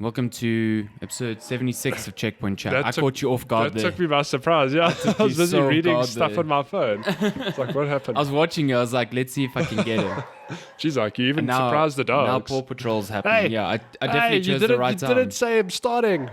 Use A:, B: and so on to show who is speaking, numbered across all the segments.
A: Welcome to episode 76 of Checkpoint Chat. I caught you off guard
B: That
A: there.
B: took me by surprise, yeah. I was busy reading stuff
A: there.
B: on my phone. It's like, what happened?
A: I was watching you. I was like, let's see if I can get it.
B: She's like, you even
A: And now,
B: surprised the
A: now
B: dogs.
A: Paw Patrol's happening.
B: Hey,
A: Yeah, I definitely chose the right
B: you
A: time.
B: didn't say I'm starting.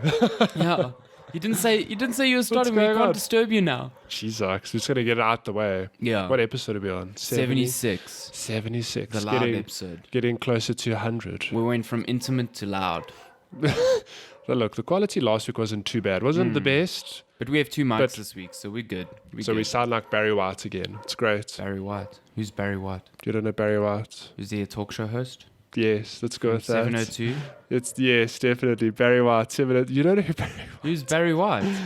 A: Yeah. You didn't say you were starting. We
B: going
A: can't
B: on?
A: disturb you now.
B: She's like, we're just going to get it out the way.
A: Yeah.
B: What episode are we on?
A: 76.
B: 76.
A: The loud episode.
B: Getting closer to 100.
A: We went from intimate to loud.
B: But look, the quality last week wasn't too bad. Wasn't the best.
A: But we have two mics this week, so we're good.
B: We sound like Barry White again. It's great.
A: Barry White. Who's Barry White?
B: You don't know Barry White?
A: Is he a talk show host?
B: Yes, let's go with that.
A: 702?
B: Yes, definitely. Barry White. 702. You don't know who Barry White?
A: Who's Barry White?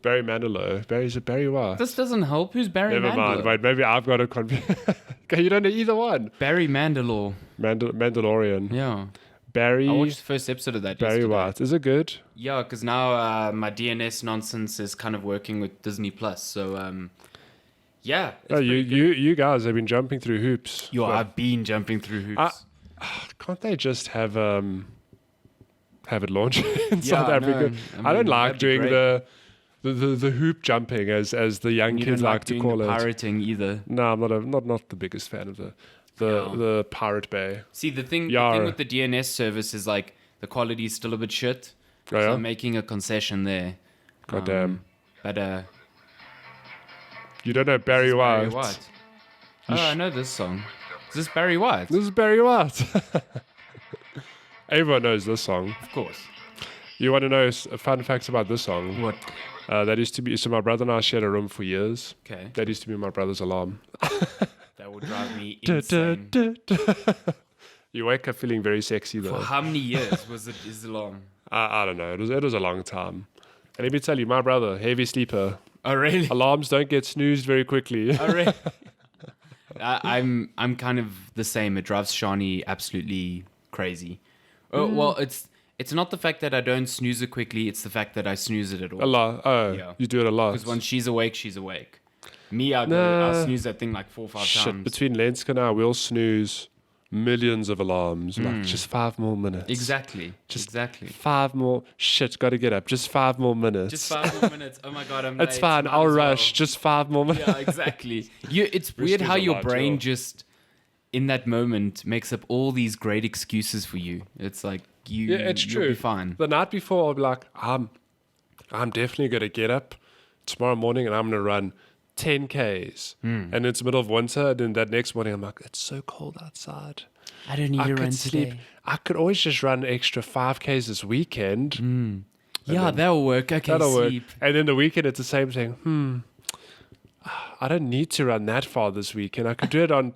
B: Barry Manilow. Barry's a Barry White.
A: This doesn't help. Who's Barry
B: Never mind.
A: Mandalore?
B: Wait, maybe I've got a Okay, you don't know either one.
A: Barry Mandalore.
B: Mandalorian.
A: Yeah.
B: Barry.
A: I watched the first episode of that
B: Barry
A: yesterday.
B: White. Is it good?
A: Yeah, because now my DNS nonsense is kind of working with Disney Plus. So, yeah.
B: Oh, you guys have been jumping through hoops.
A: Yo, I've been jumping through hoops.
B: Can't they just have it launch in South
A: Yeah,
B: Africa?
A: no,
B: I don't like
A: that'd
B: doing
A: be
B: the hoop jumping as the young
A: You
B: kids
A: don't
B: like to
A: doing
B: call
A: the
B: it.
A: pirating either.
B: No, I'm not the biggest fan of the Pirate Bay.
A: See, the thing
B: Yar.
A: with the DNS service is like the quality is still a bit shit.
B: Oh, yeah?
A: So I'm making a concession there.
B: God damn.
A: But
B: You don't know Barry
A: this is
B: White.
A: Barry White. Oh, I know this song. Is this Barry White?
B: This is Barry White. Everyone knows this song.
A: Of course.
B: You want to know fun facts about this song?
A: What?
B: That used to be, so my brother and I shared a room for years.
A: Okay.
B: That used to be my brother's alarm.
A: That would drive me insane.
B: You wake up feeling very sexy though.
A: For how many years was it? Is long?
B: I don't know. It was a long time. And let me tell you, my brother, heavy sleeper.
A: Oh really?
B: Alarms don't get snoozed very quickly.
A: Oh really? I'm kind of the same. It drives Shani absolutely crazy. Oh well, it's not the fact that I don't snooze it quickly. It's the fact that I snooze it at all.
B: A lot. Oh,
A: Yeah.
B: you do it a lot.
A: Because once she's awake, she's awake. Me, I'll snooze that thing like 4 or 5
B: Shit,
A: times.
B: between Lenska and I, we'll snooze millions of alarms. Like, just 5 more minutes.
A: Exactly.
B: Just
A: exactly.
B: 5 more. Shit, gotta get up. Just 5 more minutes.
A: Just 5 more minutes. Oh my god, I'm
B: It's
A: late.
B: fine.
A: Might
B: I'll
A: as well.
B: rush. Just 5 more minutes.
A: Yeah, exactly. It's weird how
B: snooze a
A: your
B: lot,
A: brain
B: yeah.
A: just, in that moment, makes up all these great excuses for you. It's like
B: Yeah, it's
A: you'll
B: true.
A: be fine.
B: The night before, I'll be like, I'm definitely gonna get up tomorrow morning and I'm gonna run 10 Ks. And it's the middle of winter. And then that next morning, I'm like, it's so cold outside.
A: I don't need
B: I
A: to
B: could
A: run
B: sleep.
A: today.
B: I could always just run an extra 5 Ks this weekend.
A: Yeah, that'll work. Okay,
B: That'll
A: sleep.
B: work. And then the weekend, it's the same thing. I don't need to run that far this weekend. I could do it on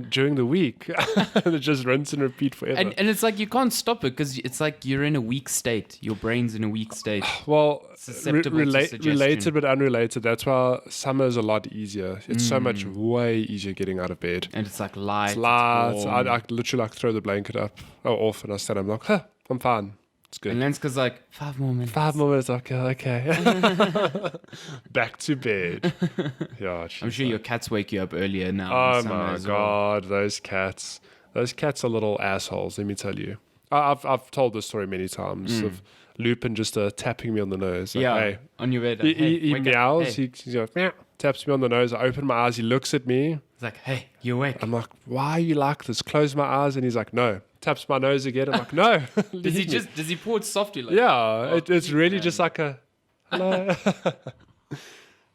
B: during the week. And it just rinse and repeat forever.
A: And it's like you can't stop it because it's like you're in a weak state. Your brain's in a weak state.
B: well,
A: Susceptible to suggestion.
B: related but unrelated. That's why summer is a lot easier. It's so much way easier getting out of bed.
A: And it's like light.
B: It's light.
A: It's warm.
B: I literally like throw the blanket up off and I stand. I'm like, I'm fine. It's good.
A: And Lenska's like, 5 more minutes.
B: 5 more minutes. Okay. Back to bed. Yeah,
A: I'm sure your cats wake you up earlier now.
B: Oh
A: in summer
B: my
A: as well.
B: god, those cats! Those cats are little assholes. Let me tell you. I've told this story many times of Lupin just tapping me on the nose. Like,
A: Yeah,
B: hey.
A: on your bed.
B: He
A: wake up.
B: meows.
A: Hey.
B: He goes, meow, taps me on the nose. I open my eyes. He looks at me.
A: It's like, hey, you awake.
B: I'm like, why are you like this? Close my eyes. And he's like, no. Taps my nose again. I'm like, no.
A: Does he pour it softly? Like,
B: Yeah, it's really
A: man.
B: just like a hello.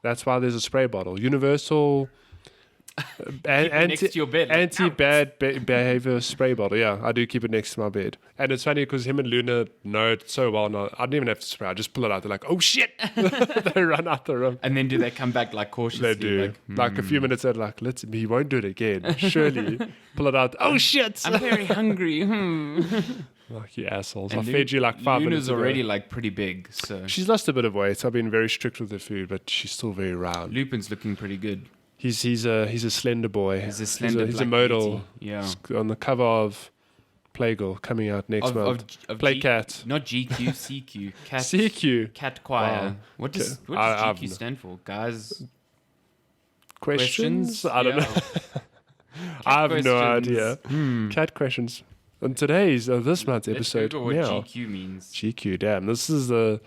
B: That's why there's a spray bottle. Universal
A: next to your bed, like,
B: anti-bad behavior spray bottle. Yeah, I do keep it next to my bed. And it's funny because him and Luna know it so well now. I don't even have to spray. I just pull it out. They're like, oh shit. They run out the room.
A: And then do they come back like cautiously?
B: They do. Like a few minutes later, like, he won't do it again. Surely. Pull it out. Oh shit.
A: I'm very hungry.
B: Like, you assholes.
A: And
B: I fed you like 5 minutes
A: Luna's
B: ago.
A: already like pretty big, so
B: She's lost a bit of weight. I've been very strict with her food, but she's still very round.
A: Lupin's looking pretty good.
B: He's a slender boy.
A: He's a slender
B: He's a
A: black
B: modal.
A: beauty. Yeah.
B: He's on the cover of Playgirl coming out next month.
A: Of
B: Play Cat.
A: Not GQ, CQ. Cat,
B: CQ.
A: Cat Choir.
B: Wow.
A: What does
B: I've
A: GQ stand for? Guys,
B: Questions? I don't
A: Yeah.
B: know. I have no
A: questions.
B: idea. Cat questions. On today's this month's
A: Let's
B: episode,
A: Google what
B: Meow.
A: GQ means.
B: GQ, damn. This is the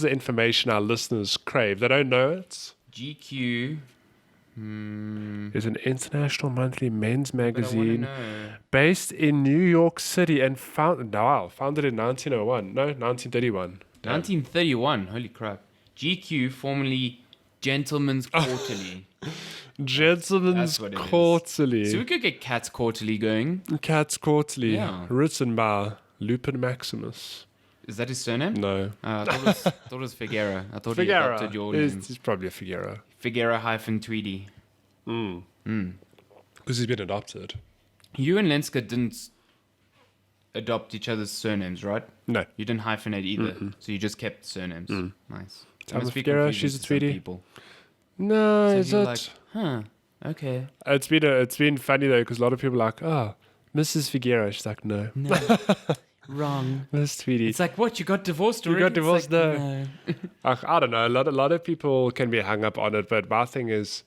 B: information our listeners crave. They don't know it.
A: GQ.
B: Is an international monthly men's
A: But I want to
B: magazine
A: know.
B: based in New York City and founded in 1901. No, 1931. Damn.
A: 1931. Holy crap. GQ, formerly Gentleman's Quarterly.
B: Gentleman's
A: That's what it is.
B: Quarterly.
A: So we could get Cat's Quarterly going.
B: Cat's Quarterly.
A: Yeah.
B: Written by Lupin Maximus.
A: Is that his surname?
B: No.
A: I thought it was Figuera. I thought he adopted your name.
B: He's probably a Figuera.
A: Figuera-Tweedy.
B: Because he's been adopted.
A: You and Lenska didn't adopt each other's surnames, right?
B: No.
A: You didn't hyphenate either, so you just kept surnames. Nice.
B: I'm a
A: Must be
B: Figuera,
A: confusing
B: she's a
A: to some
B: Tweedy.
A: people.
B: No,
A: So
B: is
A: you're
B: it?
A: like, huh, okay.
B: It's been funny though, because a lot of people are like, oh, Mrs. Figuera. She's like, no.
A: No, wrong.
B: Miss Tweedy.
A: It's like, what, you got divorced
B: You
A: already?
B: got
A: It's
B: divorced?
A: like,
B: No. I don't know. A lot of people can be hung up on it, but my thing is,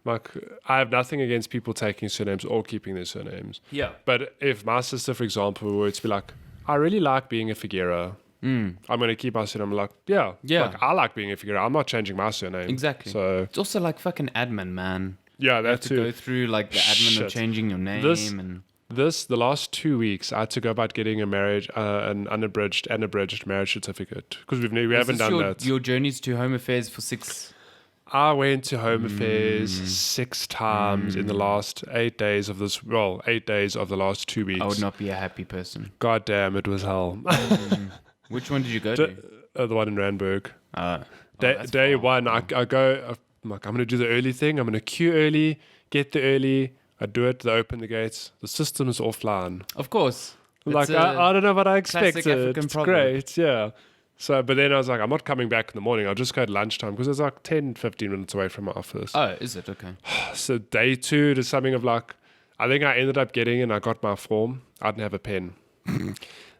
B: like, I have nothing against people taking surnames or keeping their surnames.
A: Yeah.
B: But if my sister, for example, were to be like, I really like being a Figuera, I'm going to keep my surname. I'm like, yeah. Like, I like being a Figuera. I'm not changing my surname.
A: Exactly.
B: So,
A: It's also like fucking admin, man.
B: yeah,
A: You
B: that
A: have to go
B: too.
A: through like the admin
B: Shit.
A: of changing your name
B: This-
A: and
B: The last 2 weeks, I had to go about getting a marriage, an unabridged and abridged marriage certificate because we
A: Is
B: haven't
A: this
B: done
A: your,
B: that.
A: your journeys to Home Affairs for 6.
B: I went to Home Affairs 6 times in the last 8 days of this. Well, 8 days of the last 2 weeks.
A: I would not be a happy person.
B: God damn, it was hell.
A: Which one did you go to?
B: The one in Randburg.
A: That's
B: Day
A: far.
B: one, I go. I'm like, I'm gonna do the early thing. I'm gonna queue early, get there early. I do it. They open the gates. The system is offline.
A: Of course.
B: Like
A: It's
B: I don't know what I
A: classic
B: expected.
A: African
B: It's
A: problem.
B: great, yeah. So, but then I was like, I'm not coming back in the morning. I'll just go at lunchtime because it's like 10, 15 minutes away from my office.
A: Oh, is it? Okay.
B: So day 2 to something of like, I think I ended up getting and I got my form. I didn't have a pen,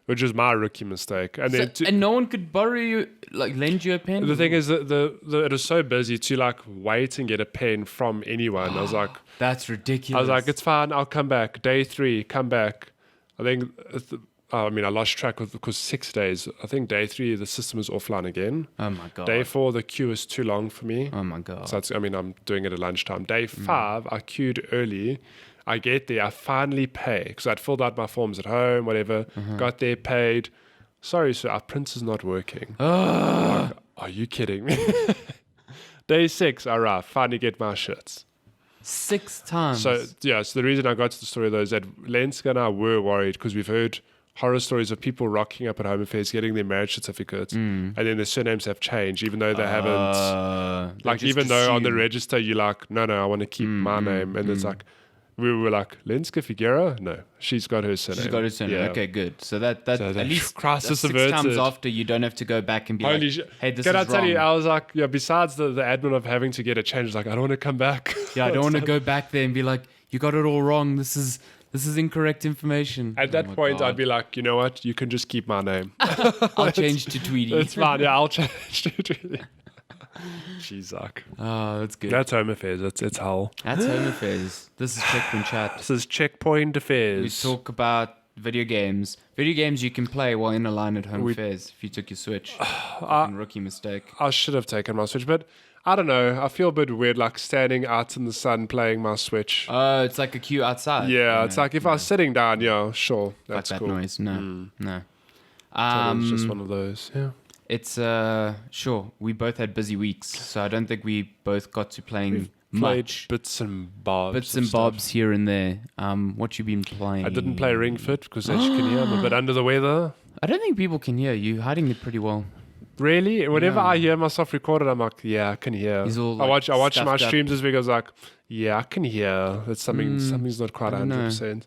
B: which was my rookie mistake. And then
A: And no one could borrow you, like lend you a pen?
B: the thing is that it was so busy to like wait and get a pen from anyone. I was like,
A: That's ridiculous.
B: it's fine. I'll come back. Day 3, come back. I think, I lost track of because 6 days. I think day 3, the system is offline again.
A: Oh my God.
B: Day 4, the queue is too long for me.
A: Oh my God.
B: So I'm doing it at lunchtime. Day 5, I queued early. I get there, I finally pay because I'd filled out my forms at home, whatever. Got there, paid. Sorry, sir, our printer's not working. Like, are you kidding me? Day 6, I arrive, finally get my shits.
A: 6 times.
B: So the reason I got to the story though is that Lenska and I were worried because we've heard horror stories of people rocking up at Home Affairs, getting their marriage certificates, and then their surnames have changed, even though they haven't.
A: they
B: Like,
A: just
B: even though on the
A: assume.
B: register you're like, no, I want to keep my name, and it's like, we were like, Lenska Figuera? No, she's got her surname.
A: She's got her surname.
B: Yeah.
A: Okay, good. So that
B: So
A: at
B: that
A: least
B: crisis
A: that's 6 times
B: averted.
A: after you don't have to go back and be
B: Holy
A: like,
B: shit.
A: hey, this
B: Can
A: is
B: I tell
A: wrong.
B: you, I was like, besides the admin of having to get a change, like, I don't want to come back.
A: Yeah, I don't want to go back there and be like, you got it all wrong. This is incorrect information.
B: At that
A: Oh my
B: point,
A: God.
B: I'd be like, you know what? You can just keep my name.
A: I'll change to Tweedy.
B: It's fine. Yeah, I'll change to it. Jeez, Zach.
A: Oh, that's good.
B: That's Home Affairs. It's hell.
A: That's Home Affairs. This is Checkpoint Chat.
B: This is Checkpoint
A: We
B: Affairs.
A: talk about video games. Video games you can play while in a line at Home Affairs if you took your Switch. Fucking rookie mistake.
B: I should have taken my Switch, but I don't know. I feel a bit weird, like standing out in the sun playing my Switch.
A: Oh, it's like a queue outside.
B: Yeah, it's like if I was sitting down, yeah, sure,
A: Fuck
B: that's
A: that
B: cool.
A: noise. No, no.
B: So it's just one of those. Yeah.
A: It's sure. We both had busy weeks, so I don't think we both got to playing
B: Played
A: much.
B: bits and bobs.
A: Bits
B: of
A: and
B: stuff.
A: bobs here and there. What you been playing?
B: I didn't play Ring Fit because as you can hear, I'm a bit under the weather.
A: I don't think people can hear you. Hiding it pretty well.
B: Really? Whenever
A: Yeah.
B: I hear myself recorded, I'm like, yeah, I can hear.
A: He's all,
B: I
A: like,
B: watch my
A: stuffed up.
B: streams this week. I was like, yeah, I can hear. That something's not quite
A: I don't know.
B: 100%.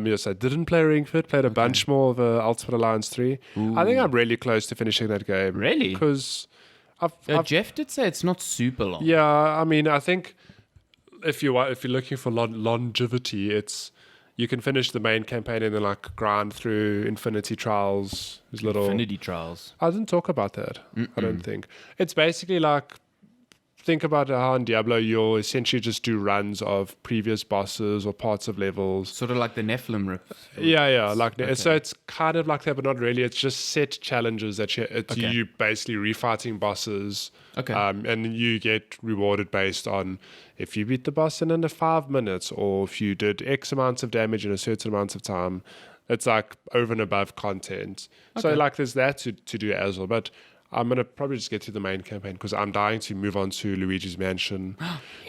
B: Yes, I didn't play Ring Fit. Played a bunch more of Ultimate Alliance 3. I think I'm really close to finishing that game.
A: Really?
B: Because I've
A: Jeff did say it's not super long.
B: yeah, I mean, I think if you're looking for longevity, you can finish the main campaign and then like grind through Infinity Trials. There's little.
A: Infinity Trials.
B: I didn't talk about that. I don't think it's basically like think about how in Diablo you'll essentially just do runs of previous bosses or parts of levels.
A: Sort of like the Nephilim rip.
B: Yeah. Like
A: Okay.
B: so, it's kind of like that, but not really. It's just set challenges that you basically refighting bosses.
A: Okay.
B: And you get rewarded based on if you beat the boss in under 5 minutes, or if you did X amounts of damage in a certain amount of time. It's like over and above content. So
A: Okay.
B: like there's that to do as well. But I'm going to probably just get to the main campaign because I'm dying to move on to Luigi's Mansion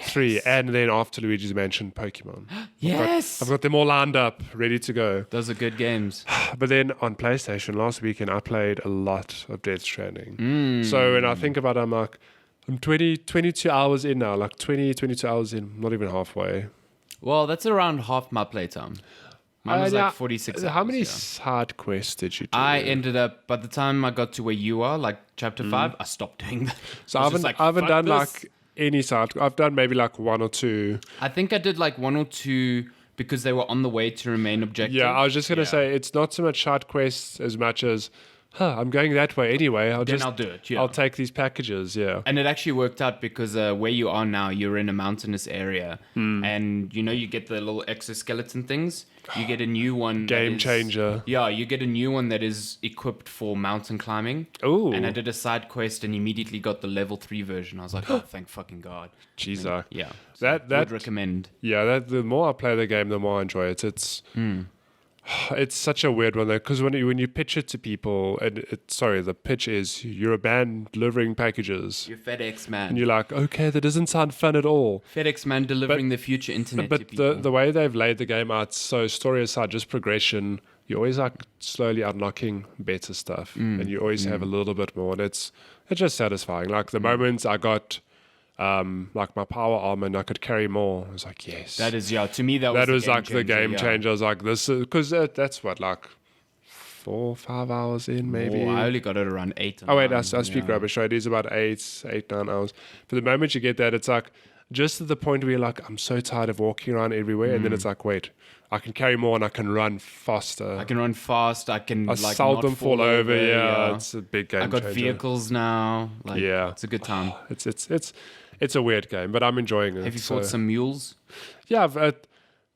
B: 3. And then after Luigi's Mansion, Pokemon.
A: Yes.
B: I've got them all lined up, ready to go.
A: Those are good games.
B: But then on PlayStation last weekend, I played a lot of Death Stranding. So when I think about it, I'm like, I'm 22 hours in now, like 22 hours in, not even halfway.
A: Well, that's around half my playtime. Mine was like 46 hours.
B: How many side quests did you do?
A: I ended up, by the time I got to where you are, like chapter 5, I stopped doing that.
B: So I haven't done like any side. I've done maybe like 1 or 2.
A: I think I did like 1 or 2 because they were on the way to remain objective.
B: Yeah, I was just going to say, it's not so much side quests as much as, I'm going that way anyway. I'll do it. Yeah. I'll take these packages. Yeah.
A: And it actually worked out because where you are now, you're in a mountainous area. And you get the little exoskeleton things. You get a new one.
B: Game changer.
A: Yeah, you get a new one that is equipped for mountain climbing.
B: Ooh.
A: And I did a side quest and immediately got the level 3 version. I was like, oh, thank fucking God.
B: Jeez.
A: Yeah.
B: So
A: that would recommend.
B: Yeah, the more I play the game, the more I enjoy it. It's such a weird one though, because when you pitch it to people, and the pitch is you're a band delivering packages.
A: You're FedEx man.
B: And you're like, okay, that doesn't sound fun at all.
A: FedEx man delivering the future internet to people.
B: But the way they've laid the game out, so story aside, just progression, you're always like slowly unlocking better stuff, and you always have a little bit more, and it's just satisfying. Like the moments I got. Like my power armor, and I could carry more. I was like, yes.
A: That is, to me, that was
B: like the game changer. I was like, this is because that's what, like 4 or 5 hours in, maybe.
A: Oh, I only got it around 8.
B: Oh, wait, I speak rubbish. Right? It is about 9 hours. But the moment you get that, it's like just to the point where you're like, I'm so tired of walking around everywhere. And then it's like, wait, I can carry more and I can run faster.
A: I can run fast. I can
B: seldom
A: not
B: fall over. Yeah, it's a big game changer.
A: I got vehicles now. It's a good time.
B: It's a weird game, but I'm enjoying it.
A: Have you fought some mules?
B: Yeah,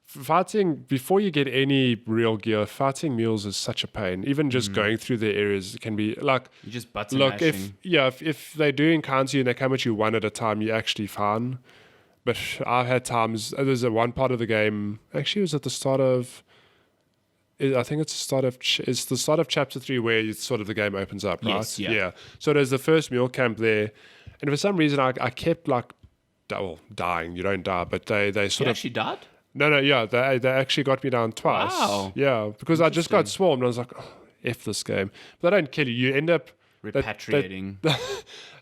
B: fighting, before you get any real gear, fighting mules is such a pain. Even just going through the areas can be like...
A: You just button mashing.
B: If they do encounter you and they come at you one at a time, you're actually fine. But I've had times... There's one part of the game... Actually, it was at the start of... I think it's the start of chapter 3 where it's sort of the game opens up, right?
A: Yes, yeah.
B: So there's the first mule camp there. And for some reason, I kept like... Well, dying. You don't die, but they sort
A: You
B: of...
A: actually died?
B: No, yeah, they actually got me down twice.
A: Wow.
B: Yeah, because I just got swarmed. And I was like, oh, F this game. But they don't kill you. You end up...
A: Repatriating.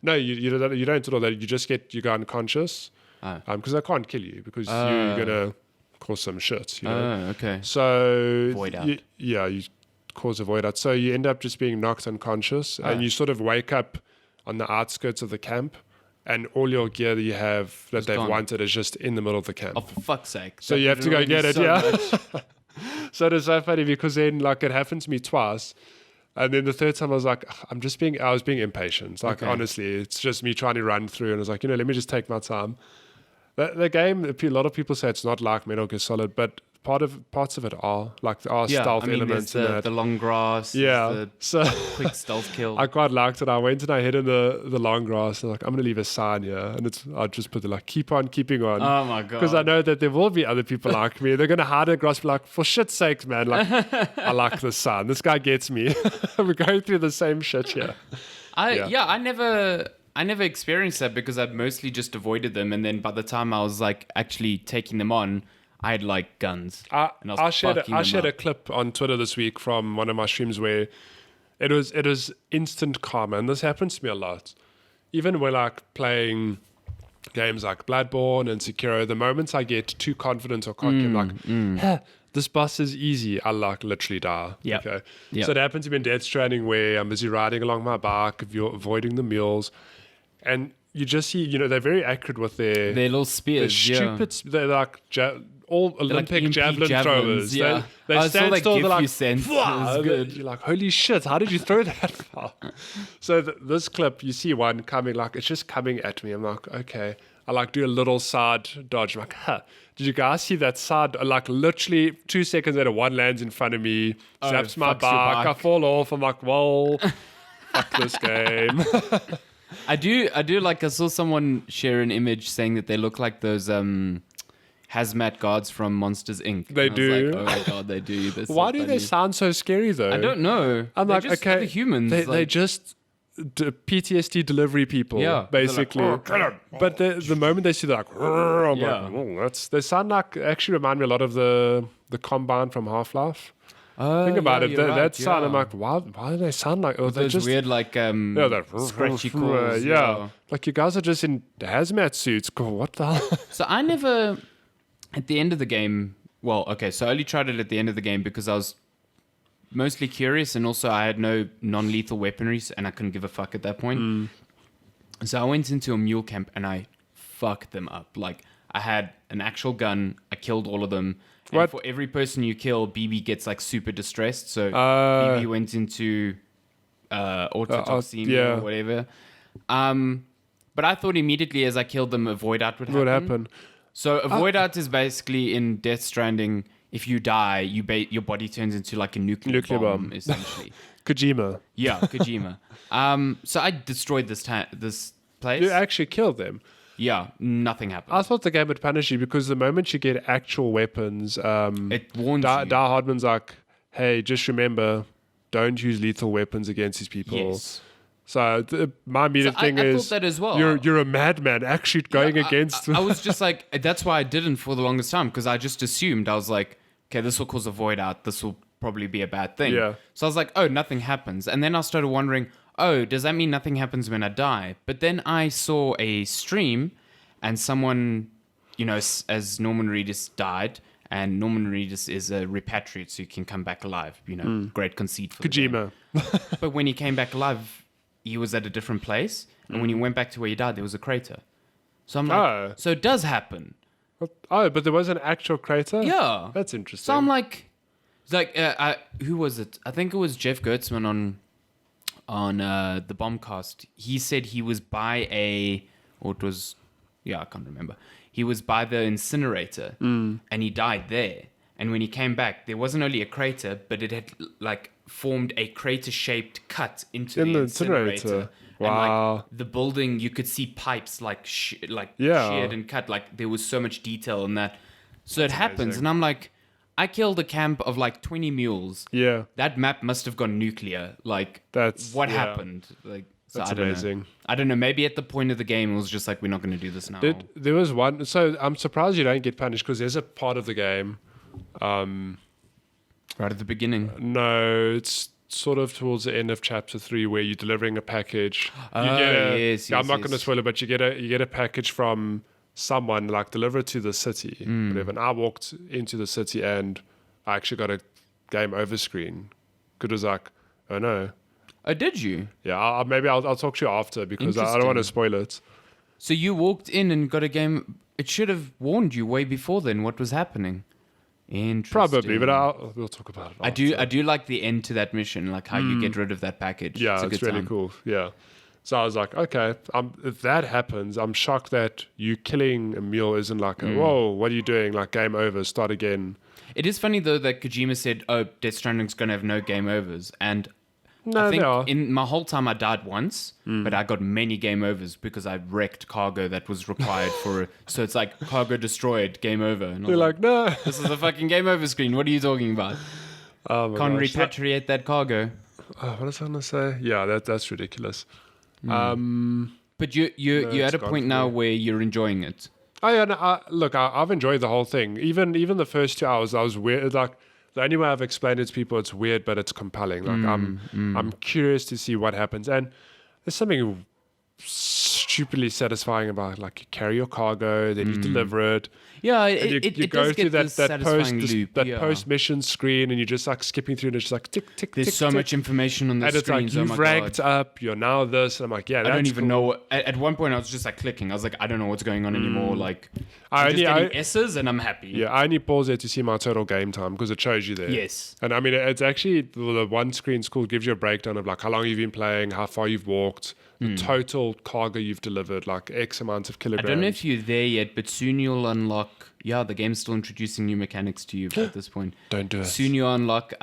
B: No, you don't do all that. You go unconscious. Because they can't kill you because you're going to cause some shit. You know?
A: Oh, okay.
B: So...
A: Void out.
B: You cause a void out. So you end up just being knocked unconscious. And you sort of wake up on the outskirts of the camp. And all your gear that you have that they've wanted is just in the middle of the camp.
A: Oh, for fuck's sake.
B: So you have to go get it, So it's so funny because then like it happened to me twice. And then the third time I was like, I was being impatient. Like, honestly, it's just me trying to run through. And I was like, let me just take my time. The game, a lot of people say it's not like Metal Gear Solid, but parts of it are. Like there are stealth elements
A: there's
B: in that.
A: The long grass.
B: Yeah.
A: So quick stealth kill.
B: I quite liked it. I went and I hid in the long grass. And like, I'm going to leave a sign here. And I just put it keep on keeping on.
A: Oh my God.
B: Because I know that there will be other people like me. They're going to hide in the grass, be like, for shit's sakes, man. Like, I like this sign. This guy gets me. We're going through the same shit here.
A: I never experienced that because I'd mostly just avoided them. And then by the time I was like actually taking them on, I had like guns.
B: I shared a clip on Twitter this week from one of my streams where it was instant karma, and this happens to me a lot. Even when like playing games like Bloodborne and Sekiro, the moments I get too confident or cocky, I'm like, this boss is easy, I like literally die.
A: Yep.
B: Okay.
A: Yep.
B: So it happened to me in Death Stranding where I'm busy riding along my bike, avoiding the mules, and you just see, they're very accurate with their
A: little spears.
B: stupid. They're like all Olympic
A: MP
B: javelin
A: javelins,
B: throwers.
A: yeah.
B: They
A: I saw
B: stand
A: that
B: still.
A: GIF
B: They're like,
A: you sent. It was
B: "Wow."
A: good.
B: You're like, holy shit! How did you throw that far? So this clip, you see one coming, like it's just coming at me. I'm like, okay. I like do a little side dodge. I'm like, huh. Did you guys see that side? Like literally 2 seconds later, one lands in front of me, zaps my
A: fucks your
B: back. I
A: bike.
B: fall off. I'm like, well, fuck this game.
A: I do like, I saw someone share an image saying that they look like those hazmat guards from Monsters Inc.
B: They
A: And I was
B: do.
A: like, oh my god, they do. They're so
B: Why do they
A: funny.
B: sound so scary though?
A: I don't know.
B: I'm
A: They're
B: like,
A: just
B: okay,
A: other humans.
B: They
A: like,
B: just PTSD delivery people,
A: Yeah,
B: basically.
A: they're like,
B: But the moment they see that, like, I'm
A: Yeah.
B: like, oh, they sound like, actually remind me a lot of the Combine from Half-Life. Think about it. That sound, I'm like, why do they sound like? Oh, they
A: those
B: just
A: weird like
B: that
A: scratchy calls.
B: yeah. Like you guys are just in hazmat suits. God, what the hell?
A: So I never, at the end of the game, well, okay, so I only tried it at the end of the game because I was mostly curious, and also I had no non-lethal weaponry, and I couldn't give a fuck at that point. So I went into a mule camp and I fucked them up. Like I had an actual gun, I killed all of them. And
B: What?
A: for every person you kill, BB gets like super distressed. So BB went into autotoxemia
B: yeah.
A: or whatever. But I thought immediately as I killed them, a void out would happen.
B: What happened?
A: So a void out is basically in Death Stranding. If you die, your body turns into like a nuclear bomb, essentially.
B: Kojima.
A: Yeah, Kojima. So I destroyed this place.
B: You actually killed them.
A: Yeah, nothing happened.
B: I thought the game would punish you because the moment you get actual weapons,
A: It warns
B: Die
A: you.
B: Hardman's like, hey, just remember, don't use lethal weapons against these people.
A: Yes.
B: So my immediate thing
A: I
B: is,
A: thought that as well.
B: you're a madman actually going against.
A: I was just like, that's why I didn't for the longest time, because I just assumed, I was like, okay, this will cause a void out. This will probably be a bad thing.
B: Yeah.
A: So I was like, oh, nothing happens. And then I started wondering, oh, does that mean nothing happens when I die? But then I saw a stream and someone, as Norman Reedus died, and Norman Reedus is a repatriate, so you can come back alive. Great conceit for the game.
B: Kojima.
A: But when he came back alive, he was at a different place. And when he went back to where he died, there was a crater. So I'm like, so it does happen.
B: Oh, but there was an actual crater?
A: Yeah.
B: That's interesting.
A: So I'm like, who was it? I think it was Jeff Gertzman on the Bombcast. He said he was by I can't remember. He was by the incinerator and he died there. And when he came back, there wasn't only a crater, but it had like formed a crater-shaped cut into the incinerator.
B: Wow.
A: And like the building, you could see pipes like
B: Yeah.
A: sheared and cut. Like there was so much detail in that. So it happens, and I'm like, I killed a camp of like 20 mules.
B: Yeah.
A: That map must have gone nuclear. Like,
B: That's
A: what
B: yeah.
A: happened? Like, so
B: That's
A: I don't
B: amazing.
A: know. I don't know. Maybe at the point of the game, it was just like, we're not going to do this now.
B: There was one. So I'm surprised you don't get punished because there's a part of the game.
A: Right at the beginning.
B: No, it's sort of towards the end of chapter 3 where you're delivering a package. You
A: Yes,
B: I'm not going to
A: yes.
B: spoil it, but you get a package from someone, like deliver it to the city. Whatever. And I walked into the city and I actually got a game over screen. Because it was like, oh no.
A: Oh, did you?
B: Yeah, maybe I'll talk to you after because I don't want to spoil it.
A: So you walked in and got a game. It should have warned you way before then what was happening. Interesting.
B: Probably, but we'll talk about it after.
A: I do like the end to that mission, like how you get rid of that package.
B: Yeah,
A: a
B: it's
A: good
B: really
A: time.
B: cool. Yeah. So I was like, okay, if that happens, I'm shocked that you killing a mule isn't like, whoa, what are you doing? Like, game over, start again.
A: It is funny though that Kojima said, "Oh, Death Stranding's going to have no game overs," and
B: No,
A: I think
B: they are.
A: in my whole time I died once, but I got many game overs because I wrecked cargo that was required for it. So it's like cargo destroyed, game over. And I
B: You're
A: was
B: like, no.
A: this is a fucking game over screen. What are you talking about?
B: Oh my
A: Can't
B: gosh.
A: repatriate that cargo.
B: What was I going to say? Yeah, that's ridiculous.
A: But you're
B: it's
A: at a
B: gone
A: point
B: for
A: now
B: me.
A: where you're enjoying it.
B: Oh yeah, no, look, I've enjoyed the whole thing. Even the first 2 hours, I was weird. Like the only way I've explained it to people, it's weird, but it's compelling. Like I'm curious to see what happens, and there's something stupidly satisfying about like you carry your cargo, then you deliver it.
A: Yeah,
B: And
A: it
B: you
A: does
B: go
A: get
B: through
A: this satisfying loop. Yeah.
B: post mission screen, and you're just like skipping through, and it's just like tick tick.
A: There's
B: tick,
A: so
B: tick.
A: much information on the
B: And it's like
A: screens. Oh my
B: you've ranked
A: God.
B: up. You're now this. And I'm like, yeah, that's
A: I don't even
B: cool.
A: know. At one point, I was just like clicking. I was like, I don't know what's going on anymore. Like, I'm just
B: I-
A: getting S's and I'm happy.
B: Yeah, I only pause there to see my total game time because it shows you there.
A: Yes.
B: And I mean, it's actually the one screen's cool. Gives you a breakdown of like how long you've been playing, how far you've walked, the total cargo you've delivered, like X amount of
A: I
B: kilograms.
A: don't know if you're there yet, but soon you'll unlock. Yeah, the game's still introducing new mechanics to you at this point.
B: Don't do it.
A: Soon you unlock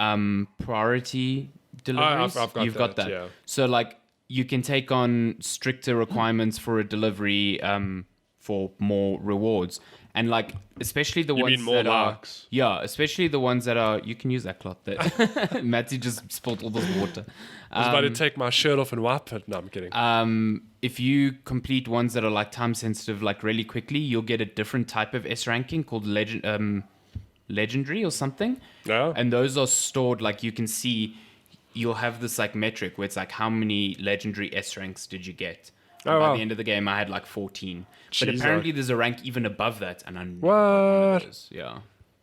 A: priority deliveries.
B: I've got
A: You've got
B: that,
A: that.
B: yeah.
A: So like you can take on stricter requirements for a delivery for more rewards. And like especially the
B: You
A: ones
B: mean more
A: that
B: likes?
A: especially the ones that are you can use that cloth there. Matty just spilled all this water.
B: I was about to take my shirt off and wipe it. No, I'm kidding.
A: If you complete ones that are like time sensitive, like really quickly, you'll get a different type of S ranking called legendary or something.
B: No?
A: And those are stored like you can see. You'll have this like metric where it's like how many legendary S ranks did you get? And by
B: wow.
A: the end of the game, I had like 14. But
B: Jeez,
A: apparently, there's a rank even above that, and I never got one of those. Yeah.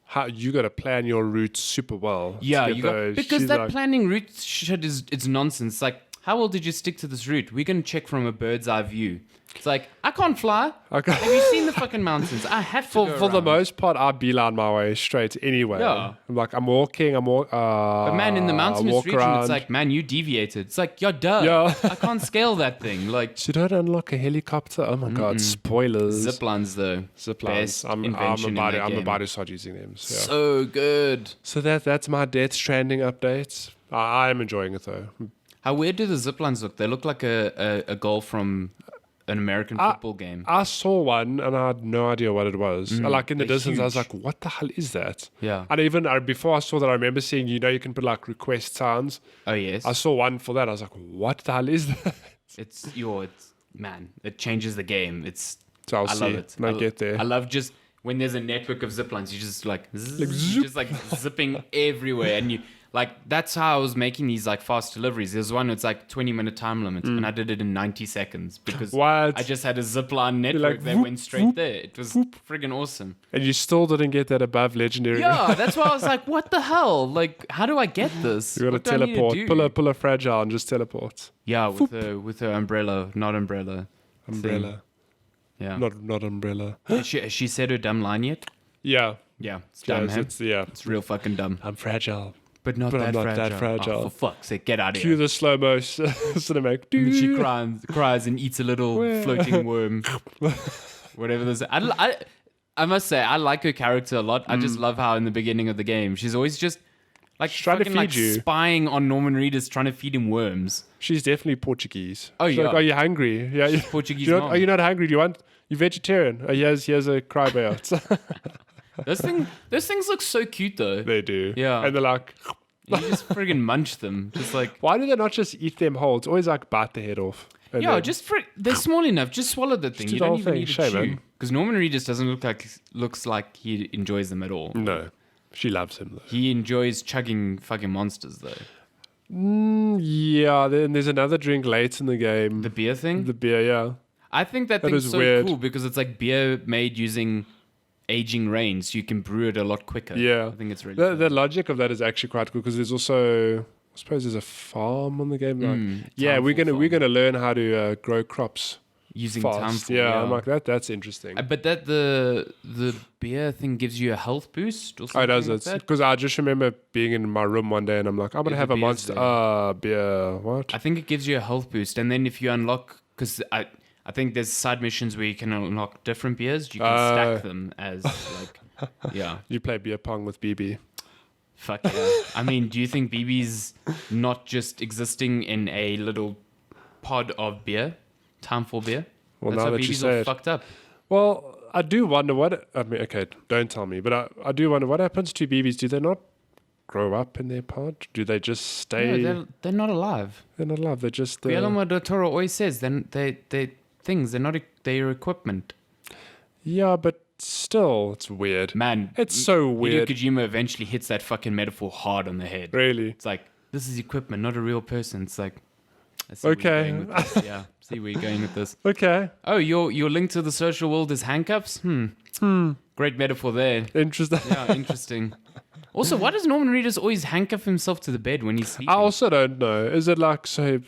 B: How you got to plan your routes super well. to
A: Yeah,
B: get
A: you got
B: those.
A: because
B: She's
A: that
B: like,
A: planning route shit is it's nonsense. Like, how well did you stick to this route? We're gonna check from a bird's eye view. It's like I can't fly.
B: Okay.
A: Have you seen the fucking mountains? I have to go
B: for the
A: around.
B: most part, I beeline my way straight anyway.
A: Yeah.
B: I'm like, I'm walking.
A: But man, in the mountainous
B: walk
A: region,
B: around.
A: it's like, man, you deviated. It's like, yeah, duh.
B: Yeah.
A: I can't scale that thing. Like
B: So you don't unlock a helicopter. Oh my god! Spoilers.
A: zip lines, though.
B: Zip lines.
A: Best
B: I'm
A: invention
B: about
A: in that game.
B: to start using them. So, yeah.
A: So good.
B: So that's my Death Stranding update. I am enjoying it though.
A: How weird do the zip lines look? They look like a goal from an American football game.
B: I saw one and I had no idea what it was. Like in the
A: they're
B: distance, I was
A: huge.
B: like, "What the hell is that?"
A: Yeah.
B: And even before I saw that, I remember seeing you can put like request sounds.
A: Oh yes.
B: I saw one for that. I was like, "What the hell is that?"
A: It's man, it changes the game.
B: So I'll
A: I
B: see
A: love it.
B: when I get there.
A: I love just when there's a network of zip lines, you just like, zzz,
B: zoop.
A: you're just like zipping everywhere, and you like that's how I was making these like fast deliveries. There's one that's like 20-minute time limit, and I did it in 90 seconds because
B: What?
A: I just had a zip line network
B: like,
A: that
B: whoop,
A: went straight there. It was friggin' awesome.
B: And you still didn't get that above legendary.
A: Yeah, that's why I was like, what the hell? Like, how do I get this?
B: You
A: What
B: got to
A: do I need
B: teleport.
A: do?
B: Pull a fragile and just teleport.
A: Yeah, with her umbrella, not umbrella.
B: Umbrella.
A: Yeah.
B: Not umbrella.
A: Has she said her dumb line yet?
B: Yeah.
A: Yeah, it's dumb,
B: Yes,
A: huh?
B: it's
A: It's real fucking dumb.
B: I'm fragile.
A: But not
B: But
A: that
B: I'm not
A: fragile.
B: that fragile.
A: Oh, for fuck's sake, get out of
B: Cue
A: here.
B: the slow mo cinematic.
A: And she cries and eats a little floating worm. Whatever this. I must say, I like her character a lot. I just love how in the beginning of the game, she's always just like
B: She's trying to
A: fucking, like,
B: feed you.
A: spying on Norman Reedus, trying to feed him worms.
B: She's definitely Portuguese.
A: Oh,
B: She's
A: yeah.
B: like, are you hungry? Yeah.
A: Portuguese
B: You're not,
A: mom.
B: are you not hungry? Do you want? You vegetarian? Oh, here's a crybaby.
A: Those things look so cute though.
B: They do.
A: Yeah.
B: And they're like,
A: You just friggin' munch them, just like.
B: why do they not just eat them whole? It's always like bite the head off. And
A: Yeah,
B: then-
A: they're small enough. Just swallow the thing.
B: do
A: You
B: the
A: don't
B: whole
A: even
B: thing.
A: need to
B: Shame,
A: chew.
B: man.
A: Because Norman Reedus doesn't looks like he enjoys them at all.
B: No, she loves him though.
A: He enjoys chugging fucking monsters though.
B: Yeah. Then there's another drink late in the game.
A: The beer thing.
B: The beer, yeah.
A: I think that
B: That
A: thing's
B: is
A: so
B: weird.
A: cool because it's like beer made using aging rain, so you can brew it a lot quicker.
B: Yeah.
A: I think it's really
B: The
A: cool.
B: logic of that is actually quite cool because there's also, I suppose, there's a farm on the game. Like, yeah,
A: Townfall
B: we're
A: farm.
B: gonna learn how to grow crops
A: using
B: fast.
A: Townfall.
B: Yeah, I'm like that's interesting.
A: But that the beer thing gives you a health boost or something.
B: Oh, does
A: like
B: it?
A: that?
B: Because I just remember being in my room one day and I'm like, I'm gonna
A: Yeah,
B: have
A: the
B: a
A: beer's
B: monster.
A: there.
B: Beer. What?
A: I think it gives you a health boost, and then if you unlock, because I think there's side missions where you can unlock different beers. You can stack them as like, yeah,
B: You play beer pong with BB.
A: fuck yeah. I mean, do you think BB's not just existing in a little pod of beer, time for beer?
B: Well,
A: That's
B: now
A: why
B: that you
A: BB's
B: say
A: all
B: it.
A: fucked up.
B: Well, I do wonder okay, don't tell me, but I do wonder what happens to BBs. Do they not grow up in their pod? Do they just stay?
A: No, they're not alive.
B: They're not alive. They're just.
A: Guillermo del Toro always says they things. They're not. They're equipment.
B: Yeah, but still, it's weird.
A: Man,
B: It's so
A: Hideo
B: weird.
A: Kojima eventually hits that fucking metaphor hard on the head.
B: Really.
A: It's like, this is equipment, not a real person. It's like, I see where you're
B: Okay.
A: going with this. Yeah, see where you're going with this.
B: Okay.
A: Oh, your link to the social world is handcuffs? Great metaphor there.
B: Interesting.
A: Yeah, interesting. Also, why does Norman Reedus always handcuff himself to the bed when he's sleeping?
B: I also don't know. Is it like so?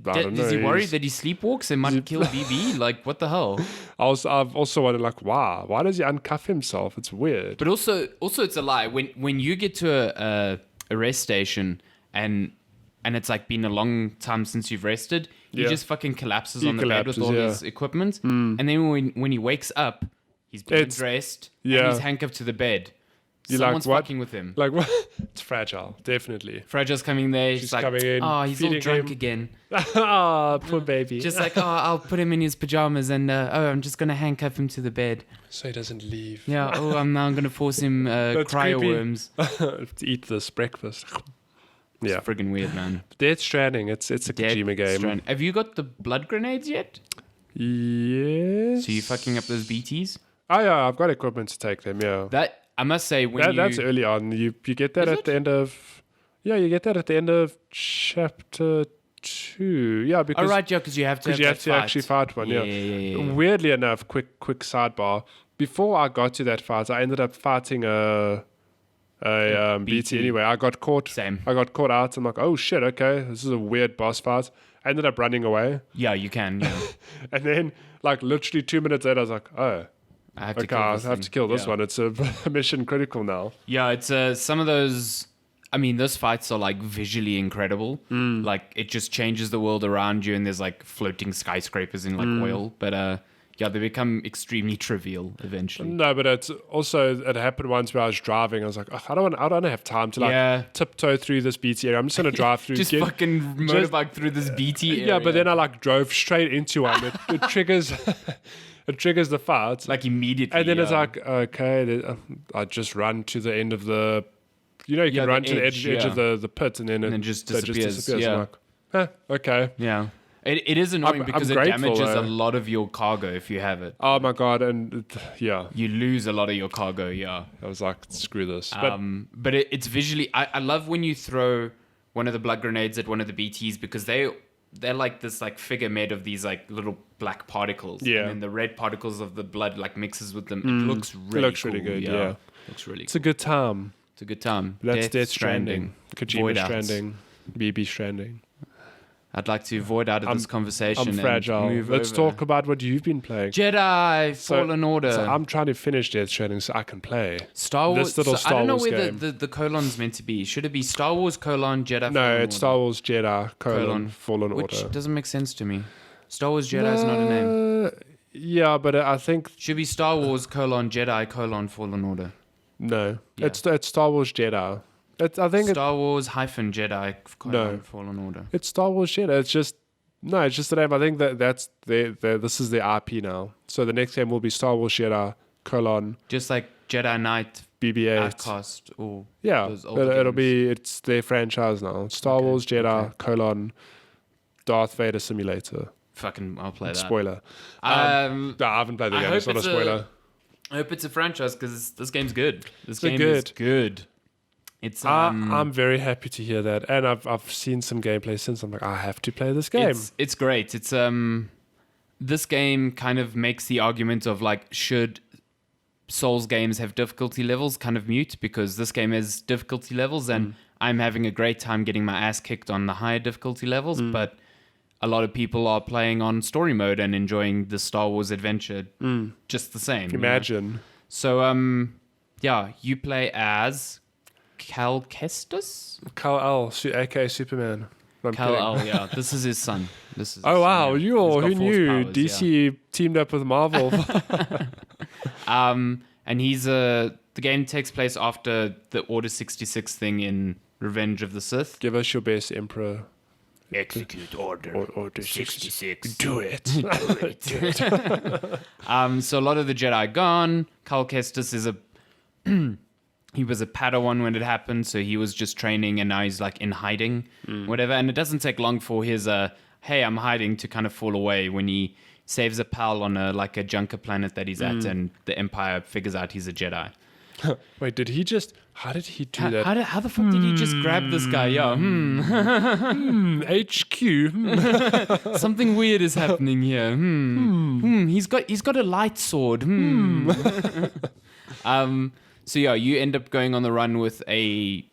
B: I don't know.
A: Is he worried that he sleepwalks and might kill BB? Like, what the hell?
B: I've also wondered, like, wow, why does he uncuff himself? It's weird.
A: But also, it's a lie. When you get to a rest station and it's like been a long time since you've rested, he just fucking collapses on the bed with all his equipment. And then when he wakes up, he's been dressed and he's handcuffed to the bed. Someone's fucking with him.
B: Like, what? It's fragile, definitely.
A: Fragile's coming there. She's like,
B: coming in,
A: oh, he's all drunk
B: him.
A: again.
B: Oh, poor baby.
A: Just like, oh, I'll put him in his pajamas and, I'm just going to handcuff him to the bed.
B: So he doesn't leave.
A: Yeah, I'm now going to force him cryo worms.
B: To eat this breakfast.
A: It's friggin' weird, man.
B: Death Stranding, it's a Kojima game.
A: Have you got the blood grenades yet?
B: Yes.
A: So you fucking up those BTs?
B: Oh, yeah, I've got equipment to take them, yeah.
A: That, I must say,
B: that's early on. You get that at the end of... Yeah, you get that at the end of chapter 2. Yeah, because...
A: Oh, right, yeah, because you have to
B: actually fight one, yeah. Weirdly enough, quick sidebar. Before I got to that fight, I ended up fighting a BT anyway. I got caught.
A: Same.
B: I got caught out. I'm like, oh shit, okay, this is a weird boss fight. I ended up running away.
A: Yeah, you can. Yeah.
B: And then, like, literally 2 minutes later, I was like, oh,
A: I have to
B: kill this one. It's a mission critical now.
A: Yeah, it's some of those. I mean, those fights are like visually incredible. Like it just changes the world around you, and there's like floating skyscrapers in like oil. But yeah, they become extremely trivial eventually.
B: No, but it happened once where I was driving. I was like, I don't have time to like tiptoe through this BT area. I'm just gonna drive through.
A: Just fucking motorbike through this BT area.
B: Yeah, but then I like drove straight into one. It triggers. It triggers the fight.
A: Like immediately.
B: And then it's like, okay, I just run to the end of the... You know, you can run to the edge of the pit and then it
A: just disappears.
B: Yeah. I'm like, okay.
A: Yeah. It is annoying because it damages a lot of your cargo if you have it.
B: Oh my God. And yeah.
A: You lose a lot of your cargo, yeah.
B: I was like, screw this.
A: But it's visually... I love when you throw one of the blood grenades at one of the BTs because they're like this like figure made of these like little black particles.
B: Yeah.
A: And then the red particles of the blood like mixes with them. It looks really cool.
B: Really good, yeah.
A: Looks really
B: It's a good time.
A: It's a good time.
B: That's Death Stranding. Kojima Stranding.
A: Out.
B: BB Stranding.
A: I'd like to void out of this conversation.
B: I'm fragile. Let's talk about what you've been playing.
A: Jedi Fallen Order.
B: So I'm trying to finish Death Stranding so I can play
A: Star Wars.
B: This little Star
A: I don't know
B: Wars
A: where
B: game.
A: the colon's meant to be. Should it be Star Wars : Jedi Fallen
B: No,
A: Order?
B: it's Star Wars Jedi : Fallen Order.
A: Which doesn't make sense to me. Star Wars Jedi is not a name.
B: Yeah, but I think...
A: Should be Star Wars : Jedi : Fallen Order.
B: No.
A: Yeah.
B: It's Star Wars Jedi. I think
A: Star Wars - Jedi : Fallen Order.
B: It's Star Wars Jedi. It's just the name. I think that's this is the IP now. So the next game will be Star Wars Jedi :
A: Just like Jedi Knight,
B: BB-8,
A: Outcast, or
B: it's their franchise now. Star Wars Jedi : Darth Vader Simulator.
A: Fucking, I'll play that.
B: Spoiler. No, I haven't played the game. It's not a spoiler.
A: I hope it's a franchise because this game's good. This
B: game
A: is good. It's
B: I'm very happy to hear that, and I've seen some gameplay since. I'm like, I have to play this game.
A: It's great. It's this game kind of makes the argument of like, should Souls games have difficulty levels kind of mute, because this game has difficulty levels, and I'm having a great time getting my ass kicked on the higher difficulty levels, but a lot of people are playing on story mode and enjoying the Star Wars adventure just the same.
B: Imagine.
A: You know? So yeah, you play as Cal Kestis?
B: Kal-El, aka Superman.
A: Kal-El, yeah. This is his son.
B: Oh, wow.
A: Yeah.
B: Who knew?
A: Powers,
B: DC teamed up with Marvel.
A: And he's the game takes place after the Order 66 thing in Revenge of the Sith.
B: Give us your best Emperor.
A: Execute Order 66.
B: Do it.
A: So a lot of the Jedi gone. Cal Kestis is he was a Padawan when it happened, so he was just training, and now he's like in hiding, whatever. And it doesn't take long for his hey, I'm hiding to kind of fall away when he saves a pal on a junker planet that he's at, and the Empire figures out he's a Jedi.
B: Wait, how did he do that?
A: How the fuck did he just grab this guy? Yeah,
B: HQ.
A: Something weird is happening here. He's got a light sword. So yeah, you end up going on the run with a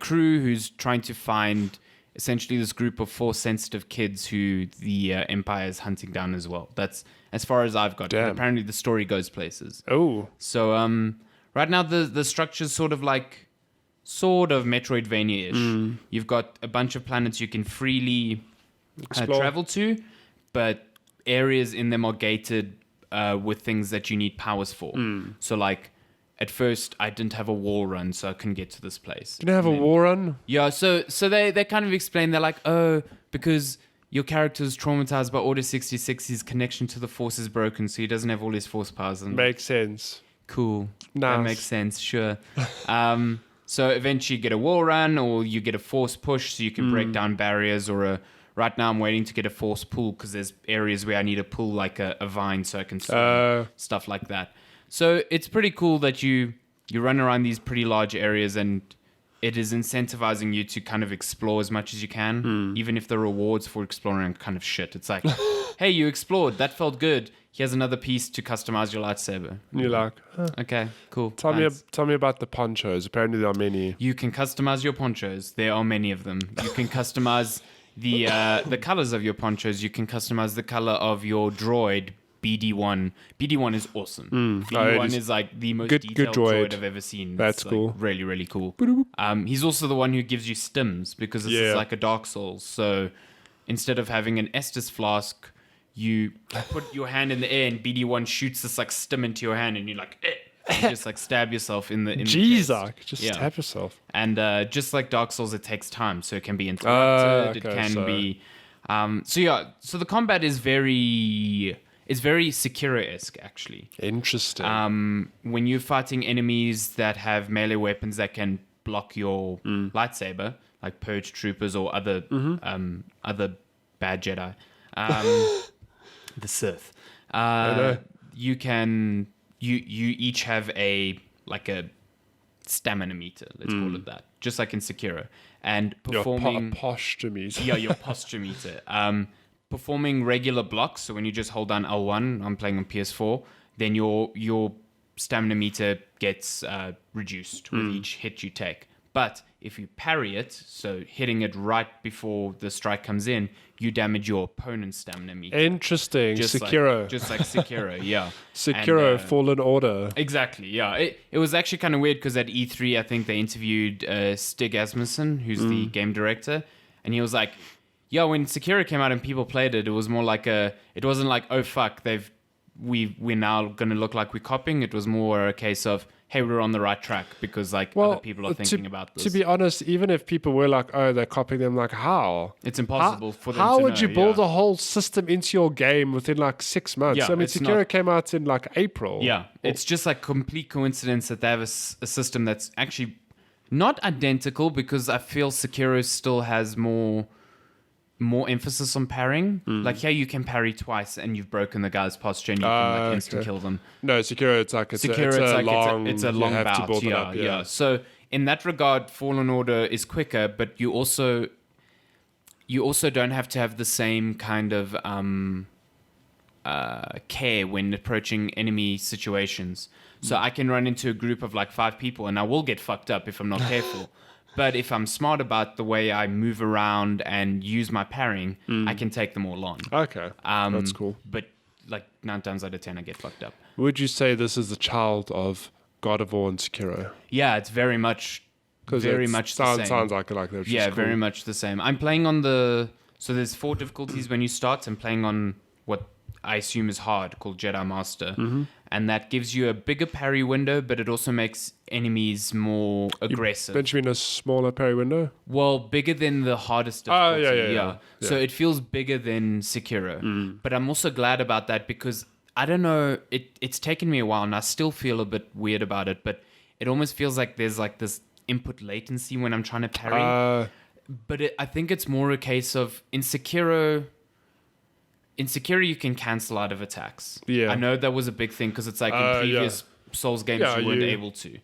A: crew who's trying to find essentially this group of Force sensitive kids who the Empire is hunting down as well. That's as far as I've got.
B: Damn.
A: Apparently the story goes places.
B: Oh,
A: So right now the structure's sort of Metroidvania-ish. You've got a bunch of planets you can freely travel to, but areas in them are gated with things that you need powers for. So like at first I didn't have a wall run, so I couldn't get to this place.
B: didn't have a war run?
A: Yeah, so they kind of explain, they're like, oh, because your character is traumatized by Order 66, his connection to the Force is broken, so he doesn't have all his Force powers. And
B: Makes sense.
A: cool.
B: Nice.
A: That makes sense, sure. So eventually you get a wall run, or you get a Force push, so you can break down barriers, or right now I'm waiting to get a Force pull, because there's areas where I need to pull like a vine so I can swim, stuff like that. So it's pretty cool that you run around these pretty large areas, and it is incentivizing you to kind of explore as much as you can, even if the rewards for exploring are kind of shit. It's like, hey, you explored. That felt good. Here's another piece to customize your lightsaber.
B: And you're like,
A: Okay, cool.
B: tell
A: Thanks.
B: me about the ponchos. Apparently there are many.
A: You can customize your ponchos. There are many of them. You can customize the colors of your ponchos. You can customize the color of your droid, BD1. BD1 is awesome. BD1 is like the most detailed droid I've ever seen.
B: That's
A: like
B: cool.
A: Really, really cool. He's also the one who gives you stims, because this is like a Dark Souls. So instead of having an Estus flask, you put your hand in the air and BD1 shoots this like stim into your hand, and you're like, you just like stab yourself in the
B: Jesus, just stab yourself.
A: And just like Dark Souls, it takes time, so it can be interrupted.
B: Okay,
A: it can be. So the combat is very Sekiro-esque, actually.
B: Interesting.
A: When you're fighting enemies that have melee weapons that can block your lightsaber, like Purge Troopers or other bad Jedi, the Sith, you each have a stamina meter, let's call it that, just like in Sekiro, and performing
B: your posture meter.
A: your posture meter. Performing regular blocks, so when you just hold down L1, I'm playing on PS4, then your stamina meter gets reduced with each hit you take. But if you parry it, so hitting it right before the strike comes in, you damage your opponent's stamina meter.
B: Interesting. Sekiro.
A: Just like Sekiro, yeah.
B: Sekiro,
A: And,
B: Fallen Order.
A: Exactly, yeah. It was actually kind of weird, because at E3, I think they interviewed Stig Asmussen, who's the game director, and he was like, yeah, when Sekiro came out and people played it, it was more like it wasn't like, oh fuck, we're now gonna look like we're copying. It was more a case of, hey, we're on the right track, because other people are thinking about this.
B: To be honest, even if people were like, oh, they're copying them, like, how?
A: It's impossible for them to
B: How would you build
A: yeah.
B: a whole system into your game within like 6 months?
A: Yeah,
B: I mean,
A: it's
B: Sekiro
A: not-
B: came out in like April.
A: Yeah, it's just like complete coincidence that they have a system that's actually not identical, because I feel Sekiro still has more emphasis on parrying. Like here, you can parry twice and you've broken the guy's posture, and you can like instant kill them.
B: No, Sekiro, it's a
A: long
B: you have to
A: bout.
B: build it up,
A: Yeah. So in that regard, Fallen Order is quicker, but you also don't have to have the same kind of care when approaching enemy situations. So I can run into a group of like 5 people, and I will get fucked up if I'm not careful. But if I'm smart about the way I move around and use my parrying, I can take them all on.
B: Okay, that's cool.
A: But like 9 times out of 10, I get fucked up.
B: Would you say this is the child of God of War and Sekiro?
A: Yeah, it's very much the same.
B: Sounds like that.
A: Yeah,
B: cool.
A: very much the same. I'm playing on so there's 4 difficulties when you start. I'm playing on what I assume is hard, called Jedi Master. And that gives you a bigger parry window, but it also makes enemies more aggressive.
B: Don't you mean a smaller parry window?
A: Well, bigger than the hardest difficulty.
B: Yeah.
A: So it feels bigger than Sekiro. But I'm also glad about that, because I don't know, it's taken me a while and I still feel a bit weird about it, but it almost feels like there's like this input latency when I'm trying to parry. But I think it's more a case of in Sekiro, you can cancel out of attacks.
B: Yeah.
A: I know that was a big thing, because it's like in previous Souls games you weren't able to.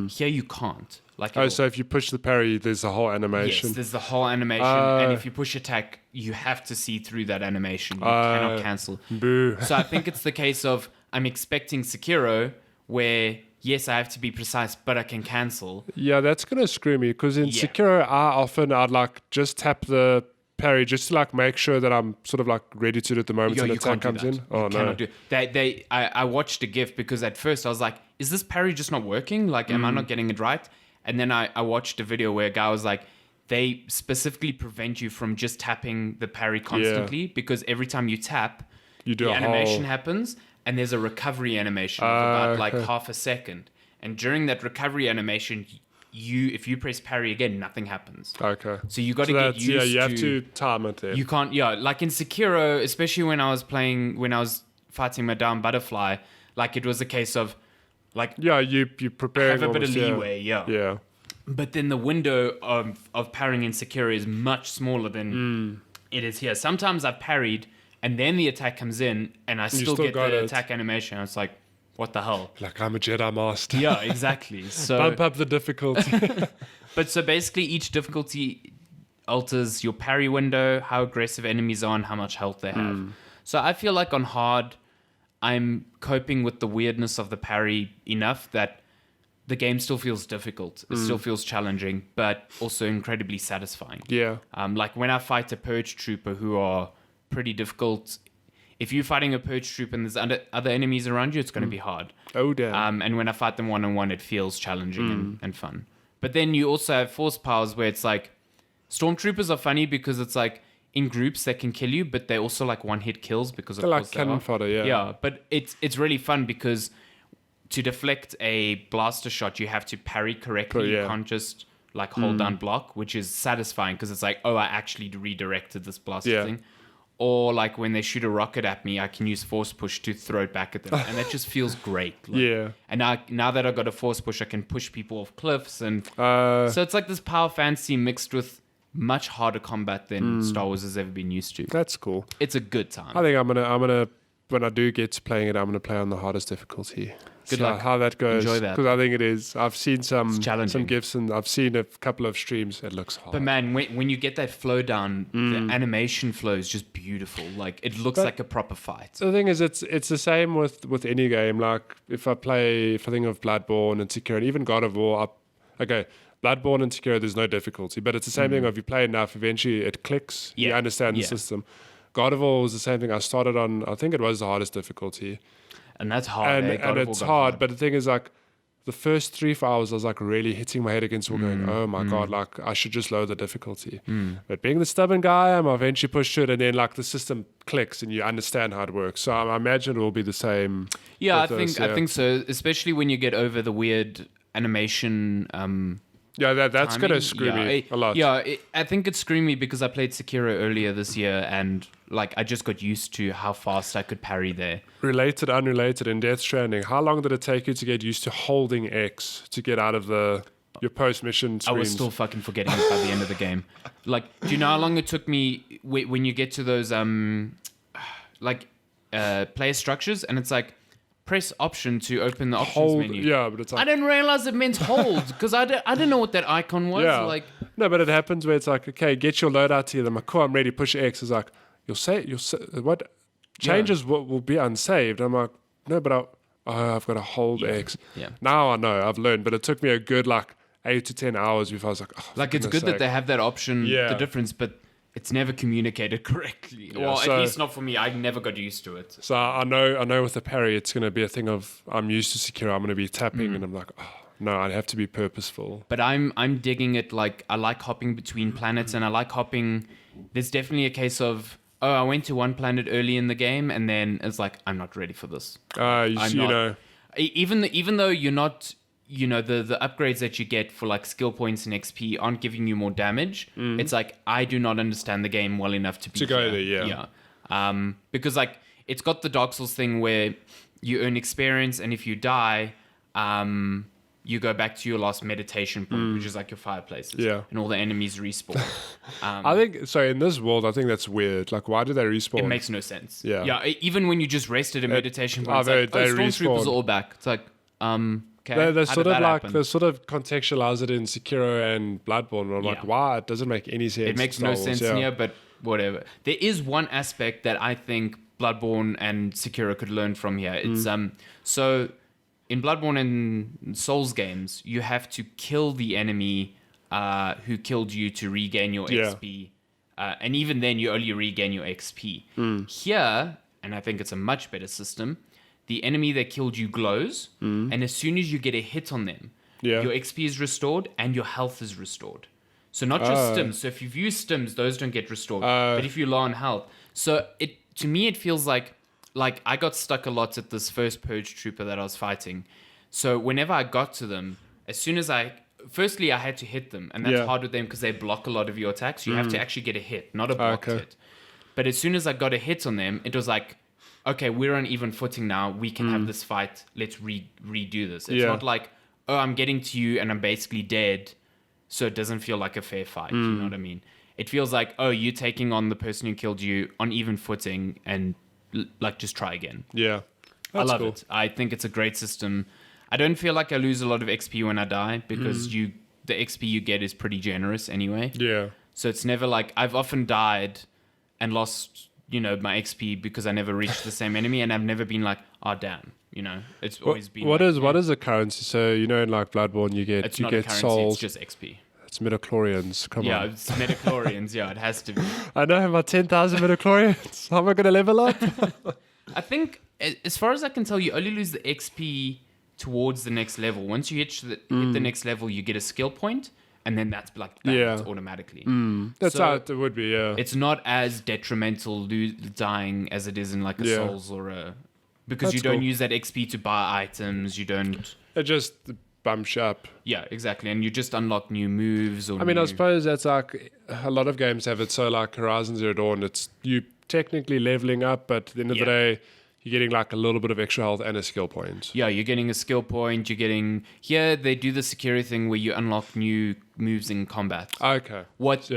A: Here you can't.
B: So if you push the parry, there's a whole animation.
A: Yes, there's the whole animation, and if you push attack, you have to see through that animation. You cannot cancel.
B: Boo.
A: So I think it's the case of, I'm expecting Sekiro, where yes, I have to be precise, but I can cancel.
B: Yeah, that's gonna screw me because in
A: Yeah.
B: Sekiro, I'd like just tap the parry just to like make sure that I'm sort of like ready to do it the moment an
A: You
B: attack
A: can't do
B: comes
A: that.
B: in. Oh
A: You
B: no!
A: cannot do. I watched a GIF because at first I was like, "Is this parry just not working? Like, am I not getting it right?" And then I watched a video where a guy was like, "They specifically prevent you from just tapping the parry constantly because every time you tap,
B: You do
A: the
B: a
A: animation
B: whole-
A: happens, and there's a recovery animation of about like
B: okay.
A: half a second. And during that recovery animation, if you press parry again, nothing happens.
B: Okay.
A: So you got to
B: So
A: get
B: that's-
A: used
B: yeah, you have
A: to.
B: to time it there.
A: You can't, like in Sekiro, especially when I was fighting Madame Butterfly, like it was a case of, like,
B: Yeah, you preparing
A: have a bit of
B: almost, yeah.
A: leeway,
B: Yeah.
A: But then the window of parrying in Sekiro is much smaller than it is here. Sometimes I've parried, and then the attack comes in, and I still get
B: got
A: the
B: it.
A: attack animation. It's like, what the hell?
B: Like I'm a Jedi master.
A: Yeah, exactly. So,
B: Bump up the difficulty.
A: but so basically, each difficulty alters your parry window, how aggressive enemies are, and how much health they have. So I feel like on hard, I'm coping with the weirdness of the parry enough that the game still feels difficult. It still feels challenging, but also incredibly satisfying.
B: Yeah.
A: Like when I fight a purge trooper who are pretty difficult, if you're fighting a purge trooper and there's other enemies around you, it's going to be hard.
B: Oh damn.
A: And when I fight them one-on-one, it feels challenging and fun. But then you also have force powers where it's like, stormtroopers are funny because it's like, in groups they can kill you, but they're also like one-hit kills because of
B: They're like
A: course they
B: cannon
A: are.
B: fodder, yeah.
A: Yeah, but it's really fun because to deflect a blaster shot, you have to parry correctly.
B: Yeah.
A: You can't just like hold down block, which is satisfying because it's like, oh, I actually redirected this blaster thing. Or like when they shoot a rocket at me, I can use force push to throw it back at them, and that just feels great. Like,
B: Yeah.
A: And now that I've got a force push, I can push people off cliffs, and
B: So
A: so it's like this power fantasy mixed with much harder combat than Star Wars has ever been used to.
B: that's cool.
A: It's a good time.
B: I think I'm gonna when I do get to playing it, I'm gonna play on the hardest difficulty.
A: Good
B: So
A: luck.
B: how that goes.
A: Enjoy that.
B: Because I think it is. I've seen some
A: challenging.
B: gifs and I've seen a couple of streams. It looks hard.
A: But man, when you get that flow down, the animation flow is just beautiful. Like it looks like a proper fight.
B: The thing is, it's the same with any game. Like if I think of Bloodborne and Sekiro, and even God of War. Bloodborne and Sekiro, there's no difficulty, but it's the same thing. If you play enough, eventually it clicks. You
A: Yeah.
B: understand the
A: Yeah.
B: system. God of War was the same thing. I started on, I think it was the hardest difficulty,
A: And that's hard.
B: and
A: eh? God of War
B: it's
A: got
B: hard. But the thing is, like the first 3-4 hours, I was like really hitting my head against the wall, going, "Oh my god, like I should just lower the difficulty." But being the stubborn guy, I eventually pushed through it, and then like the system clicks, and you understand how it works. So I imagine it will be the same.
A: Yeah, I
B: with this,
A: think so. Especially when you get over the weird animation.
B: Yeah, that's
A: timing.
B: gonna screw me a lot.
A: Yeah, I think it screwed me because I played Sekiro earlier this year, and like I just got used to how fast I could parry there.
B: Related, unrelated, in Death Stranding, how long did it take you to get used to holding X to get out of your post mission
A: I was
B: screens?
A: still fucking forgetting it by the end of the game. Like, do you know how long it took me when you get to those player structures, and it's like press option to open the options
B: hold,
A: menu.
B: yeah, but it's
A: I
B: like
A: didn't realize it meant hold because I didn't know what that icon was.
B: yeah,
A: Like,
B: no, but it happens where it's like, okay, get your loadout here. I'm like, cool, I'm ready. Push X. It's like you'll say what changes will be unsaved. I'm like, no, but I've got to hold X.
A: Yeah.
B: Now I know, I've learned, but it took me a good like 8 to 10 hours before I was like, oh,
A: like
B: for
A: it's
B: goodness
A: good that
B: sake.
A: they have that option,
B: Yeah.
A: the difference, but it's never communicated correctly.
B: Yeah,
A: well,
B: so-
A: at least not for me. I never got used to it.
B: So I know with the parry, it's going to be a thing of I'm used to Sekiro. I'm going to be tapping, and I'm like, oh, no, I have to be purposeful.
A: But I'm digging it. Like I like hopping between planets, and I like hopping. There's definitely a case of I went to one planet early in the game, and then it's like I'm not ready for this.
B: You
A: not.
B: know,
A: Even though you're not, the upgrades that you get for like skill points and XP aren't giving you more damage. It's like I do not understand the game well enough to be
B: To go
A: here.
B: there,
A: Yeah. Because like it's got the Dark Souls thing where you earn experience, and if you die, you go back to your last meditation point, which is like your fireplaces.
B: Yeah.
A: And all the enemies respawn.
B: I think so. In this world, I think that's weird. Like, why do they respawn?
A: It makes no sense.
B: Yeah.
A: Yeah. Even when you just rested a meditation point,
B: I've
A: it's like,
B: heard they
A: Stormtroopers
B: respawn.
A: are all back. It's like, okay.
B: They
A: how did
B: sort of
A: that
B: like
A: happen?
B: they sort of contextualize it in Sekiro and Bloodborne. And I'm like,
A: Yeah.
B: why? It doesn't make any sense.
A: It makes
B: Star
A: no
B: Wars,
A: sense
B: yeah.
A: here, but whatever. There is one aspect that I think Bloodborne and Sekiro could learn from here. It's so in Bloodborne and Souls games, you have to kill the enemy who killed you to regain your XP. And even then, you only regain your XP. Here, and I think it's a much better system, the enemy that killed you glows, and as soon as you get a hit on them, your XP is restored and your health is restored. So not just stims. So if you've used stims, those don't get restored. But if you're low on health. So to me, it feels like I got stuck a lot at this first purge trooper that I was fighting. So whenever I got to them, as soon as firstly, I had to hit them. And that's hard with them because they block a lot of your attacks. You have to actually get a hit, not a blocked hit. But as soon as I got a hit on them, it was like, okay, we're on even footing now. We can have this fight. Let's redo this. It's not like, oh, I'm getting to you and I'm basically dead. So it doesn't feel like a fair fight. You know what I mean? It feels like, oh, you're taking on the person who killed you on even footing and like just try again.
B: Yeah.
A: I love it. I think it's a great system. I don't feel like I lose a lot of XP when I die because the XP you get is pretty generous anyway.
B: Yeah.
A: So it's never like I've often died and lost, my XP because I never reached the same enemy, and I've never been like, oh damn, it's always been.
B: What is the currency? So in like Bloodborne, you get souls.
A: It's just XP.
B: It's midichlorians. Come on.
A: Yeah, it's midichlorians. Yeah, it has to be.
B: I know I have my 10,000 midichlorians. How am I going to level up?
A: I think, as far as I can tell, you only lose the XP towards the next level. Once you hit the next level, you get a skill point, and then that's like balanced automatically.
B: That's how it would be. Yeah,
A: it's not as detrimental dying as it is in like a Souls or a because you don't use that XP to buy items. You don't.
B: It just bumps you up.
A: Yeah, exactly, and you just unlock new moves. Or
B: I suppose that's like a lot of games have it. So like Horizon Zero Dawn, it's you technically leveling up, but at the end of the day, you're getting like a little bit of extra health and a skill point. Yeah,
A: you're getting a skill point. You're getting... Here, they do the security thing where you unlock new moves in combat.
B: Okay.
A: What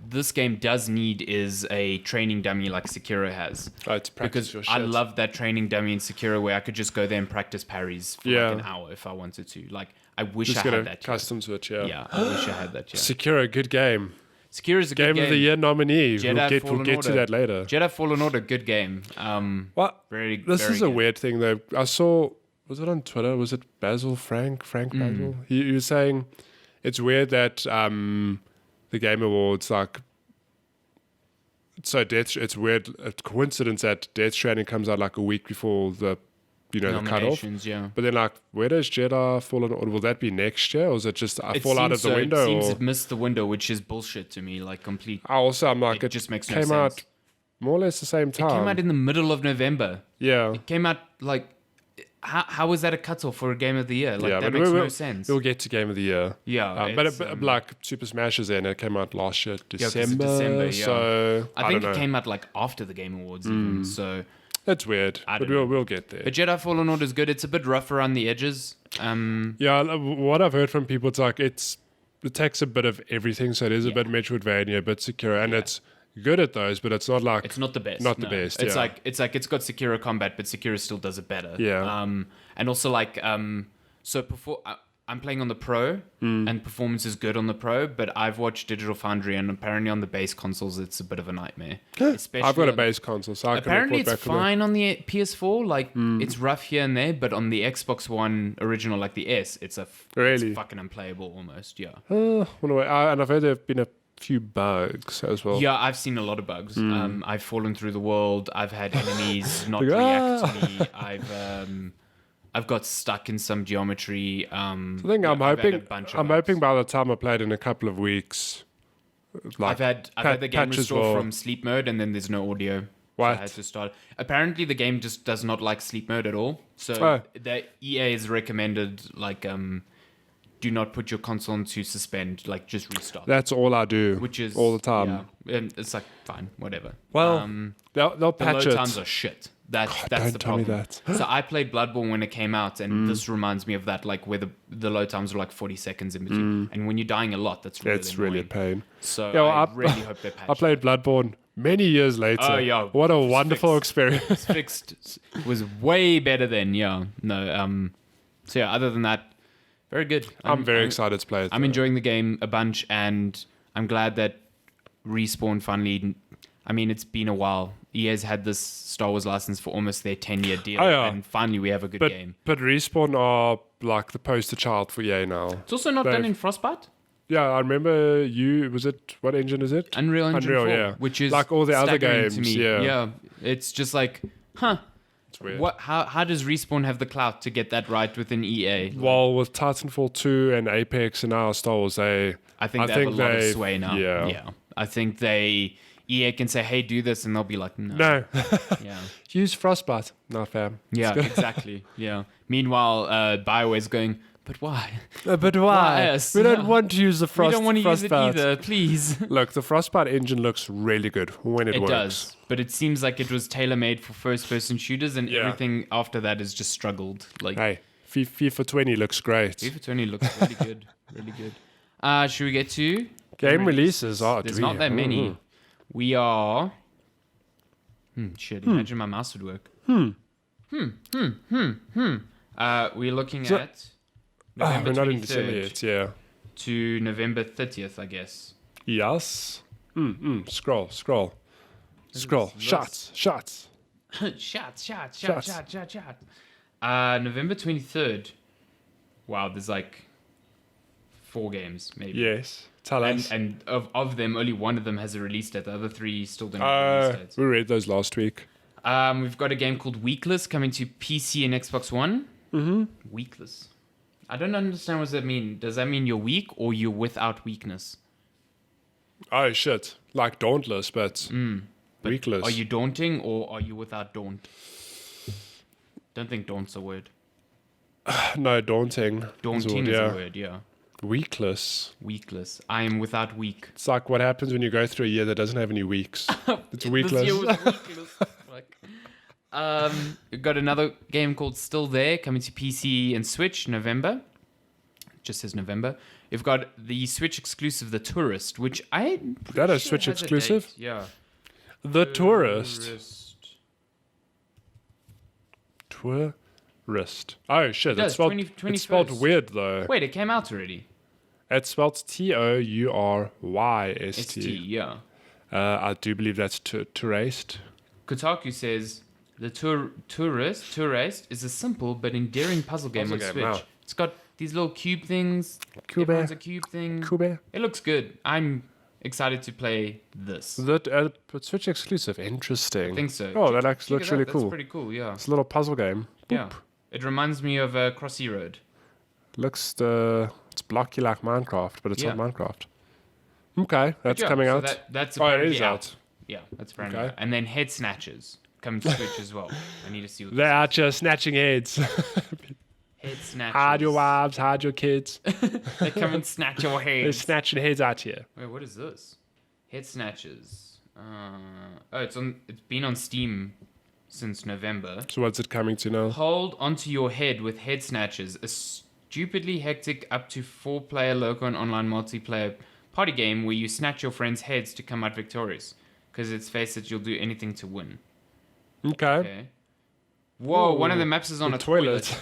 A: this game does need is a training dummy like Sekiro has.
B: Oh, to practice
A: because
B: your shit.
A: I love that training dummy in Sekiro where I could just go there and practice parries for like an hour if I wanted to. Like, I wish I had that.
B: Custom switch, yeah.
A: Yeah, I wish I had that,
B: Sekiro, good game.
A: Sekiro is a good game.
B: Game of the Year nominee.
A: Jedi
B: We'll get to that later.
A: Jedi Fallen Order, good game.
B: This is a weird thing though. I saw, was it on Twitter? Was it Frank Basil? He was saying it's weird that the Game Awards it's weird. A coincidence that Death Stranding comes out like a week before the the cutoff.
A: Yeah.
B: But then where does Jedi Fallen Order? Will that be next year, or is it just fall out of the window?
A: It seems it missed the window, which is bullshit to me. Like complete.
B: I'm like, it
A: just makes no
B: came
A: sense.
B: Out more or less the same time.
A: It came out in the middle of November.
B: Yeah.
A: It came out like. How was that a cutoff for a Game of the Year? Like that makes no sense.
B: We'll get to Game of the Year.
A: Yeah,
B: but like Super Smash is in. It came out last year, December.
A: December, yeah.
B: So
A: I think it came out like after the Game Awards, even. So.
B: That's weird, but we'll get there.
A: But Jedi Fallen Order is good. It's a bit rough around the edges.
B: What I've heard from people, it's like it takes a bit of everything, so it is a bit Metroidvania, a bit Sekiro, and it's good at those, but it's not like
A: it's not the best.
B: Not the best.
A: It's like it's got Sekiro combat, but Sekiro still does it better.
B: Yeah.
A: And also I'm playing on the Pro, and performance is good on the Pro, but I've watched Digital Foundry, and apparently on the base consoles, it's a bit of a nightmare. Especially
B: I've got a base console, so
A: apparently
B: I can
A: it's fine on the PS4. Like it's rough here and there, but on the Xbox One original, like the S, it's fucking unplayable almost. Yeah.
B: And I've heard there have been a few bugs as well.
A: Yeah, I've seen a lot of bugs. I've fallen through the world. I've had enemies not react to me. I've got stuck in some geometry.
B: I'm hoping by the time I played in a couple of weeks,
A: I've had the game restore from sleep mode, and then there's no audio.
B: What?
A: So I had to start. Apparently, the game just does not like sleep mode at all. So the EA has recommended do not put your console into suspend. Like just restart.
B: That's all I do.
A: Which is
B: all the time.
A: Yeah, it's like fine, whatever.
B: Well, they'll patch
A: the load
B: it.
A: times are shit. That's
B: don't
A: the
B: tell me
A: problem.
B: that.
A: So I played Bloodborne when it came out, and this reminds me of that, like where the load times were like 40 seconds in between. And when you're dying a lot, that's really
B: a pain.
A: So I really hope they patch
B: I played Bloodborne many years later.
A: Oh yeah,
B: what a wonderful experience!
A: It's fixed. It was way better then. Yeah, no. So yeah, other than that, very good.
B: I'm very excited to play it.
A: I'm enjoying the game a bunch, and I'm glad that Respawn finally. I mean, it's been a while. EA's had this Star Wars license for almost their 10-year deal,
B: Oh, yeah.
A: and finally we have a good game.
B: But Respawn are like the poster child for EA now.
A: It's also not done in Frostbite.
B: Yeah, I remember what engine is it?
A: Unreal Engine 4,
B: yeah.
A: which is
B: like all the other
A: staggering
B: games.
A: to me.
B: Yeah.
A: It's just like, huh?
B: It's weird.
A: How does Respawn have the clout to get that right within EA?
B: Well, with Titanfall 2 and Apex and now Star Wars, I
A: think they have a lot of sway now.
B: Yeah.
A: I think EA can say, hey, do this, and they'll be like, no.
B: No.
A: Yeah.
B: Use Frostbite. No, fam.
A: Yeah, exactly. Yeah. Meanwhile, BioWare's going, but why?
B: But why?
A: us?
B: We don't want to use the
A: We don't want to use it
B: Frostbite.
A: either, please.
B: Look, the Frostbite engine looks really good when it
A: It
B: works.
A: does, but it seems like it was tailor-made for first-person shooters, and everything after that has just struggled. Like,
B: Hey, FIFA 20 looks great.
A: FIFA 20 looks really good, really good. Should we get to
B: Game releases?
A: There's not that many. We are. Shit! Imagine my mouse would work. We're looking at November
B: we're not in
A: 23rd
B: December yet, yeah.
A: to November 30th, I guess.
B: Yes. Scroll.
A: Look.
B: Shots.
A: Shot. November 23rd. Wow, there's like 4 games, maybe.
B: Yes. Tell us.
A: And of them, only one of them has a release date. The other 3 still don't have a release date.
B: We read those last week.
A: We've got a game called Weakless coming to PC and Xbox One. Mm-hmm. Weakless. I don't understand what does that mean. Does that mean you're weak or you're without weakness?
B: Oh, shit. Like Dauntless, but weakless.
A: Are you daunting or are you without daunt? Don't think daunt's a word.
B: No, daunting.
A: Daunting is a word, yeah.
B: Weakless.
A: Weakless. I am without weak.
B: It's like what happens when you go through a year that doesn't have any weeks. It's weakless.
A: This year was weakless. We've got another game called Still There coming to PC and Switch November. It just says November. We've got the Switch exclusive The Tourist, which
B: That a Switch exclusive?
A: Yeah.
B: The Tourist. Tourist. Oh shit!
A: It does,
B: It's spelled
A: 21st.
B: weird though.
A: Wait, it came out already.
B: It's spelled TourYst.
A: ST, yeah.
B: I do believe that's tourist.
A: Kotaku says the Tourist is a simple but endearing puzzle game on Switch.
B: Wow.
A: It's got these little cube things.
B: Cube.
A: Everyone's a cube thing.
B: Cube.
A: It looks good. I'm excited to play this.
B: That Switch exclusive. Interesting.
A: I think so.
B: Oh, that
A: Check
B: looks
A: it out.
B: really
A: That's
B: cool.
A: pretty cool, yeah.
B: It's a little puzzle game.
A: Yeah. It reminds me of Crossy Road.
B: It's blocky like Minecraft, but it's
A: Yeah.
B: not Minecraft. Okay, that's
A: Yeah,
B: coming
A: so
B: out.
A: That's
B: It
A: apparently
B: is out.
A: Yeah, that's apparently
B: Okay.
A: out. And then Head Snatchers coming to Switch as well. I need to see what
B: They're out just snatching heads.
A: Head Snatchers.
B: Hide your wives, hide your kids.
A: They come and snatch your
B: They're
A: heads.
B: snatching heads out here.
A: Wait, what is this? Head Snatchers. It's been on Steam since November.
B: So what's it coming to now?
A: Hold onto your head with Head Snatchers, a stupidly hectic up to 4-player local and online multiplayer party game where you snatch your friends' heads to come out victorious. Because let's face it, you'll do anything to win.
B: Okay.
A: Whoa,
B: Ooh,
A: one of the maps is on
B: the
A: a toilet.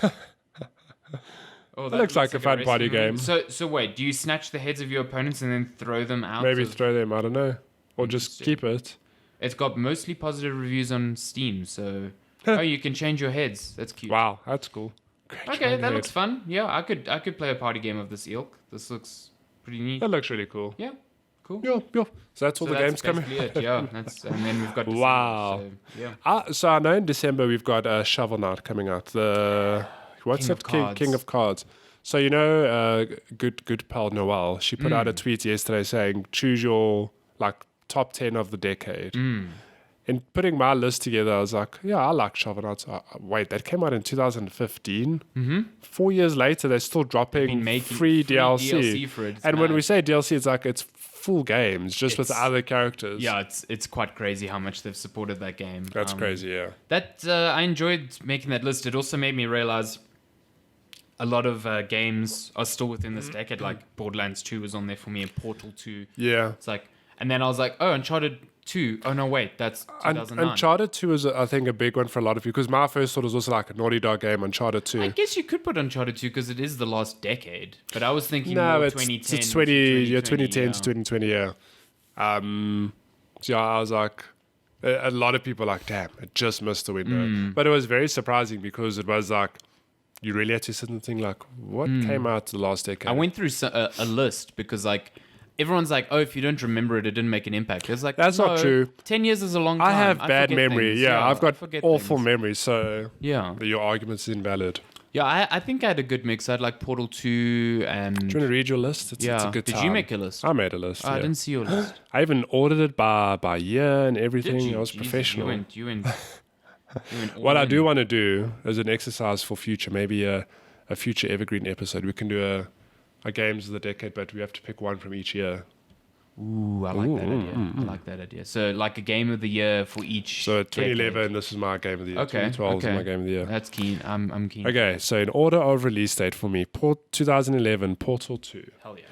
A: Oh,
B: That looks like a fun party
A: racing
B: game.
A: So wait, do you snatch the heads of your opponents and then throw them out?
B: Maybe throw them, I don't know. Or just keep it.
A: It's got mostly positive reviews on Steam, so you can change your heads. That's cute.
B: Wow, that's cool. Great
A: Okay,
B: trying
A: that
B: head.
A: looks fun. Yeah, I could play a party game of this ilk. This looks pretty neat.
B: That looks really cool.
A: Yeah, cool.
B: Yeah. So that's all the games coming.
A: Basically it, yeah. And then we've got December,
B: Wow.
A: so, yeah.
B: So I know in December we've got Shovel Knight coming out. What's
A: King
B: it?
A: of Cards.
B: King of Cards. So good pal Noelle. She put out a tweet yesterday saying choose your top 10 of the decade. And putting my list together, I was like, yeah, I like Shovel Knight. Wait, that came out in 2015. 4 years later, they're still dropping
A: Been making
B: free DLC.
A: for it. It's
B: And when
A: mad.
B: we say DLC, it's like it's full games, just with
A: It's-
B: other characters.
A: Yeah, it's quite crazy how much they've supported that game.
B: That's crazy, yeah.
A: That I enjoyed making that list. It also made me realize a lot of games are still within this decade. Like Borderlands 2 was on there for me, and Portal 2.
B: Yeah.
A: It's like, and then I was like, oh, Uncharted 2. Oh no, wait, that's 2009.
B: Uncharted 2 is, I think, a big one for a lot of people because my first thought was also like a Naughty Dog game, Uncharted 2.
A: I guess you could put Uncharted 2 because it is the last decade. But I was thinking
B: No,
A: more
B: it's
A: 2010.
B: it's 2010
A: yeah.
B: to 2020, yeah. So yeah, I was like, A lot of people are like, damn, it just missed the window. But it was very surprising because it was like, you really had to sit and think, like, what came out the last decade?
A: I went through a list because, like, everyone's like, oh, if you don't remember it, it didn't make an impact. It's like,
B: That's not true.
A: 10 years is a long time.
B: I have bad
A: forget
B: memory.
A: things.
B: Yeah, I've got awful
A: things.
B: memory. So
A: Yeah.
B: your argument's invalid.
A: Yeah, I think I had a good mix. I had like Portal 2 and...
B: Do you want to read your list? It's a good
A: Did
B: time.
A: you make a list?
B: I made a list.
A: I didn't see your list.
B: I even ordered it by year and everything.
A: Did you?
B: I was
A: Jesus,
B: professional.
A: You went all
B: What I
A: in.
B: do want to do as an exercise for future, maybe a future evergreen episode, we can do a games of the decade, but we have to pick one from each year.
A: Ooh, I like that idea. I like that idea. So like a game of the year for each.
B: So 2011,
A: decade.
B: this is my game of the year.
A: Okay.
B: 2012 is my game of the year.
A: That's keen. I'm keen.
B: Okay, so in order of release date for me, 2011, Portal 2.
A: Hell yeah.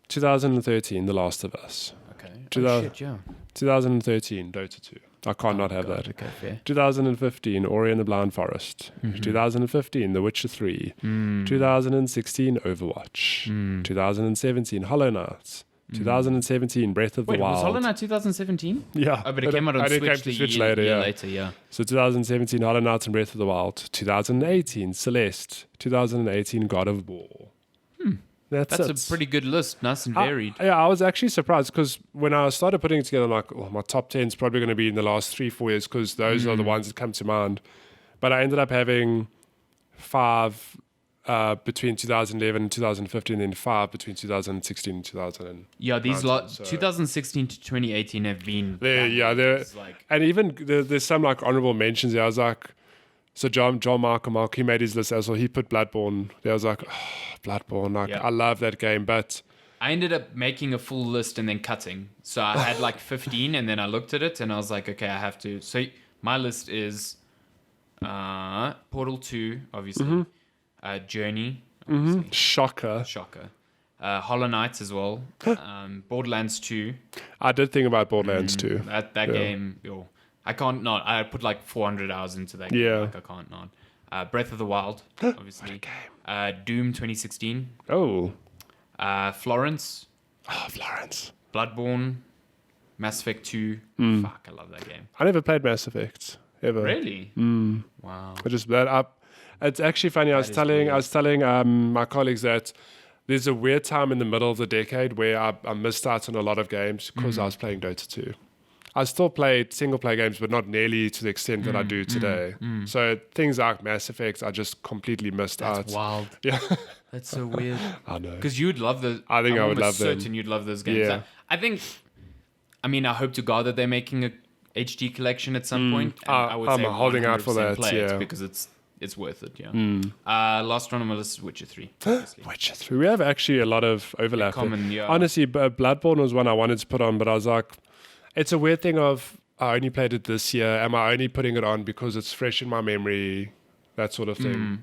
B: 2013, The Last of Us.
A: Okay.
B: Oh,
A: shit, yeah.
B: 2013, Dota 2. I can't not have
A: God,
B: that.
A: Okay, fair.
B: 2015, Ori and the Blind Forest. 2015, The Witcher 3. 2016, Overwatch. 2017, Hollow Knight. 2017, Breath of the
A: Wait,
B: Wild.
A: was Hollow Knight 2017?
B: Yeah.
A: Oh, but it came out on
B: it
A: Switch
B: came to
A: the
B: Switch
A: year,
B: later,
A: year
B: yeah.
A: later, yeah.
B: So 2017, Hollow Knight and Breath of the Wild. 2018, Celeste. 2018, God of War. That's
A: a pretty good list. Nice and varied.
B: I was actually surprised because when I started putting it together, I'm like, my top 10 is probably going to be in the last 3-4 years because those are the ones that come to mind. But I ended up having 5 between 2011 and 2015, and 5 between 2016 and 2000.
A: Yeah, these 2016 to 2018 have been...
B: And even there's some like honorable mentions there. I was like, so John Mark, he made his list as well. He put Bloodborne. There I was like, Bloodborne. Like, I love that game, but...
A: I ended up making a full list and then cutting. So I had like 15 and then I looked at it and I was like, okay, I have to... So my list is Portal 2, obviously. Journey, obviously.
B: Shocker.
A: Hollow Knight as well. Borderlands 2.
B: I did think about Borderlands 2.
A: That game, I can't not. I put like 400 hours into that game.
B: Yeah.
A: Like I can't not. Breath of the Wild, obviously.
B: What a game.
A: Doom 2016.
B: Oh.
A: Florence.
B: Oh, Florence.
A: Bloodborne. Mass Effect 2. Fuck, I love that game.
B: I never played Mass Effect ever.
A: Really? Wow.
B: I just that up. It's actually funny. I was telling my colleagues that there's a weird time in the middle of the decade where I missed out on a lot of games because I was playing Dota 2. I still played single-player games, but not nearly to the extent that I do today. So things like Mass Effect, I just completely missed out.
A: That's wild.
B: Yeah.
A: That's so weird.
B: I know.
A: Because you'd love the...
B: I think I would love them.
A: I'm certain you'd love those games.
B: Yeah.
A: I hope to God that they're making a HD collection at some point. And I would
B: I'm
A: say
B: holding out for
A: 100%
B: that,
A: play it
B: yeah.
A: because it's worth it, yeah. Last one on my list is Witcher 3, obviously.
B: Witcher 3. We have actually a lot of overlap.
A: Common, yeah.
B: Honestly, Bloodborne was one I wanted to put on, but I was like, it's a weird thing of, I only played it this year. Am I only putting it on because it's fresh in my memory? That sort of thing.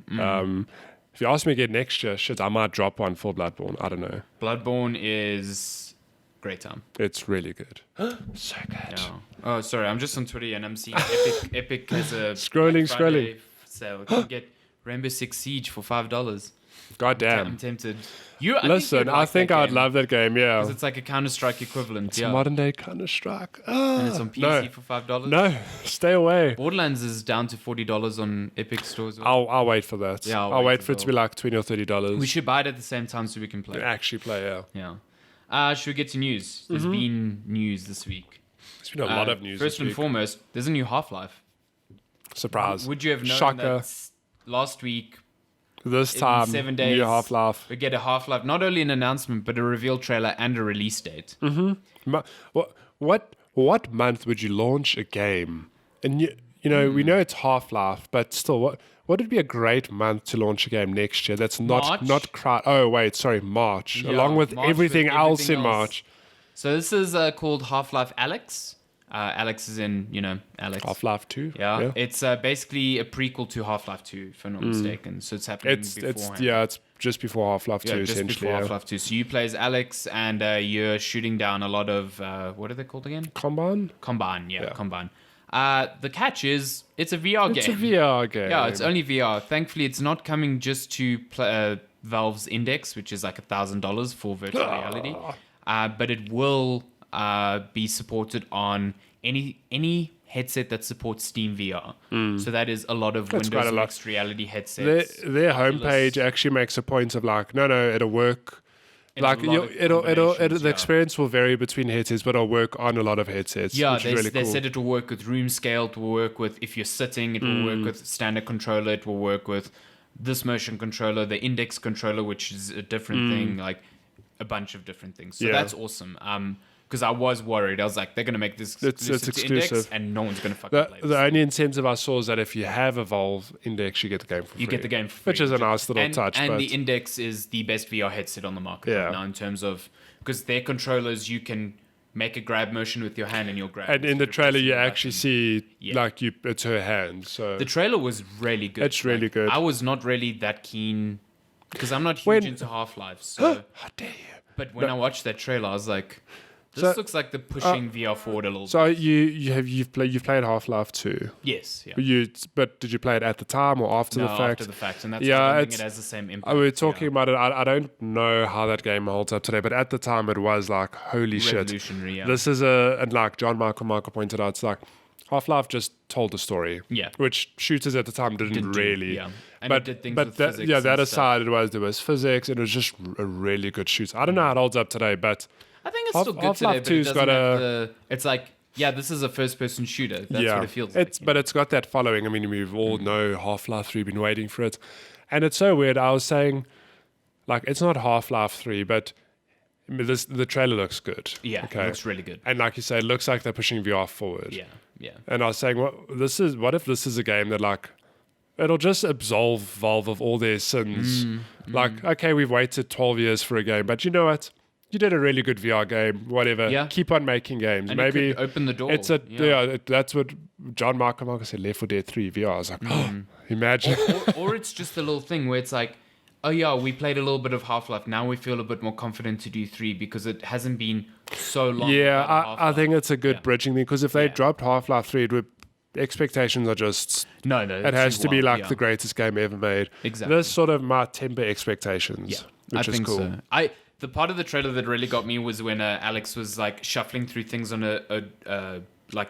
B: If you ask me again next year, shit, I might drop one for Bloodborne. I don't know.
A: Bloodborne is great time.
B: It's really good. So good.
A: Yeah. Oh, sorry. I'm just on Twitter and I'm seeing Epic has a
B: Scrolling.
A: sale. You can get Rainbow Six Siege for $5.
B: God damn.
A: I'm tempted.
B: Listen, I think I'd love that game, yeah.
A: Because it's like a Counter-Strike equivalent.
B: It's modern day Counter-Strike.
A: And it's on PC for $5.
B: No, stay away.
A: Borderlands is down to $40 on Epic stores. Well.
B: I'll wait for that.
A: Yeah,
B: I'll wait for it to be like $20 or $30.
A: We should buy it at the same time so we can play.
B: Actually play, yeah.
A: Yeah. Should we get to news? There's been news this week.
B: There's been a lot of news
A: First
B: this week.
A: and foremost, there's a new Half-Life.
B: Surprise.
A: Would you have known
B: Shocker.
A: that last week,
B: This
A: in
B: time,
A: 7 days,
B: new Half-Life.
A: we get a Half-Life, not only an announcement, but a reveal trailer and a release date.
B: What month would you launch a game? And you know, we know it's Half-Life, but still, what would be a great month to launch a game next year? That's
A: March?
B: March.
A: Yeah,
B: Along with
A: March
B: everything
A: with
B: else
A: everything
B: in
A: else.
B: March.
A: So this is called Half-Life Alyx. Alex is in, Alex.
B: Half-Life 2.
A: Yeah. It's basically a prequel to Half-Life 2, if I'm not mistaken. So it's happening beforehand.
B: It's just before Half-Life 2,
A: just
B: essentially.
A: before Half-Life 2. So you play as Alex, and you're shooting down a lot of, what are they called again?
B: Combine?
A: Combine. The catch is, it's a VR game.
B: It's a VR game.
A: Yeah, it's only VR. Thankfully, it's not coming just to Valve's Index, which is like $1,000 for virtual reality. But it will be supported on any headset that supports Steam VR. So that is a lot of
B: That's
A: Windows
B: quite a lot.
A: mixed reality headsets.
B: Their
A: Oculus.
B: homepage actually makes a point of like, no, it'll work.
A: In
B: Like
A: a lot of combinations,
B: the experience will vary between headsets, but it'll work on a lot of headsets.
A: Yeah,
B: which is really
A: they
B: cool.
A: said it will work with room scale, it will work with if you're sitting, it will work with standard controller, it will work with this motion controller, the index controller, which is a different thing, like a bunch of different things. So
B: Yeah.
A: that's awesome. Because I was worried. I was like, they're going to make this
B: It's
A: exclusive to Index,
B: exclusive.
A: and no one's going to fucking play this.
B: The only incentive I saw is that if you have a Valve Index, you get the game for free.
A: You get the game for free.
B: which is a nice little
A: and,
B: touch.
A: And
B: but
A: the Index is the best VR headset on the market
B: Yeah.
A: right now in terms of... Because their controllers, you can make a grab motion with your hand and you'll grab.
B: and in the
A: instead of
B: trailer,
A: pressing
B: you
A: the
B: actually
A: button.
B: see
A: Yeah.
B: like it's her hand. So
A: The trailer was really good.
B: It's really good.
A: I was not really that keen... Because I'm not huge
B: When-
A: into Half-Life, so...
B: how dare you?
A: But when I watched that trailer, I was like, this
B: So-
A: looks like they're pushing VR forward a little
B: So
A: bit.
B: you've played Half-Life 2.
A: Yes, yeah.
B: But did you play it at the time or after
A: No,
B: the fact?
A: after the fact, and that's
B: Yeah,
A: why I don't think
B: it's-
A: it has the same impact.
B: We were talking about it. I don't know how that game holds up today, but at the time it was like, holy shit.
A: Revolutionary, yeah.
B: This is and like John Michael pointed out, it's like Half-Life just told a story.
A: Yeah.
B: Which shooters at the time didn't
A: do,
B: really.
A: yeah. And
B: but
A: it did things
B: but
A: with
B: that,
A: physics
B: yeah,
A: and
B: that
A: stuff.
B: aside, there was physics, and it was just a really good shooter. I don't know how it holds up today, but
A: I think it's
B: Half-
A: still good
B: Half-Life
A: today, but it
B: 2's
A: doesn't
B: got
A: have the... It's like, yeah, this is a first-person shooter. That's
B: yeah,
A: what it feels
B: it's
A: like.
B: but it's got that following. I mean, we've all know Half-Life 3, been waiting for it, and it's so weird. I was saying, like, it's not Half-Life 3, but the trailer looks good.
A: Yeah, it looks really good.
B: And like you say, it looks like they're pushing VR forward.
A: Yeah, yeah.
B: And I was saying, what if this is a game that like it'll just absolve Valve of all their sins? Like, okay, we've waited 12 years for a game, but you know what? You did a really good VR game. Whatever.
A: Yeah.
B: Keep on making games.
A: And
B: Maybe
A: it could open the door.
B: it's that's what John Michael said. Left 4 Dead 3 VR. I was like, imagine.
A: or it's just a little thing where it's like, oh yeah, we played a little bit of Half-Life. Now we feel a bit more confident to do 3 because it hasn't been so long.
B: Yeah,
A: without
B: I
A: Half-Life.
B: think it's a good
A: Yeah.
B: bridging thing because if they
A: Yeah.
B: dropped Half-Life 3, it would expectations are just
A: No,
B: it has to be like
A: yeah.
B: the greatest game ever made.
A: Exactly.
B: This sort of might temper expectations,
A: Yeah,
B: which
A: I
B: is
A: think
B: cool.
A: so. The part of the trailer that really got me was when Alex was like shuffling through things on a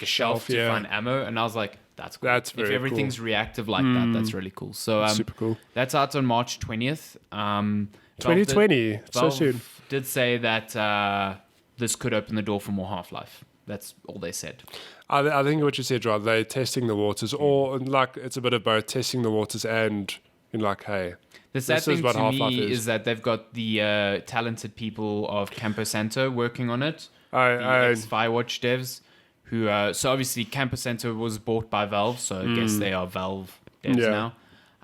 A: shelf to
B: yeah.
A: find ammo, and I was like, "That's cool.
B: That's
A: if
B: very
A: everything's reactive like that, that's really cool." So
B: Super cool.
A: that's out on March 20th.
B: 2020, so
A: Valve
B: soon.
A: did say that this could open the door for more Half-Life. That's all they said.
B: I think what you said, right? They're testing the waters, or like it's a bit of both testing the waters and in like, hey,
A: The sad
B: this is
A: thing
B: what
A: to
B: Half-Life
A: me
B: is.
A: is that they've got the talented people of Campo Santo working on it. The
B: I
A: ex-Firewatch devs, who so obviously Campo Santo was bought by Valve, so I guess they are Valve devs
B: Yeah.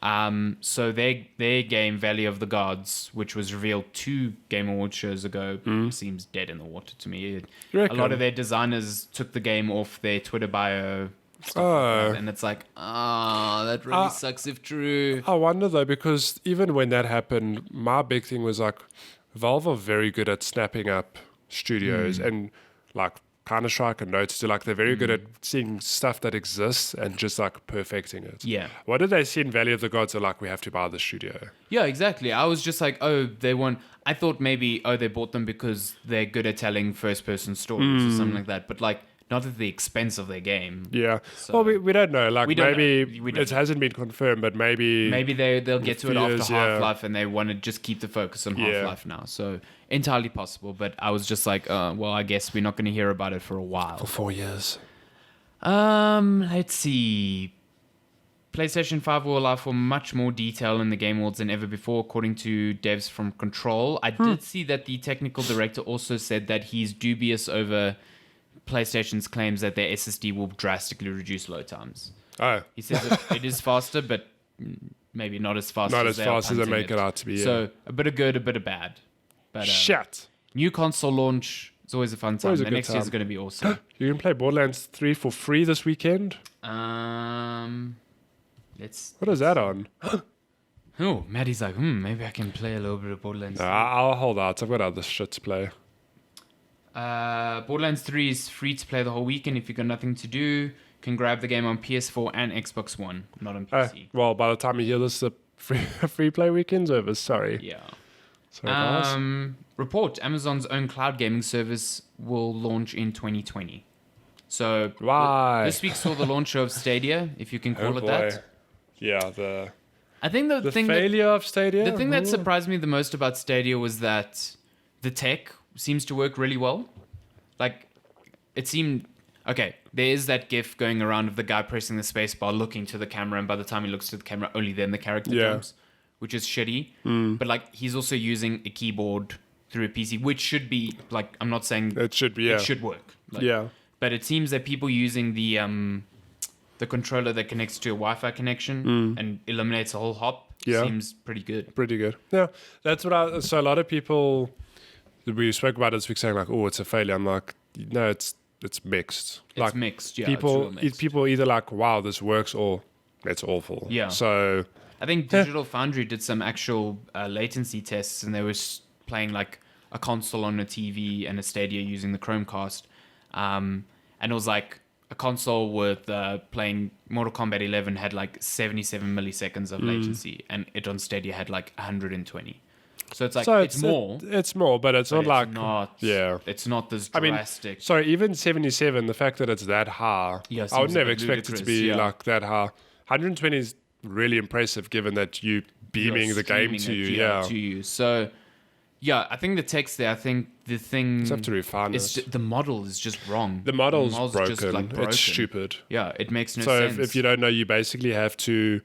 A: now. So their game Valley of the Gods, which was revealed 2 Game Awards shows ago, seems dead in the water to me.
B: You
A: A
B: reckon?
A: lot of their designers took the game off their Twitter bio, stuff like
B: Oh.
A: that, and it's like, that really sucks if true.
B: I wonder though, because even when that happened, my big thing was like, Valve are very good at snapping up studios and like Counter-Strike and Notes to like they're very good at seeing stuff that exists and just like perfecting it.
A: Yeah.
B: What did they see in Valley of the Gods? Are like, we have to buy the studio.
A: Yeah, exactly. I was just like, oh, they want. I thought maybe, oh, they bought them because they're good at telling first-person stories or something like that. But like, not at the expense of their game.
B: Yeah.
A: So-
B: well, we don't know. Like
A: We don't
B: maybe
A: know. We don't
B: it hasn't been confirmed, but maybe
A: Maybe they'll get to it
B: few
A: after
B: years, yeah.
A: Half-Life, and they want to just keep the focus on
B: Yeah.
A: Half-Life now. So entirely possible. But I was just like, well, I guess we're not going to hear about it for a while.
B: for 4 years.
A: Let's see. PlayStation 5 will allow for much more detail in the Game Awards than ever before, according to devs from Control. I did see that the technical director also said that he's dubious over PlayStation's claims that their SSD will drastically reduce load times.
B: Oh,
A: He says that it is faster, but maybe not as fast
B: not
A: as
B: as fast as they
A: punting
B: make it out to be. Yeah.
A: So a bit of good, a bit of bad. But
B: Shit.
A: new console launch is always a fun time.
B: Always a
A: The
B: good
A: next year's
B: time.
A: going to be awesome.
B: You can play Borderlands 3 for free this weekend.
A: Let's.
B: What is that on?
A: Oh, Matty's like, maybe I can play a little bit of Borderlands.
B: No, I'll hold out. I've got other shit to play.
A: Borderlands 3 is free to play the whole weekend. If you've got nothing to do, you can grab the game on PS4 and Xbox One, not on PC.
B: Well, by the time you hear this, the free play weekend's over. Sorry.
A: Yeah.
B: Sorry, guys.
A: Report: Amazon's own cloud gaming service will launch in 2020. So
B: Why?
A: this week saw the launch of Stadia, if you can call it that.
B: Yeah,
A: I think the thing
B: failure of Stadia.
A: the thing that surprised me the most about Stadia was that the tech seems to work really well. Like, it seemed okay. There is that GIF going around of the guy pressing the space bar, looking to the camera, and by the time he looks to the camera, only then the character jumps, which is shitty. But like, he's also using a keyboard through a PC, which should be like, I'm not saying
B: It should be. Yeah.
A: it should work. Like,
B: Yeah.
A: but it seems that people using the controller that connects to a Wi-Fi connection and eliminates a whole hop seems pretty good.
B: Pretty good. Yeah, that's what so a lot of people, we spoke about it this week saying like, oh, it's a failure. I'm like, no, it's mixed.
A: It's
B: Like,
A: mixed, yeah.
B: people,
A: it's real mixed.
B: people either like, wow, this works, or it's awful.
A: Yeah.
B: So
A: I think Digital Foundry did some actual latency tests, and they were playing like a console on a TV and a Stadia using the Chromecast, and it was like a console with playing Mortal Kombat 11 had like 77 milliseconds of latency, and it on Stadia had like 120. So it's like it's more.
B: It's more, but it's not like
A: It's not this
B: I mean,
A: drastic.
B: sorry, even 77, the fact that it's that high,
A: Yeah,
B: I would
A: seems a
B: never
A: bit
B: expect it to
A: ludicrous,
B: be like that high. 120 is really impressive, given that you beaming
A: You're
B: the game
A: streaming
B: to
A: it,
B: you. Yeah,
A: to you. So yeah, I think the text there. I think the thing.
B: just have to refine
A: It's
B: it.
A: the model is just wrong.
B: The model's broken.
A: Just, like, broken.
B: It's stupid.
A: Yeah, it makes no
B: So
A: sense.
B: if you don't know, you basically have to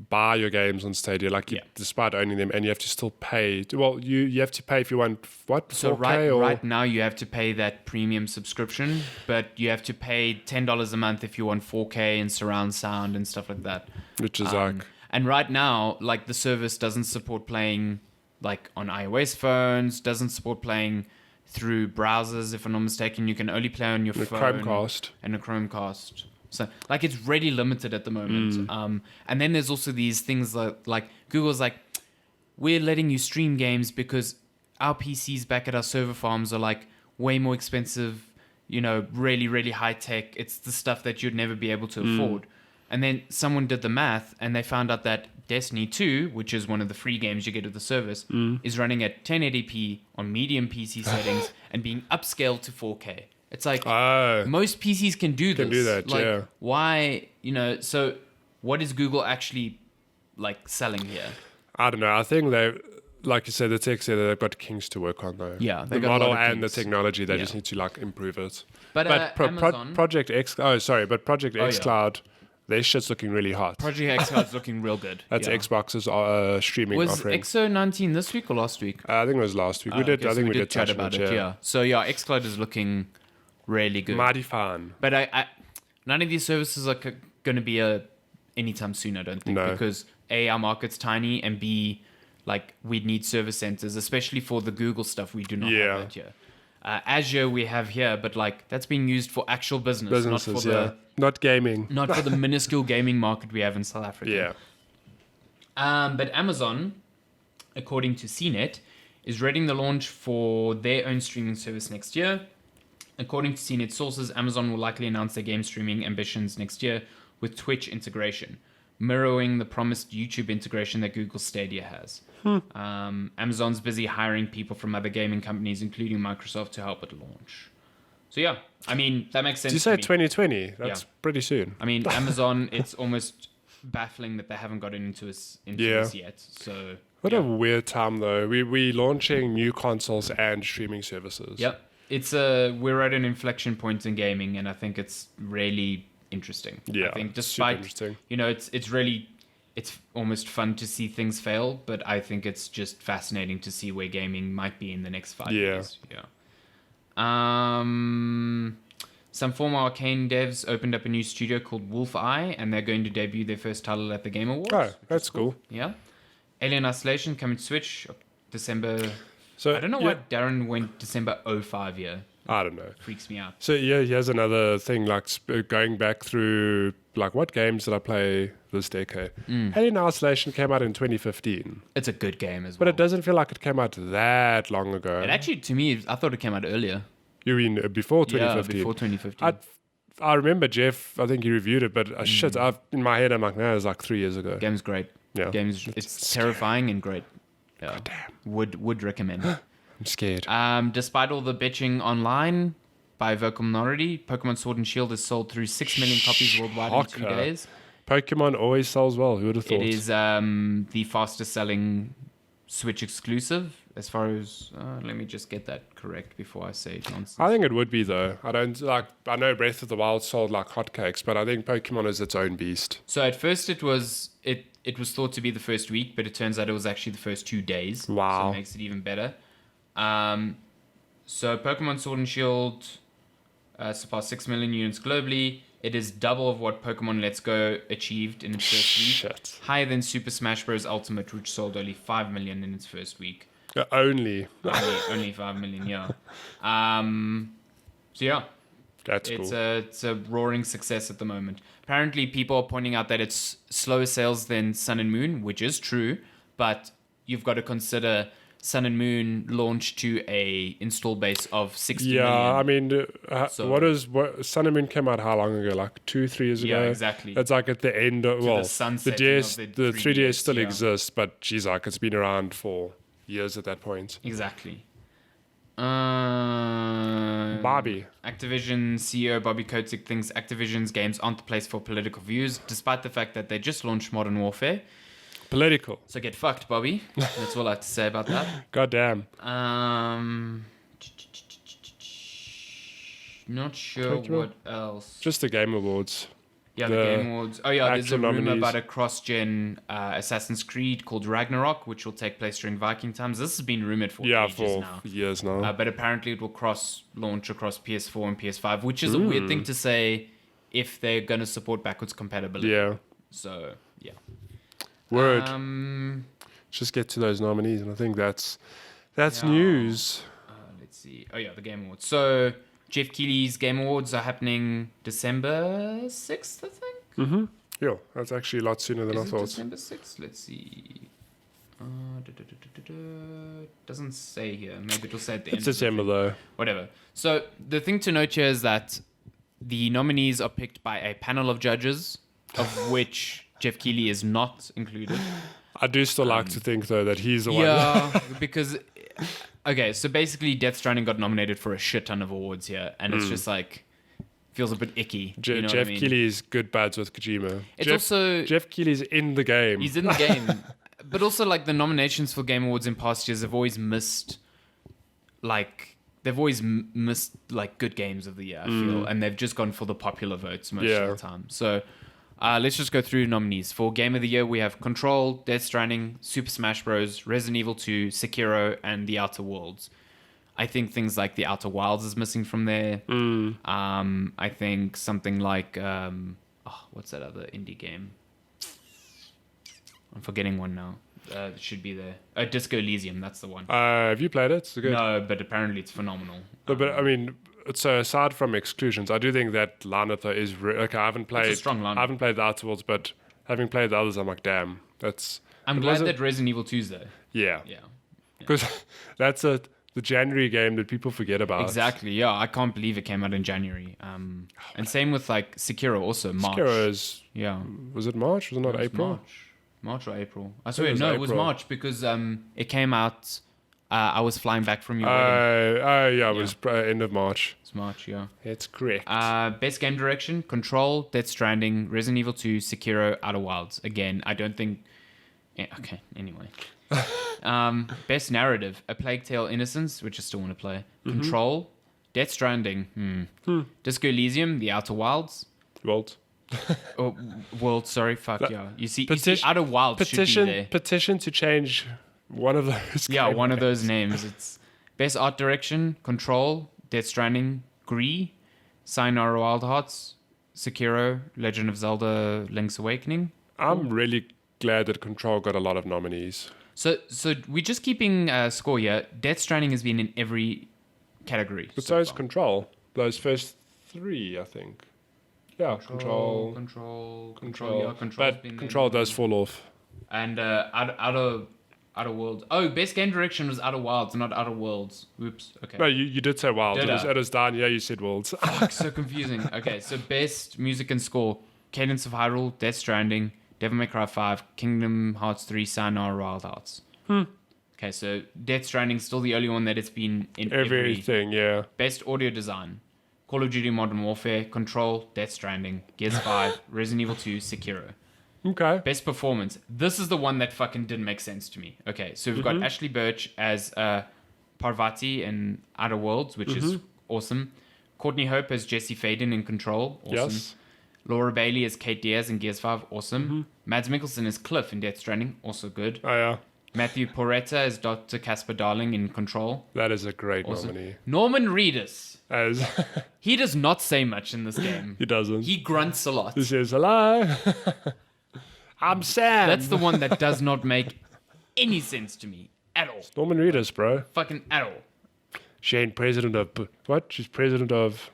B: buy your games on Stadia, like despite owning them, and you have to still pay. Well, you have to pay if you want what?
A: So
B: 4K
A: right now you have to pay that premium subscription, but you have to pay $10 a month if you want 4K and surround sound and stuff like that.
B: which is like
A: And right now, like, the service doesn't support playing like on iOS phones, doesn't support playing through browsers. If I'm not mistaken, you can only play on your
B: a
A: phone
B: Chromecast.
A: and a Chromecast. So like, it's really limited at the moment. And then there's also these things like Google's like, we're letting you stream games because our PCs back at our server farms are like way more expensive, you know, really, really high tech. It's the stuff that you'd never be able to afford. And then someone did the math and they found out that Destiny 2, which is one of the free games you get with the service, is running at 1080p on medium PC settings and being upscaled to 4K. It's like, most PCs can do this.
B: Can do that,
A: like,
B: yeah.
A: Why, you know, so what is Google actually like selling here?
B: I don't know. I think they, like you said, the tech said that they've got kinks to work on though.
A: Yeah,
B: the
A: they've got a
B: model
A: lot of
B: and the
A: kinks.
B: technology. They
A: Yeah.
B: just need to like improve it.
A: But Amazon,
B: Project X. Oh, sorry, but Project
A: yeah.
B: X Cloud, their shit's looking really hot.
A: Project X Cloud's looking real good.
B: That's
A: yeah.
B: Xbox's streaming
A: Was
B: offering.
A: XO 19 this week or last week?
B: I think it was last week. We did.
A: Okay,
B: I
A: so
B: think we did
A: chat
B: touch
A: about
B: on
A: it. Yeah. So yeah, xCloud is looking really good.
B: Mighty fun.
A: But I none of these services are going to be anytime soon. I don't think
B: No.
A: because A, our market's tiny, and B, like, we'd need service centers, especially for the Google stuff. We do not
B: Yeah.
A: have that here. Azure we have here, but like, that's being used for actual businesses, not
B: Businesses,
A: for
B: not gaming.
A: not for the minuscule gaming market we have in South Africa.
B: Yeah.
A: But Amazon, according to CNET, is readying the launch for their own streaming service next year. According to CNET sources, Amazon will likely announce their game streaming ambitions next year with Twitch integration, mirroring the promised YouTube integration that Google Stadia has. Amazon's busy hiring people from other gaming companies, including Microsoft, to help at launch. So yeah, I mean, that makes sense.
B: Did you say
A: to me.
B: 2020? That's pretty soon.
A: I mean, Amazon, it's almost baffling that they haven't gotten into this yet. So
B: What a weird time though. We launching new consoles and streaming services.
A: Yep. We're at an inflection point in gaming, and I think it's really interesting.
B: Yeah,
A: I think
B: super
A: despite,
B: interesting.
A: you know, it's almost fun to see things fail, but I think it's just fascinating to see where gaming might be in the next 5 years. Yeah. Some former Arcane devs opened up a new studio called Wolf Eye, and they're going to debut their first title at the Game Awards.
B: Oh, that's cool.
A: Yeah. Alien Isolation coming to Switch December.
B: So
A: I don't know why Darren went December 05 here.
B: I don't know.
A: Freaks me out.
B: So yeah, here's another thing, like going back through, like, what games did I play this decade? Alien Isolation came out in 2015,
A: It's a good game as well.
B: but it doesn't feel like it came out that long ago.
A: It actually, to me, I thought it came out earlier.
B: You mean before 2015?
A: Yeah, before 2015.
B: I remember Jeff, I think he reviewed it, but shit, in my head, I'm like, no, it was like 3 years ago.
A: Game's great.
B: Yeah.
A: It's terrifying and great. Yeah.
B: Damn.
A: Would recommend.
B: I'm scared.
A: Despite all the bitching online, by a vocal minority. Pokemon Sword and Shield has sold through 6 million copies worldwide in 2
B: Shocker.
A: days.
B: Pokemon always sells well. Who would have thought?
A: It is the fastest selling Switch exclusive as far as... let me just get that correct before I say nonsense.
B: I think it would be, though. I know Breath of the Wild sold like hotcakes, but I think Pokemon is its own beast.
A: So at first it was thought to be the first week, but it turns out it was actually the first 2 days.
B: Wow.
A: So it makes it even better. So Pokemon Sword and Shield surpassed 6 million units globally. It is double of what Pokemon Let's Go achieved in its first week.
B: Shit.
A: Higher than Super Smash Bros. Ultimate, which sold only 5 million in its first week.
B: Only.
A: only 5 million, yeah. So yeah,
B: That's cool.
A: It's a roaring success at the moment. Apparently, people are pointing out that it's slower sales than Sun and Moon, which is true, but you've got to consider Sun and Moon launched to a install base of 60 million.
B: I mean, what Sun and Moon came out how long ago? Like 2-3 years ago?
A: Yeah, exactly.
B: It's like at the end of,
A: the
B: the
A: sunsetting
B: DS,
A: of
B: the 3DS still
A: yeah.
B: exists, but geez, like it's been around for years at that point.
A: Exactly.
B: Barbie.
A: Activision CEO Bobby Kotick thinks Activision's games aren't the place for political views, despite the fact that they just launched Modern Warfare.
B: Political.
A: So get fucked, Bobby. That's all I have to say about that.
B: God damn.
A: Not sure what else.
B: Just the Game Awards.
A: Yeah, the Game Awards. Oh yeah, there's a rumor
B: nominees.
A: about a cross-gen Assassin's Creed called Ragnarok, which will take place during Viking times. This has been rumored for
B: years now.
A: But apparently it will launch across PS4 and PS5, which is a weird thing to say if they're going to support backwards compatibility.
B: Yeah.
A: So, yeah.
B: Word. Just get to those nominees, and I think that's news.
A: Let's see. Oh yeah, the Game Awards. So Jeff Keighley's Game Awards are happening December 6th, I think.
B: Mm-hmm. Yeah, that's actually a lot sooner than I thought.
A: December 6th? Let's see. Doesn't say here. Maybe it'll say at the end.
B: It's December though.
A: Whatever. So the thing to note here is that the nominees are picked by a panel of judges, of which Jeff Keighley is not included.
B: I do still like to think though that he's the one.
A: Yeah, because okay, so basically Death Stranding got nominated for a shit ton of awards here, and it's just like feels a bit icky. You know
B: Jeff
A: what I mean?
B: Keighley's good buds with Kojima. Jeff Keighley's in the game.
A: He's in the game. But also like the nominations for Game Awards in past years have always missed good games of the year, I feel, and they've just gone for the popular votes most of the time. So let's just go through nominees. For Game of the Year, we have Control, Death Stranding, Super Smash Bros., Resident Evil 2, Sekiro, and The Outer Worlds. I think things like The Outer Wilds is missing from there. I think something like what's that other indie game? I'm forgetting one now. It should be there. Disco Elysium, that's the one.
B: Have you played it? It's good.
A: No, but apparently it's phenomenal.
B: But I mean, so aside from exclusions, I do think that lineup though is okay. I haven't played.
A: It's a strong lineup.
B: I haven't played the Outer Worlds, but having played the others, I'm like, damn, that's.
A: I'm glad that Resident Evil 2 is there.
B: Yeah.
A: Yeah.
B: Because that's the January game that people forget about.
A: Exactly. Yeah, I can't believe it came out in January. And same with like Sekiro, also March.
B: Sekiro is.
A: Yeah.
B: Was it March? Was it not April?
A: March or April? I swear, no, it was March because it came out. I was flying back from your wedding.
B: It was end of March.
A: It's March, yeah.
B: It's correct.
A: Best game direction: Control, Death Stranding, Resident Evil 2, Sekiro, Outer Wilds. Again, I don't think. Yeah, okay. Anyway, best narrative: A Plague Tale: Innocence, which I still want to play. Control, Death Stranding, Disco Elysium, The Outer Wilds. World, sorry, fuck yeah. You see, Outer Wilds should be there.
B: Petition to change one of those.
A: Yeah, one of those names. It's best art direction: Control, Death Stranding, Gree, Sayonara Wild Hearts, Sekiro, Legend of Zelda: Link's Awakening.
B: I'm really glad that Control got a lot of nominees.
A: So we're just keeping score here. Death Stranding has been in every category.
B: But so is Control. Those first three, I think. Yeah, Control. Yeah, but Control does fall off.
A: And Outer Worlds. Oh, best game direction was Outer Wilds, not Outer Worlds. Oops. Okay.
B: No, you did say Wilds. It was done. Yeah, you said Worlds.
A: Fuck, so confusing. Okay, so best music and score: Cadence of Hyrule, Death Stranding, Devil May Cry 5, Kingdom Hearts 3, Sayonara Wild Hearts. Okay, so Death Stranding still the only one that it's been in
B: everything. Yeah.
A: Best audio design: Call of Duty Modern Warfare, Control, Death Stranding, Gears 5, Resident Evil 2, Sekiro.
B: Okay.
A: Best performance. This is the one that fucking didn't make sense to me. Okay, so we've got Ashley Birch as Parvati in Outer Worlds, which is awesome. Courtney Hope as Jesse Faden in Control, awesome.
B: Yes.
A: Laura Bailey as Kate Diaz in Gears 5, awesome. Mads Mikkelsen as Cliff in Death Stranding, also good.
B: Oh, yeah.
A: Matthew Porretta as Dr. Casper Darling in Control.
B: That is a great
A: Awesome.
B: nominee.
A: Norman Reedus.
B: As
A: He does not say much in this game.
B: he doesn't.
A: He grunts a lot.
B: He says, hello. I'm Sam.
A: That's the one that does not make any sense to me at all.
B: Norman Reedus, bro.
A: Fucking at all.
B: She ain't president of... What? She's president of...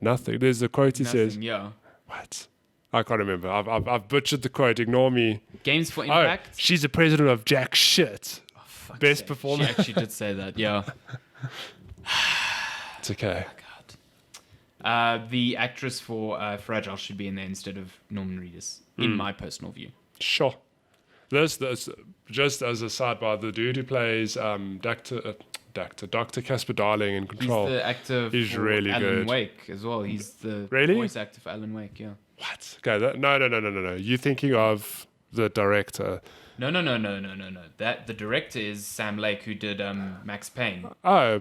B: Nothing. There's the quote he says.
A: Nothing, yeah.
B: What? I can't remember. I've butchered the quote. Ignore me.
A: Games for
B: Oh,
A: Impact.
B: she's the president of jack shit.
A: Fuck's
B: Best
A: sake.
B: performance.
A: She actually did say that, yeah.
B: It's okay.
A: God. The actress for Fragile should be in there instead of Norman Reedus, in my personal view.
B: Sure. This just as a sidebar, the dude who plays Dr. Casper Darling in Control.
A: He's the actor
B: He's
A: for
B: really
A: Alan
B: good.
A: Wake as well. He's the
B: Really?
A: voice actor for Alan Wake, yeah.
B: What? Okay, no. You're thinking of the director.
A: No. That the director is Sam Lake, who did Max Payne.
B: Oh,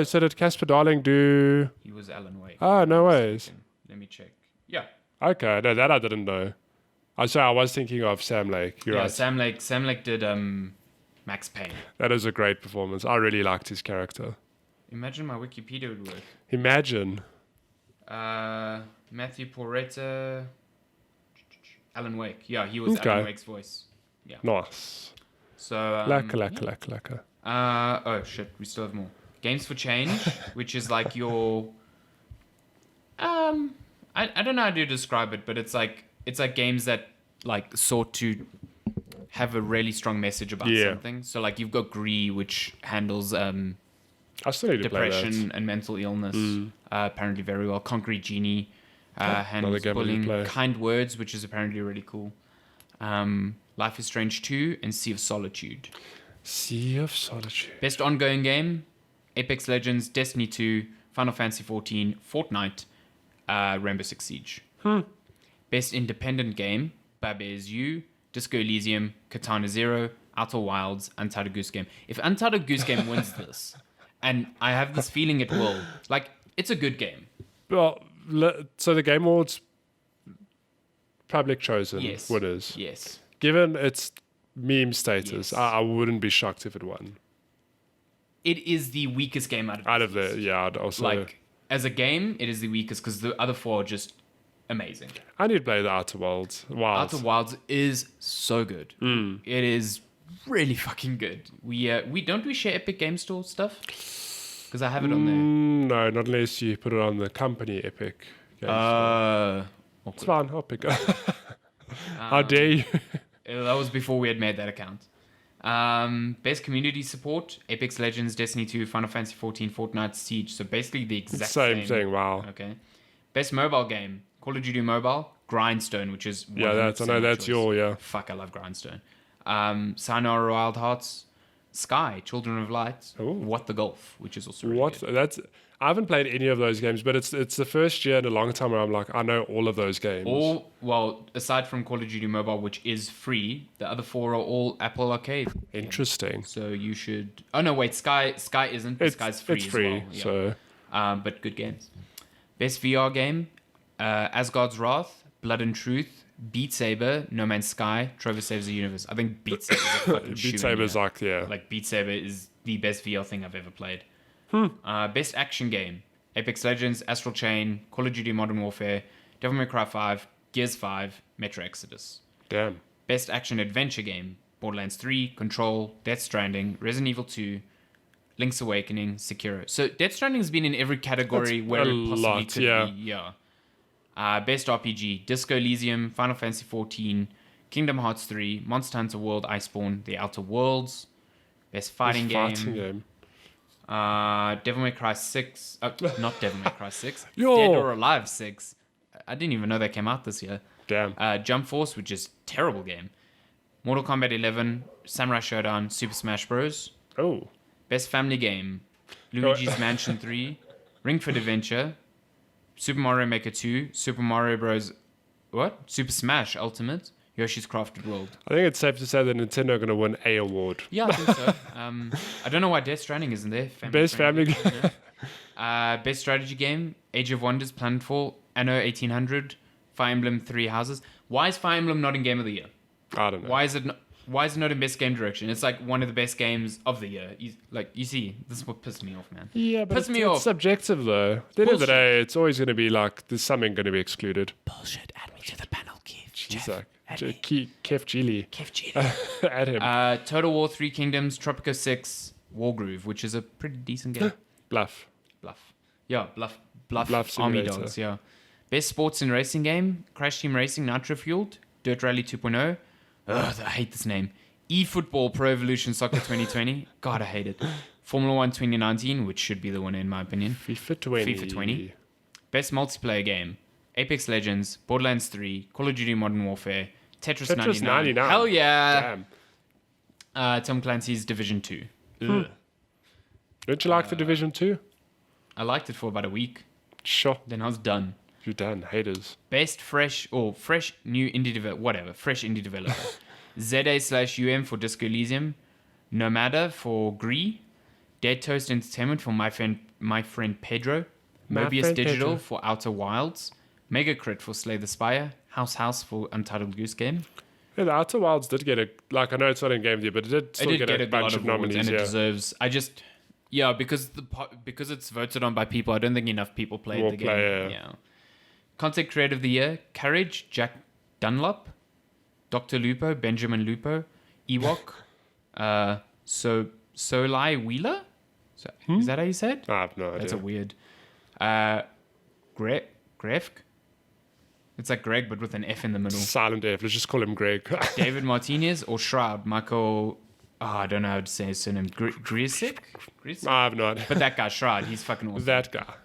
B: so did Casper Darling do...
A: He was Alan Wake.
B: Oh, no ways.
A: Let me check. Yeah.
B: Okay, no, that I didn't know. I was thinking of Sam Lake. You're
A: Yeah,
B: right.
A: Sam Lake did Max Payne.
B: That is a great performance. I really liked his character.
A: Imagine my Wikipedia would work.
B: Imagine.
A: Matthew Porretta, Alan Wake. Yeah, he was
B: Okay.
A: Alan Wake's voice. Yeah.
B: Nice.
A: So.
B: Laka.
A: Oh shit, we still have more. Games for Change, which is like your. I don't know how to describe it, but it's like games that like sought to have a really strong message about something. So like you've got Gree, which handles
B: I still need to play
A: depression
B: that.
A: and mental illness apparently very well. Concrete Genie handles
B: game I need to
A: bullying.
B: play.
A: Kind Words, which is apparently really cool. Life is Strange 2 and Sea of Solitude.
B: Sea of Solitude.
A: Best ongoing game: Apex Legends, Destiny 2, Final Fantasy 14, Fortnite, Rainbow Six Siege. Best independent game: Babes You, Disco Elysium, Katana Zero, Outer Wilds, Untitled Goose Game. If Untitled Goose Game wins this, and I have this feeling it will, like, it's a good game.
B: Well, so the Game Awards public chosen winners.
A: Yes.
B: Given its meme status,
A: Yes.
B: I wouldn't be shocked if it won.
A: It is the weakest game out of
B: Out of
A: this.
B: the, yeah, I'd also...
A: Like, as a game, it is the weakest because the other four are just amazing.
B: I need to play the Outer Wilds.
A: Outer Wilds is so good. It is really fucking good. We share Epic Game Store stuff? Because I have it on there.
B: No, not unless you put it on the company Epic. It's fine, I'll pick it. How dare you?
A: That was before we had made that account. Best community support: Apex Legends, Destiny 2, Final Fantasy 14, Fortnite, Siege. So basically the exact
B: Same thing, wow.
A: Okay. Best mobile game: Call of Duty Mobile, Grindstone, which is
B: Yeah, that's
A: choice.
B: your, yeah.
A: Fuck, I love Grindstone. Sayonara Wild Hearts, Sky, Children of Light,
B: Ooh.
A: What the Golf, which is also really
B: What?
A: good.
B: I haven't played any of those games, but it's the first year in a long time where I'm like, I know all of those games.
A: All, well, aside from Call of Duty Mobile, which is free, the other four are all Apple Arcade.
B: Interesting.
A: So you should. Oh no, wait, Sky isn't. But Sky's free.
B: It's free,
A: as well. Yeah.
B: so
A: But good games. Best VR game: Asgard's Wrath, Blood and Truth, Beat Saber, No Man's Sky, Trover Saves the Universe. I think Beat Saber is a fucking
B: Beat
A: shoo-in
B: Saber's
A: here.
B: like, yeah.
A: Like Beat Saber is the best VR thing I've ever played. Best action game: Apex Legends, Astral Chain, Call of Duty Modern Warfare, Devil May Cry 5, Gears 5, Metro Exodus.
B: Damn.
A: Best action adventure game: Borderlands 3, Control, Death Stranding, Resident Evil 2, Link's Awakening, Sekiro. So Death Stranding has been in every category
B: That's
A: where
B: a
A: it possibly
B: lot,
A: could
B: yeah.
A: be. Yeah. Best RPG: Disco Elysium, Final Fantasy 14, Kingdom Hearts 3, Monster Hunter World: Iceborne, The Outer Worlds. Best fighting game: Devil May Cry 6. Not Devil May Cry 6.
B: Yo.
A: Dead or Alive 6. I didn't even know that came out this year.
B: Damn.
A: Jump Force, which is a terrible game. Mortal Kombat 11, Samurai Showdown, Super Smash Bros.
B: Oh.
A: Best family game: Luigi's Mansion 3, Ring Fit Adventure, Super Mario Maker 2, Super Mario Bros. Super Smash Ultimate, Yoshi's Crafted World.
B: I think it's safe to say that Nintendo are going to win a award.
A: Yeah, I think so. I don't know why Death Stranding isn't there.
B: Best family game.
A: Best strategy game, Age of Wonders, Planetfall, Anno 1800, Fire Emblem Three Houses. Why is Fire Emblem not in Game of the Year?
B: I don't know.
A: Why is it not in Best Game Direction? It's like one of the best games of the year. You see, this is what pissed me off, man.
B: Yeah, but
A: Pissed me
B: it's
A: off.
B: subjective though. At the end of the day, it's always going to be like there's something going to be excluded.
A: Bullshit. Add me to the panel, Kev.
B: Jeez,
A: Jeff, add me.
B: Kef Geely.
A: Kev G.
B: Add him.
A: Total War 3 Kingdoms, Tropico 6, Wargroove, which is a pretty decent game.
B: Bluff.
A: Yeah, Bluff
B: Bluff
A: Army
B: Simulator.
A: Dogs, yeah. Best sports and racing game, Crash Team Racing, Nitro Fueled, Dirt Rally 2.0. Ugh, I hate this name. eFootball Pro Evolution Soccer 2020. God, I hate it. Formula 1 2019, which should be the winner in my opinion.
B: FIFA 20.
A: FIFA 20. Best multiplayer game, Apex Legends, Borderlands 3, Call of Duty Modern Warfare, Tetris 99. Hell yeah.
B: Damn.
A: Tom Clancy's Division 2.
B: Don't you like the Division 2?
A: I liked it for about a week.
B: Sure.
A: Then I was done.
B: You're done. Haters.
A: Best fresh new indie developer, fresh indie developer. ZA/UM for Disco Elysium, Nomada for Gree, Dead Toast Entertainment for my friend Pedro, Mobius Digital
B: Pedro.
A: for Outer Wilds, Megacrit for Slay the Spire, House for Untitled Goose Game.
B: Yeah, the Outer Wilds did get I know it's not in Game of the Year, but it did still get a bunch of
A: awards,
B: nominees.
A: and it
B: Yeah.
A: deserves. Because it's voted on by people. I don't think enough people played
B: More
A: the game.
B: play,
A: Yeah. Content Creator of the Year: Courage, Jack Dunlop, Dr. Lupo, Benjamin Lupo, Ewok, Solai Wheeler. Is that how you said?
B: I have no idea.
A: That's a weird. Grefk. It's like Greg, but with an F in the middle.
B: Silent F. Let's just call him Greg.
A: David Martinez or Shroud. Michael. I don't know how to say his surname. Griesick?
B: I have no idea.
A: But that guy, Shroud, he's fucking awesome.
B: That guy.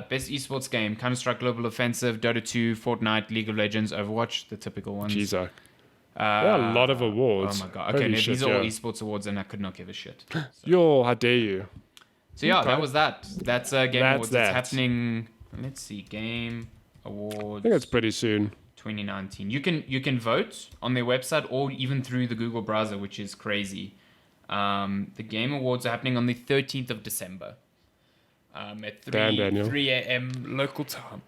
A: Best esports game: Counter-Strike Global Offensive, Dota 2, Fortnite, League of Legends, Overwatch, the typical ones.
B: Jeez, there are a lot of awards.
A: Oh my god. Okay,
B: Holy
A: no,
B: shit,
A: these are all
B: yeah.
A: esports awards, and I could not give a shit.
B: How dare you?
A: So yeah,
B: Okay.
A: that was that. That's Game
B: That's
A: Awards.
B: that.
A: It's happening. Let's see, Game Awards.
B: I think it's pretty soon.
A: 2019. You can vote on their website or even through the Google browser, which is crazy. The Game Awards are happening on the 13th of December. At 3 a.m. local time.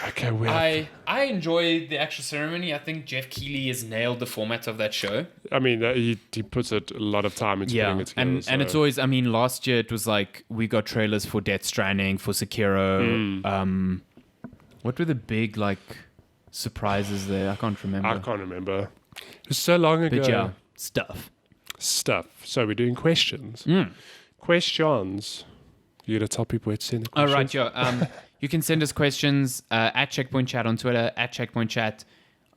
B: Okay,
A: I enjoy the actual ceremony. I think Jeff Keighley has nailed the format of that show.
B: I mean, he puts a lot of time into putting it together.
A: And it's always, I mean, last year it was like we got trailers for Death Stranding, for Sekiro. What were the big surprises there? I can't remember.
B: I can't remember. It was so long ago.
A: But yeah, stuff.
B: So we're doing questions. Questions. You gonna tell people where to send the
A: All
B: questions?
A: right, yeah. You can send us questions at Checkpoint Chat on Twitter, at Checkpoint Chat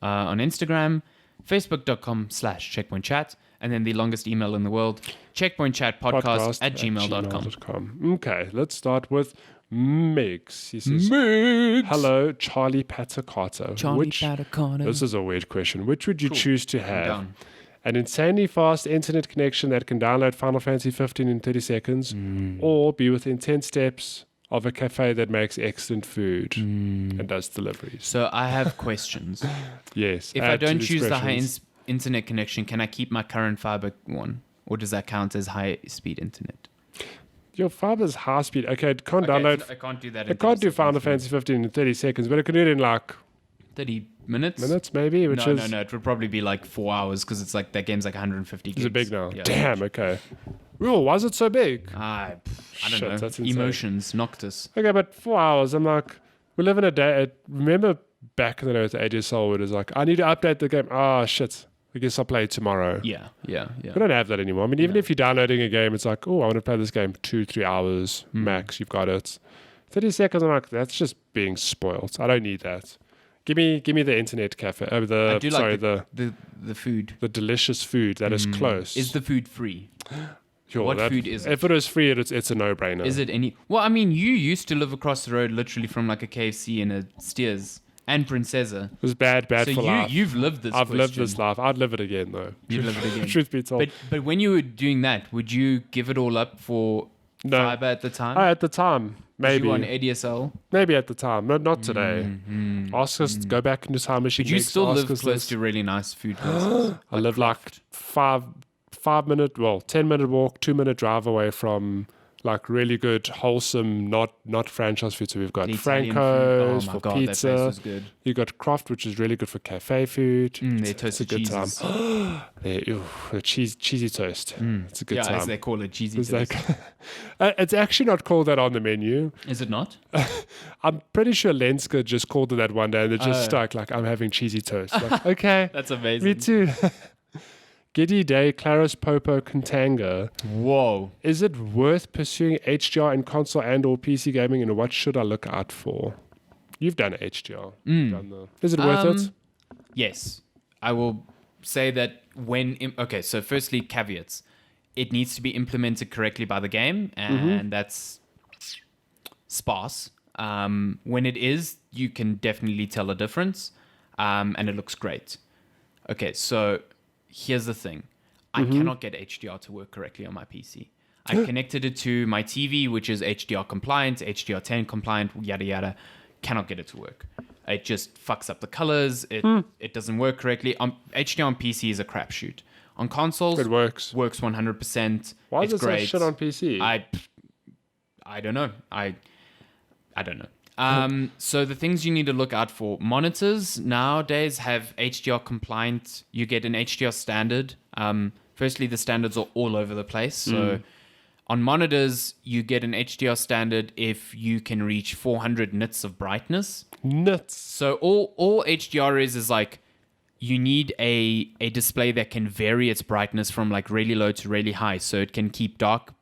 A: on Instagram, facebook.com/Checkpoint Chat, and then the longest email in the world, checkpointchatpodcast at gmail.com.
B: Okay, let's start with Migs. He says,
A: Migs.
B: hello, Charlie Patacata.
A: Patacata.
B: This is a weird question. Which would you choose to have?
A: down.
B: An insanely fast internet connection that can download Final Fantasy 15 in 30 seconds, or be within 10 steps of a cafe that makes excellent food and does deliveries.
A: So I have questions.
B: Yes.
A: If
B: add
A: I
B: to
A: don't
B: these
A: choose the
B: questions.
A: high internet connection, can I keep my current fiber one? Or does that count as high speed internet?
B: Your fiber's high speed. Okay, it can't download.
A: I can't do that.
B: It can't do Final Fantasy 15 in 30 seconds, but it can do it in
A: 30 minutes?
B: minutes maybe, which is...
A: No. It would probably be 4 hours because it's that game's 150 gigs.
B: Is it big now?
A: Yeah.
B: Damn, okay. Oh, why is it so big?
A: I don't
B: Shit,
A: know.
B: that's insane.
A: Emotions knocked us.
B: Okay, but 4 hours, I'm like, we live in a day. Remember back in the day with ADSL, it was like, I need to update the game. Oh, shit. I guess I'll play it tomorrow.
A: Yeah.
B: We don't have that anymore. I mean, even if you're downloading a game, it's like, oh, I want to play this game 2-3 hours max. You've got it. 30 seconds, I'm like, that's just being spoiled. I don't need that. Give me the internet cafe.
A: I do like
B: the
A: food.
B: the delicious food that is close.
A: Is the food free?
B: Sure,
A: what food is it?
B: If it was free, it's a no-brainer.
A: Is it any... Well, I mean, you used to live across the road literally from a KFC and a Steers and Princesa.
B: It was bad
A: So
B: for life.
A: you've lived this
B: I've lived
A: question.
B: this life. I'd live it again, though.
A: You'd live it again.
B: Truth be told.
A: But when you were doing that, would you give it all up for
B: No.
A: fiber at the time?
B: At the time, maybe.
A: You on ADSL?
B: Maybe at the time. Not today. Ask us to go back into time machine.
A: But you
B: next,
A: still
B: ask
A: live
B: us
A: close
B: this.
A: to really nice food places.
B: I live like 10-minute walk, 2-minute drive away from like really good, wholesome, not franchise food. So we've got
A: The Italian
B: Franco's
A: food. Oh my
B: for
A: God, that place
B: pizza.
A: was good.
B: You got Croft, which is really good for cafe food.
A: Their
B: It's a
A: toasted
B: good
A: cheeses.
B: time. The cheesy toast. It's a good
A: Yeah,
B: time.
A: as they call it, cheesy
B: It's
A: toast.
B: it's actually not called that on the menu.
A: Is it not?
B: I'm pretty sure Lenska just called it that one day and they're just stuck like, I'm having cheesy toast. Like, okay.
A: That's amazing.
B: Me too. Giddy Day, Claris Popo, Contanga.
A: Whoa.
B: Is it worth pursuing HDR in console and or PC gaming, and what should I look out for? You've done HDR. Is it worth it?
A: Yes. I will say that okay, so firstly, caveats. It needs to be implemented correctly by the game, and that's sparse. When it is, you can definitely tell a difference, and it looks great. Okay, so here's the thing. I cannot get HDR to work correctly on my PC. I've connected it to my TV, which is HDR compliant, HDR10 compliant, yada yada. Cannot get it to work. It just fucks up the colors. It doesn't work correctly. HDR on PC is a crapshoot. On consoles,
B: It works.
A: Works 100%.
B: Why
A: it's
B: is it
A: great.
B: so shit on PC?
A: I don't know. I don't know. So the things you need to look out for: monitors nowadays have HDR compliant. You get an HDR standard. Firstly, the standards are all over the place. So on monitors, you get an HDR standard if you can reach 400 nits of brightness.
B: Nuts.
A: So all HDR is like, you need a display that can vary its brightness from like really low to really high. So it can keep dark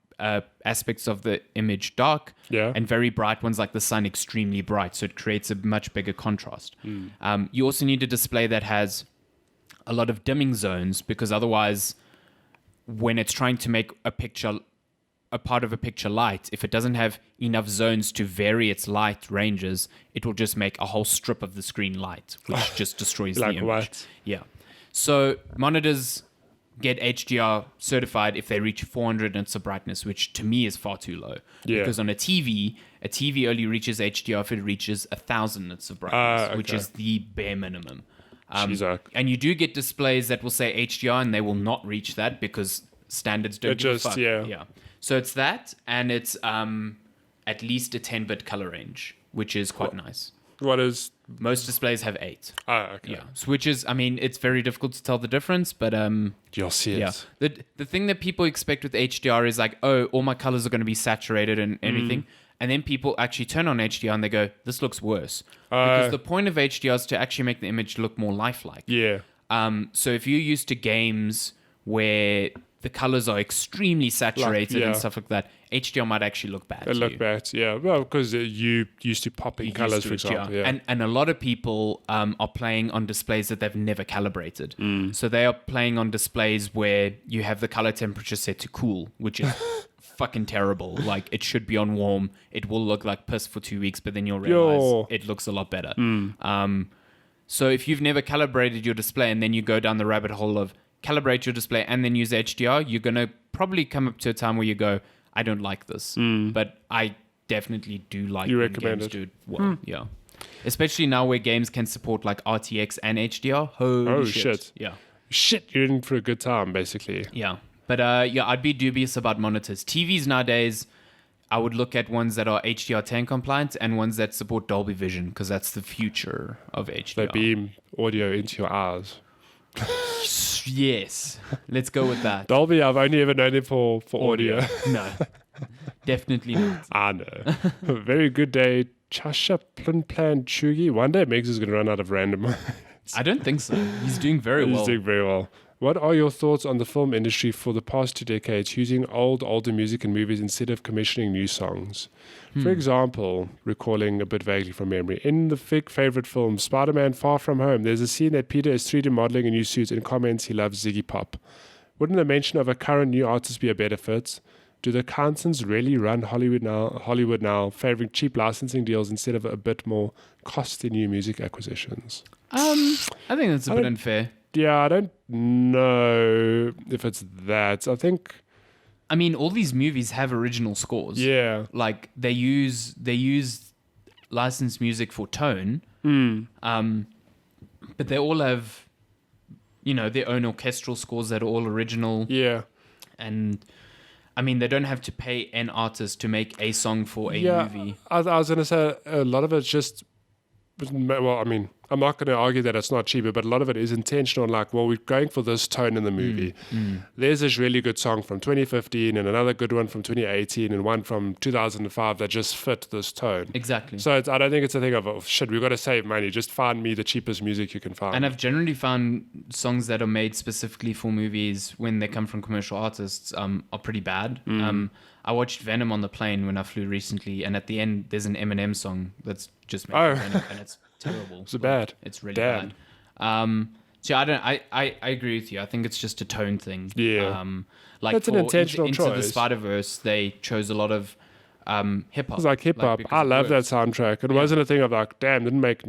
A: aspects of the image dark, and very bright ones like the sun extremely bright. So it creates a much bigger contrast. You also need a display that has a lot of dimming zones, because otherwise, when it's trying to make a part of a picture light, if it doesn't have enough zones to vary its light ranges, it will just make a whole strip of the screen light, which just destroys the image.
B: What?
A: Yeah. So monitors get HDR certified if they reach 400 nits of brightness, which to me is far too low.
B: Yeah.
A: Because on a TV only reaches HDR if it reaches 1,000 nits of brightness, which is the bare minimum. And you do get displays that will say HDR and they will not reach that because standards don't give a fuck. Yeah. So it's that, and it's at least a 10-bit color range, which is quite nice.
B: What is...
A: Most displays have 8.
B: okay.
A: Yeah. So which is, it's very difficult to tell the difference, but
B: you'll see it.
A: Yeah. The thing that people expect with HDR is like, oh, all my colors are going to be saturated and everything. And then people actually turn on HDR and they go, this looks worse. Because the point of HDR is to actually make the image look more lifelike.
B: Yeah.
A: So if you're used to games where the colors are extremely saturated and stuff like that, HDR might actually look bad.
B: They look bad, yeah. Well, because you used to popping colors, for example. Yeah.
A: And a lot of people are playing on displays that they've never calibrated. So they are playing on displays where you have the color temperature set to cool, which is fucking terrible. Like, it should be on warm. It will look like piss for 2 weeks, but then you'll realize it looks a lot better. So if you've never calibrated your display and then you go down the rabbit hole of calibrate your display and then use HDR, you're going to probably come up to a time where you go, I don't like this. But I definitely do like
B: you
A: when
B: recommend
A: games
B: it.
A: do it well. Yeah. Especially now where games can support like RTX and HDR. Holy shit. Yeah.
B: Shit, you're in for a good time, basically.
A: Yeah. But I'd be dubious about monitors. TVs nowadays, I would look at ones that are HDR10 compliant and ones that support Dolby Vision, because that's the future of HDR.
B: They beam audio into your eyes.
A: Yes. Let's go with that.
B: Dolby, I've only ever known it for audio.
A: No. Definitely not.
B: I know. Very good day. Chasha Plin Plan Chugi. One day Megs is going to run out of random.
A: I don't think so. He's doing very well.
B: He's doing very well. What are your thoughts on the film industry for the past 2 decades using older music and movies instead of commissioning new songs? For example, recalling a bit vaguely from memory, in the favorite film Spider-Man Far From Home, there's a scene that Peter is 3D modeling a new suit and comments he loves Ziggy Pop. Wouldn't the mention of a current new artist be a better fit? Do the accountants really run Hollywood now, favoring cheap licensing deals instead of a bit more costly new music acquisitions?
A: I think that's a bit unfair.
B: Yeah, I don't know if it's that. I think
A: I mean, all these movies have original scores.
B: Yeah.
A: Like they use licensed music for tone. But they all have, their own orchestral scores that are all original.
B: Yeah.
A: And I mean, they don't have to pay an artist to make a song for a movie.
B: I was going to say a lot of it's just, well, I mean, I'm not going to argue that it's not cheaper, but a lot of it is intentional. Like, well, we're going for this tone in the movie. There's this really good song from 2015 and another good one from 2018 and one from 2005 that just fit this tone.
A: Exactly.
B: So I don't think it's a thing of, oh, shit, we've got to save money. Just find me the cheapest music you can find.
A: And I've generally found songs that are made specifically for movies when they come from commercial artists are pretty bad. I watched Venom on the plane when I flew recently, and at the end there's an Eminem song that's just made for Venom, and it's terrible.
B: It's bad.
A: It's really bad. So I agree with you. I think it's just a tone thing.
B: Yeah.
A: Like
B: that's an intentional
A: Into
B: choice.
A: the Spider-Verse, they chose a lot of hip hop.
B: It's like hip hop. I love that soundtrack. It wasn't a thing of like, damn, didn't make.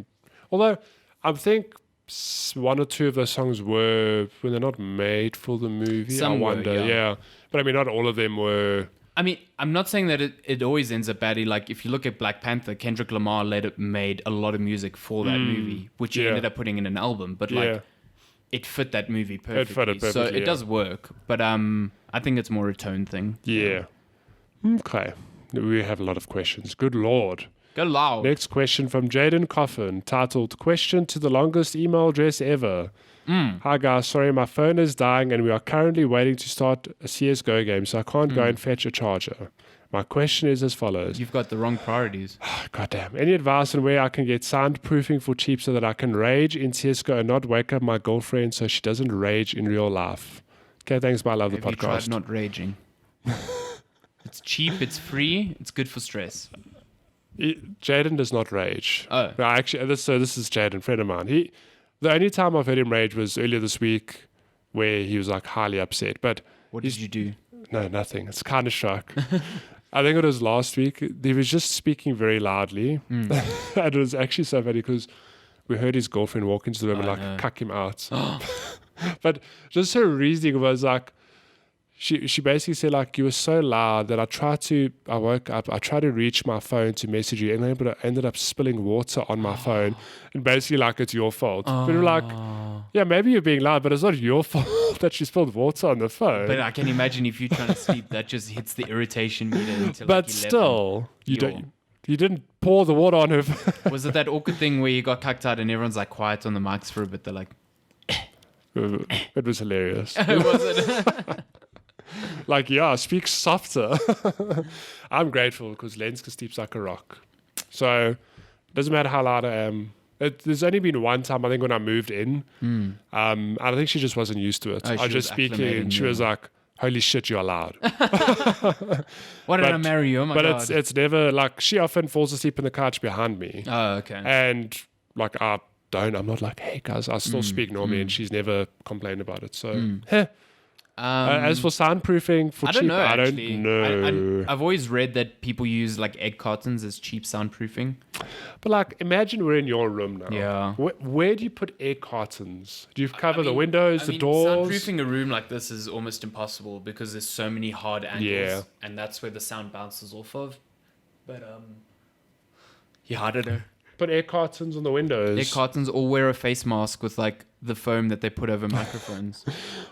B: Although I think one or two of those songs were when they're not made for the movie.
A: Some
B: I wonder,
A: were,
B: yeah. But I mean, not all of them were.
A: I mean, I'm not saying that it always ends up badly. Like, if you look at Black Panther, Kendrick Lamar made a lot of music for that movie, which he ended up putting in an album. But, like, it fit that movie perfectly.
B: It fit it perfectly,
A: so it does work. But I think it's more a tone thing.
B: Yeah. Okay. We have a lot of questions. Good Lord.
A: Go loud.
B: Next question from Jaden Coffin, titled Question to the Longest Email Address Ever. Hi guys, sorry, my phone is dying and we are currently waiting to start a CSGO game, so I can't go and fetch a charger. My question is as follows.
A: You've got the wrong priorities.
B: God damn. Any advice on where I can get soundproofing for cheap so that I can rage in CSGO and not wake up my girlfriend so she doesn't rage in real life? Okay, thanks, but I love the
A: Have you tried
B: podcast.
A: not raging? It's cheap, it's free, it's good for stress.
B: Jaden does not rage.
A: Oh.
B: No, actually, this is Jaden, friend of mine. The only time I've heard him rage was earlier this week where he was like highly upset. But
A: What did you do?
B: No, nothing. It's kind of shock. I think it was last week. He was just speaking very loudly. And it was actually so funny because we heard his girlfriend walk into the room and like cuck him out. But just her reasoning was like, She basically said, like, you were so loud that I woke up, I tried to reach my phone to message you, and I ended up spilling water on my phone, and basically, like, it's your fault. But we're like, yeah, maybe you're being loud, but it's not your fault that she spilled water on the phone.
A: But I can imagine if you're trying to sleep, that just hits the irritation meter until
B: But
A: like 11.
B: still, you didn't pour the water on her.
A: Was it that awkward thing where you got cucked out and everyone's like quiet on the mics for a bit? They're like,
B: It was hilarious.
A: was it?
B: Like, yeah, speak softer. I'm grateful because Lenska sleeps like a rock. So it doesn't matter how loud I am. There's only been one time, I think, when I moved in. I think she just wasn't used to it.
A: Oh,
B: I was just speaking and she was like, holy shit, you're loud.
A: Why did I marry you? Oh my God.
B: But it's never, like, she often falls asleep in the couch behind me.
A: Oh, okay.
B: And, like, I'm not like, hey, guys, I still speak normally, and she's never complained about it. So, as for soundproofing for cheap, I don't know.
A: I've always read that people use like egg cartons as cheap soundproofing.
B: But like, imagine we're in your room now.
A: Yeah.
B: Where do you put egg cartons? Do you cover the windows, the doors?
A: Soundproofing a room like this is almost impossible because there's so many hard angles, and that's where the sound bounces off of. But I don't know.
B: Put egg cartons on the windows.
A: Egg cartons, or wear a face mask with like the foam that they put over microphones.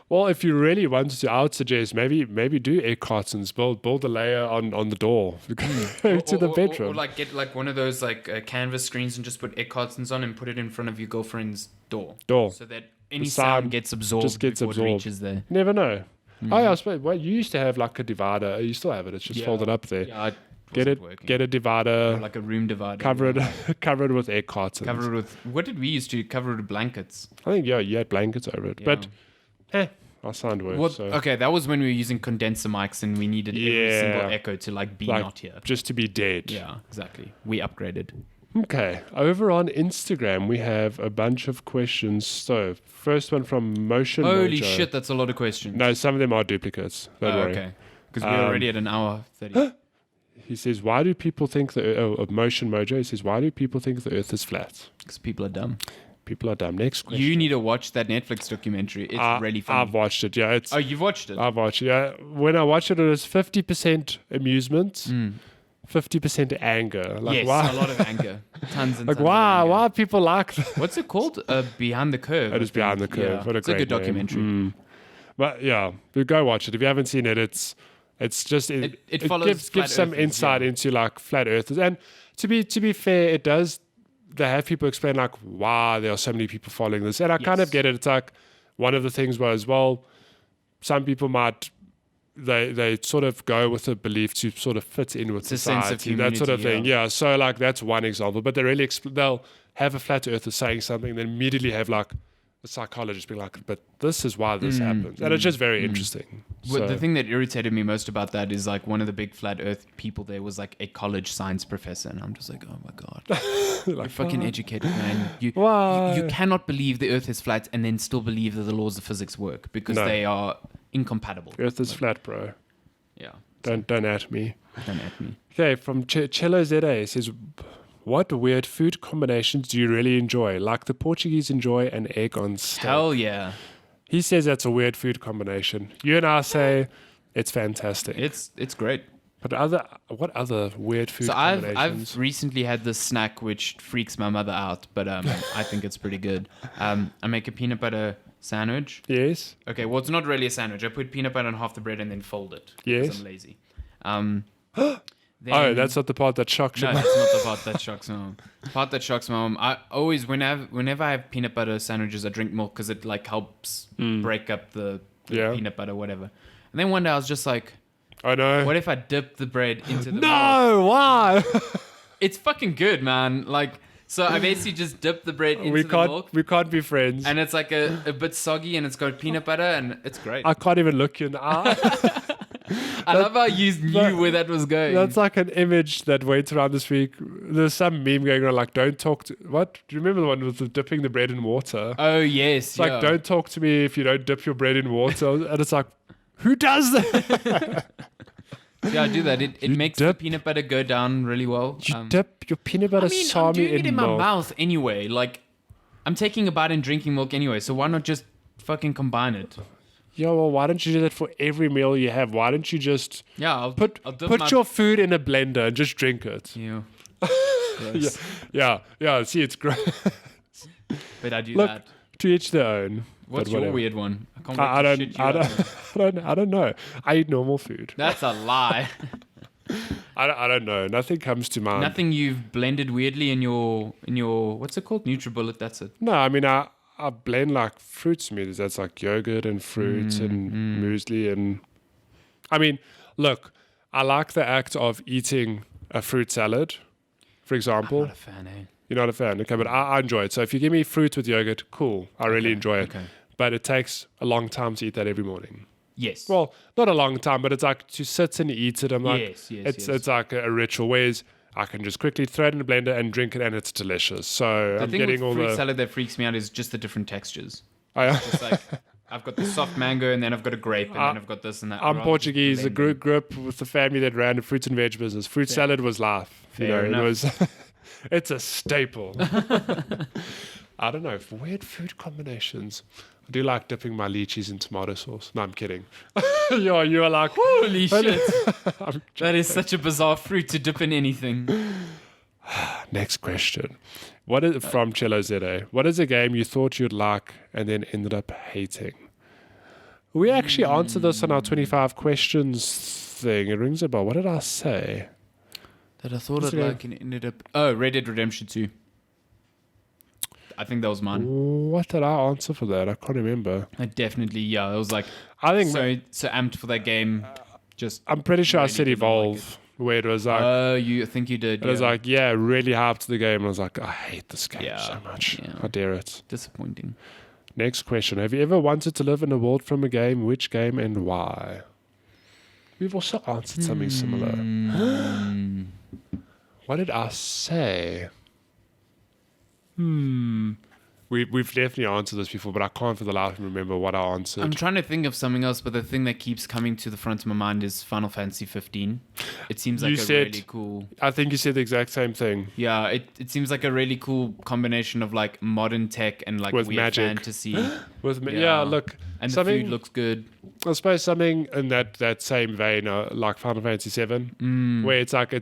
B: Well, if you really wanted to, I would suggest maybe do egg cartons. Build a layer on the door to the bedroom.
A: Or like get like one of those like canvas screens and just put egg cartons on and put it in front of your girlfriend's door. So that any sound gets absorbed before it reaches there.
B: Never know. Oh yeah, I suppose. Well, you used to have like a divider. You still have it. It's just folded up there.
A: Yeah,
B: get a divider.
A: Or like a room divider.
B: Cover it with egg cartons.
A: Cover it with, what did we used to cover it with blankets?
B: I think you had blankets over it. But our sound works.
A: Okay, that was when we were using condenser mics and we needed every single echo to like be not here.
B: Just to be dead.
A: Yeah, exactly. We upgraded.
B: Okay, over on Instagram we have a bunch of questions. So first one from Motion
A: Holy
B: Mojo.
A: shit, that's a lot of questions.
B: No, some of them are duplicates. Don't worry.
A: Okay, because we're already at an hour 30.
B: He says, why do people think Motion Mojo? He says, why do people think the Earth is flat?
A: Because people are dumb.
B: People are dumb. Next question.
A: You need to watch that Netflix documentary. It's really funny.
B: I've watched it. Yeah,
A: Oh, you've watched it?
B: I've watched it. Yeah. When I watched it, it was 50% amusement, 50% anger. Like,
A: Yes,
B: why?
A: a lot of anger. Tons and
B: Like,
A: tons of
B: why?
A: anger.
B: Why people like that?
A: What's it called? Behind the Curve.
B: It is
A: I
B: Behind
A: think.
B: the Curve.
A: Yeah.
B: What a
A: It's a
B: great
A: good
B: name.
A: documentary.
B: But yeah, you go watch it. If you haven't seen it, it's just
A: It follows
B: gives some
A: flat
B: insight
A: earthers,
B: into like flat earthers. And to be fair, it does. They have people explain like why there are so many people following this, and I kind of
A: Yes.
B: get it. It's like one of the things was, well, some people might they sort of go with a belief to sort of fit in with
A: It's a sense of
B: society, that sort of
A: community,
B: thing. Yeah. So like that's one example, but they really they'll have a flat earther saying something, then immediately have like a psychologist being like, but this is why this happens, and it's just very interesting.
A: Well, the
B: So-
A: thing that irritated me most about that is like one of the big flat earth people there was like a college science professor, and I'm just like, oh my god, you're fucking educated, man.
B: Why?
A: You cannot believe the earth is flat and then still believe that the laws of physics work because
B: No.
A: they are incompatible.
B: Earth is flat, bro.
A: Yeah,
B: Don't at me.
A: don't at me.
B: Okay, from Cello ZA says, what weird food combinations do you really enjoy? Like the Portuguese enjoy an egg on steak.
A: Hell yeah,
B: He says that's a weird food combination. You and I say it's fantastic.
A: it's great.
B: But what other weird food
A: So
B: combinations?
A: I've recently had this snack which freaks my mother out, but I think it's pretty good. I make a peanut butter sandwich.
B: Yes.
A: Okay, well it's not really a sandwich. I put peanut butter on half the bread and then fold it.
B: Yes.
A: Because I'm lazy. Then,
B: Oh, that's not the part that shocks you.
A: no, that's not the part that shocks my mom. The part that shocks my mom. I always, whenever I have peanut butter sandwiches, I drink milk because it like helps break up the
B: Yeah.
A: peanut butter, whatever. And then one day I was just like,
B: I know.
A: what if I dip the bread into the milk?
B: No, why?
A: It's fucking good, man. Like, so I basically just dip the bread into the milk,
B: we can't be friends.
A: and it's like a bit soggy, and it's got peanut butter, and it's great.
B: I can't even look you in the eye.
A: I love how you knew where that was going.
B: That's like an image that went around this week. There's some meme going around like, don't talk to... What? Do you remember the one with the dipping the bread in water?
A: Oh, yes.
B: It's like, don't talk to me if you don't dip your bread in water. And it's like, who does that?
A: Yeah, I do that. It makes the
B: dip-
A: peanut butter go down really well.
B: You dip your peanut butter
A: I'm
B: salami
A: doing it in my
B: milk.
A: mouth anyway. Like, I'm taking a bite and drinking milk anyway, so why not just fucking combine it?
B: Yeah, well, why don't you do that for every meal you have? Why don't you just
A: Yeah, I'll
B: put
A: dip
B: your food in a blender and just drink it?
A: Yeah.
B: Yeah. See, it's great.
A: But I do
B: Look,
A: that.
B: to each their own.
A: What's
B: but
A: your
B: whatever.
A: weird one? I can't
B: I
A: wait to shit you out there.
B: I don't know. I eat normal food.
A: That's a lie.
B: I don't know. Nothing comes to mind.
A: Nothing you've blended weirdly in your what's it called? NutriBullet, that's it.
B: No, I mean I blend like fruit smoothies. That's like yogurt and fruits and muesli and. I mean, look, I like the act of eating a fruit salad, for
A: I'm
B: example.
A: not a fan, eh?
B: You're not a fan, okay? But I enjoy it. So if you give me fruit with yogurt, cool. I really enjoy it.
A: Okay.
B: But it takes a long time to eat that every morning.
A: Yes.
B: Well, not a long time, but it's like to sit and eat it. I'm like,
A: Yes.
B: it's like a ritual. Whereas I can just quickly throw it in a blender and drink it, and it's delicious. So
A: The
B: I'm
A: thing
B: getting
A: with
B: all
A: fruit
B: the.
A: salad that freaks me out is just the different textures.
B: I,
A: It's like I've got the soft mango, and then I've got a grape, and then I've got this and that.
B: I'm
A: I'd rather
B: Portuguese.
A: just
B: I
A: blend them.
B: grew up with a family that ran a fruit and veg business. Fruit salad was life.
A: Fair
B: It
A: enough.
B: was. It's a staple. I don't know. Weird food combinations. I do like dipping my lychees in tomato sauce. No, I'm kidding. you are like,
A: Holy shit!
B: I'm
A: That is such a bizarre fruit to dip in anything.
B: Next question. What is from Cello ZA? What is a game you thought you'd like and then ended up hating? We actually answered this on our 25 questions thing. It rings a bell. What did I say?
A: That I thought
B: What's
A: I'd
B: the
A: like and ended up. Oh, Red Dead Redemption 2. I think that was mine.
B: What did I answer for that? I can't remember.
A: I definitely, yeah. I was like
B: I think
A: so amped for that game. Just
B: I'm pretty sure I
A: really
B: said
A: didn't like
B: Evolve, where it was like
A: oh, I think you did.
B: it was
A: yeah.
B: like really hyped the game. I was like, I hate this game
A: Yeah,
B: so much.
A: yeah.
B: How dare it?
A: Disappointing.
B: Next question. Have you ever wanted to live in a world from a game? Which game and why? We've also answered something similar. What did I say? We We've definitely answered this before, but I can't for the life of me remember what I answered.
A: I'm trying to think of something else, but the thing that keeps coming to the front of my mind is Final Fantasy 15. It seems like
B: You
A: a
B: said-
A: really cool.
B: I think you said the exact same thing.
A: Yeah, it seems like a really cool combination of like modern tech and like
B: With
A: weird
B: magic.
A: fantasy.
B: Yeah, look,
A: And the
B: something
A: food looks good.
B: I suppose something in that same vein, like Final Fantasy 7, where it's like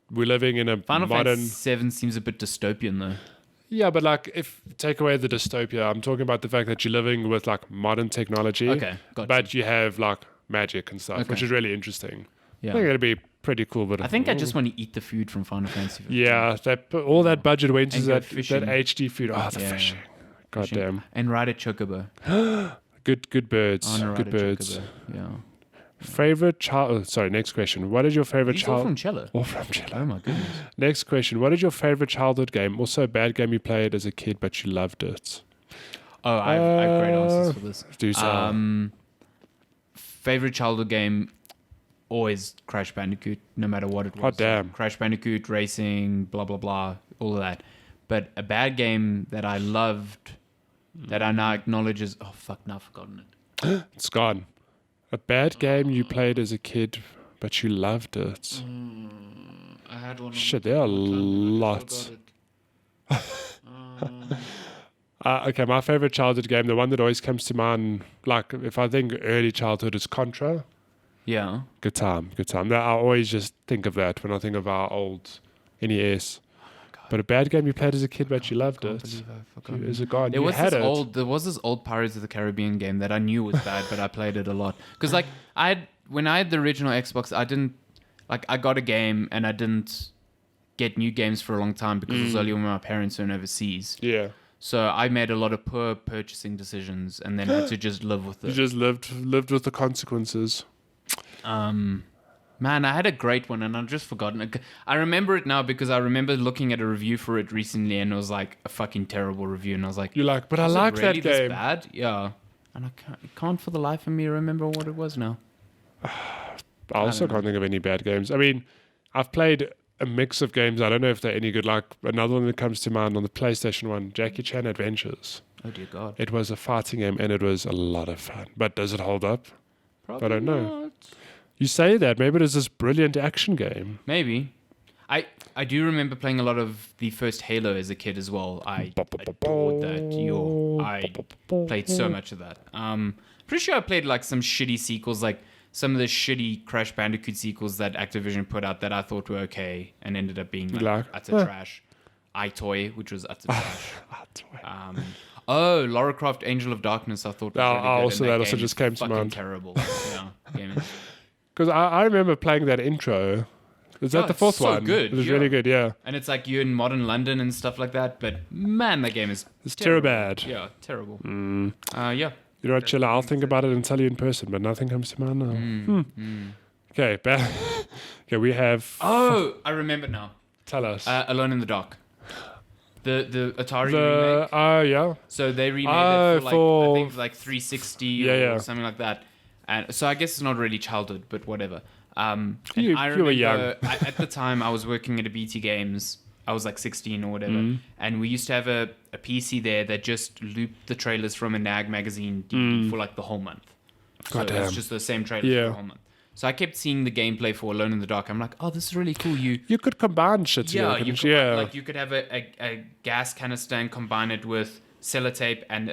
B: we're living in a
A: Final
B: modern.
A: Fantasy 7 seems a bit dystopian though.
B: Yeah, but like if take away the dystopia, I'm talking about the fact that you're living with like modern technology,
A: Okay, gotcha.
B: but you have like magic and stuff,
A: Okay.
B: which is really interesting.
A: Yeah.
B: I think it'd be pretty cool. But
A: I think I just want to eat the food from Final Fantasy 15.
B: yeah, all that budget went to
A: And go
B: that
A: fishing.
B: HD food. Oh, the
A: Yeah.
B: fishing. God damn.
A: And ride a chocobo.
B: Good birds.
A: I wanna
B: Good
A: ride a
B: birds.
A: chocobo. Yeah.
B: Favorite child. Oh, sorry, next question. What is your favorite
A: These all
B: child?
A: from Cello.
B: All from Cello.
A: Oh my goodness.
B: Next question. What is your favorite childhood game? Also, a bad game you played as a kid, but you loved it.
A: Oh, I have great answers for this.
B: Do so.
A: Favorite childhood game, always Crash Bandicoot, no matter what it was.
B: Oh, damn.
A: Crash Bandicoot, racing, blah, blah, blah, all of that. But a bad game that I loved, that I now acknowledge is, oh, fuck, now I've forgotten it.
B: It's gone. A bad game you played as a kid, but you loved it.
A: I had one.
B: Shit, there are lots. Okay, my favorite childhood game, the one that always comes to mind, like if I think early childhood, is Contra.
A: Yeah.
B: Good time. I always just think of that when I think of our old NES. But a bad game you played as a kid, but you loved it. Is it gone?
A: There
B: You had it.
A: There was this old Pirates of the Caribbean game that I knew was bad, but I played it a lot. Because like when I had the original Xbox, I got a game and I didn't get new games for a long time because it was only when my parents were overseas.
B: Yeah.
A: So I made a lot of poor purchasing decisions and then had to just live with
B: You
A: it.
B: just lived with the consequences.
A: Man, I had a great one and I've just forgotten it. I remember it now because I remember looking at a review for it recently and it was like a fucking terrible review. And I was like,
B: You're like, but I
A: "Is it
B: like
A: really
B: that
A: this
B: game.
A: bad?" Yeah. And I can't for the life of me remember what it was now.
B: I also can't think of any bad games. I mean, I've played a mix of games. I don't know if they're any good. Like another one that comes to mind on the PlayStation 1, Jackie Chan Adventures.
A: Oh dear God.
B: It was a fighting game and it was a lot of fun. But does it hold up?
A: Probably
B: I don't know.
A: not.
B: You say that. Maybe it is this brilliant action game.
A: Maybe. I do remember playing a lot of the first Halo as a kid as well. I adored that. I played so much of that. Pretty sure I played like some shitty sequels, like some of the shitty Crash Bandicoot sequels that Activision put out that I thought were okay and ended up being like utter trash. iToy, which was utter trash. Lara Croft Angel of Darkness I thought was really good.
B: that
A: and
B: also
A: game
B: just
A: is
B: came to
A: fucking
B: mind.
A: terrible. Yeah, game is-
B: Because I remember playing that intro. Is that the
A: it's
B: fourth
A: so
B: one?
A: good,
B: It was
A: yeah.
B: really good, yeah.
A: And it's like you're in modern London and stuff like that, but man, that game is
B: It's terrible bad.
A: Yeah, terrible. Yeah.
B: You know what, Chilla? I'll think about it and tell you in person, but nothing comes to mind now. Okay, okay, we have...
A: Oh, I remember now.
B: Tell us.
A: Alone in the Dark. The Atari remake.
B: Oh, yeah.
A: So they remade it for I think like 360
B: Yeah.
A: or something like that. And so I guess it's not really childhood, but whatever. And
B: You
A: I
B: were
A: remember
B: young.
A: at the time I was working at a BT Games. I was like 16 or whatever. And we used to have a PC there that just looped the trailers from a Nag magazine DVD for like the whole month. So
B: Goddamn.
A: it's just the same trailers for the whole month. So I kept seeing the gameplay for Alone in the Dark. I'm like, oh, this is really cool.
B: You could combine shit together,
A: you
B: couldn't
A: could,
B: you? Yeah.
A: like you could have a gas canister and combine it with sellotape and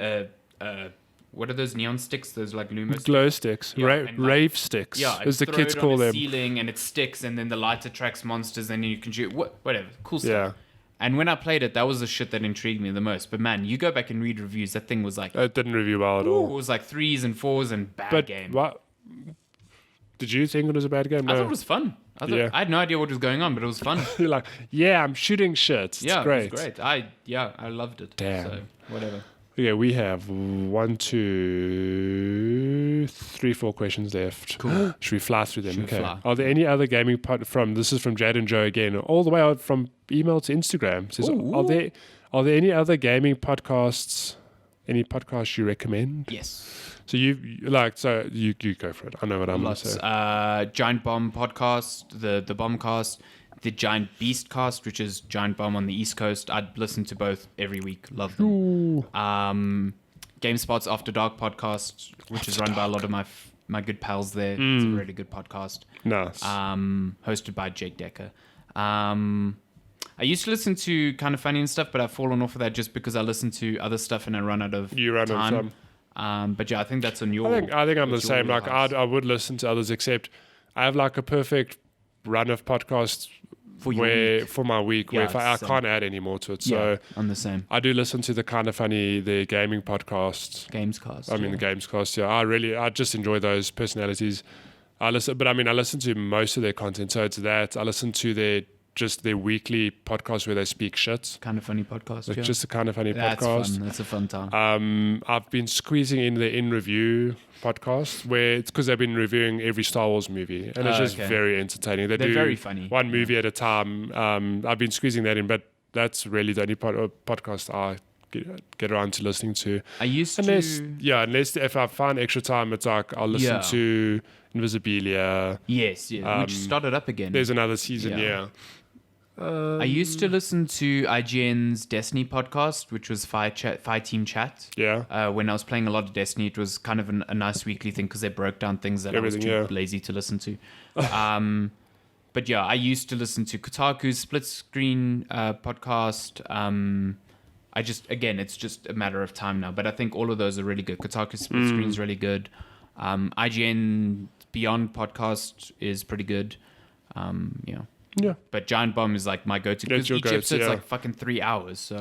A: what are those neon sticks? Those like lumos.
B: Glow sticks.
A: Yeah, and, like,
B: rave sticks,
A: Yeah,
B: as the
A: throw
B: kids
A: it
B: call
A: on the
B: them.
A: ceiling and it sticks, and then the light attracts monsters, and you can shoot whatever. Cool stuff.
B: Yeah.
A: And when I played it, that was the shit that intrigued me the most. But man, you go back and read reviews, that thing was like
B: It didn't review well at
A: it
B: all.
A: was like 3s and 4s and bad
B: But
A: game.
B: what? Did you think it was a bad game?
A: I
B: No.
A: thought it was fun. I
B: Yeah.
A: had no idea what was going on, but it was fun.
B: You're like, yeah, I'm shooting shit. It's
A: Yeah,
B: great.
A: it was great. I loved it.
B: Damn.
A: So whatever.
B: Okay, we have 1, 2, 3, 4 questions left.
A: Cool.
B: Should we fly through them?
A: Should we
B: Okay.
A: fly?
B: Are there any other gaming this is from Jade and Joe again, all the way out from email to Instagram. It says,
A: Ooh.
B: are there any other gaming podcasts? Any podcasts you recommend?
A: Yes.
B: So you go for it. I know what I'm going to
A: Lots.
B: say.
A: Giant Bomb podcast, the Bombcast, the Giant Beast cast, which is Giant Bomb on the East Coast. I'd listen to both every week. Love them. GameSpot's After Dark podcast, which is run by a lot of my good pals there. It's a really good podcast.
B: Nice.
A: Hosted by Jake Decker. I used to listen to Kind of Funny and stuff, but I've fallen off of that just because I listen to other stuff and I run out of time. But yeah, I think that's on your...
B: I think I'm the same. Like, I would listen to others, except I have like a perfect run of podcasts for my week, where if I can't add any more to it. So
A: I'm the same.
B: I do listen to the Kind of Funny, the gaming podcasts.
A: Gamescast.
B: The Gamescast. Yeah, I just enjoy those personalities. I listen to most of their content. So it's that I listen to their weekly podcast where they speak shit.
A: Kind of Funny podcast.
B: Just a Kind of Funny
A: podcast.
B: Fun.
A: That's a fun time.
B: I've been squeezing in the In Review podcast, where it's because they've been reviewing every Star Wars movie, and it's just very entertaining. They're
A: very funny.
B: One movie at a time. I've been squeezing that in, but that's really the only podcast I get around to listening to. Unless if I find extra time, it's like I'll listen to Invisibilia.
A: Yes, which started up again.
B: There's another season,
A: I used to listen to IGN's Destiny podcast, which was Fire Team Chat.
B: Yeah.
A: When I was playing a lot of Destiny, it was kind of a nice weekly thing because they broke down things that I was too lazy to listen to. But yeah, I used to listen to Kotaku's Split Screen podcast. It's just a matter of time now. But I think all of those are really good. Kotaku's Split Screen is really good. IGN Beyond podcast is pretty good.
B: Yeah.
A: But Giant Bomb is like my go-to because each episode's like fucking 3 hours. So.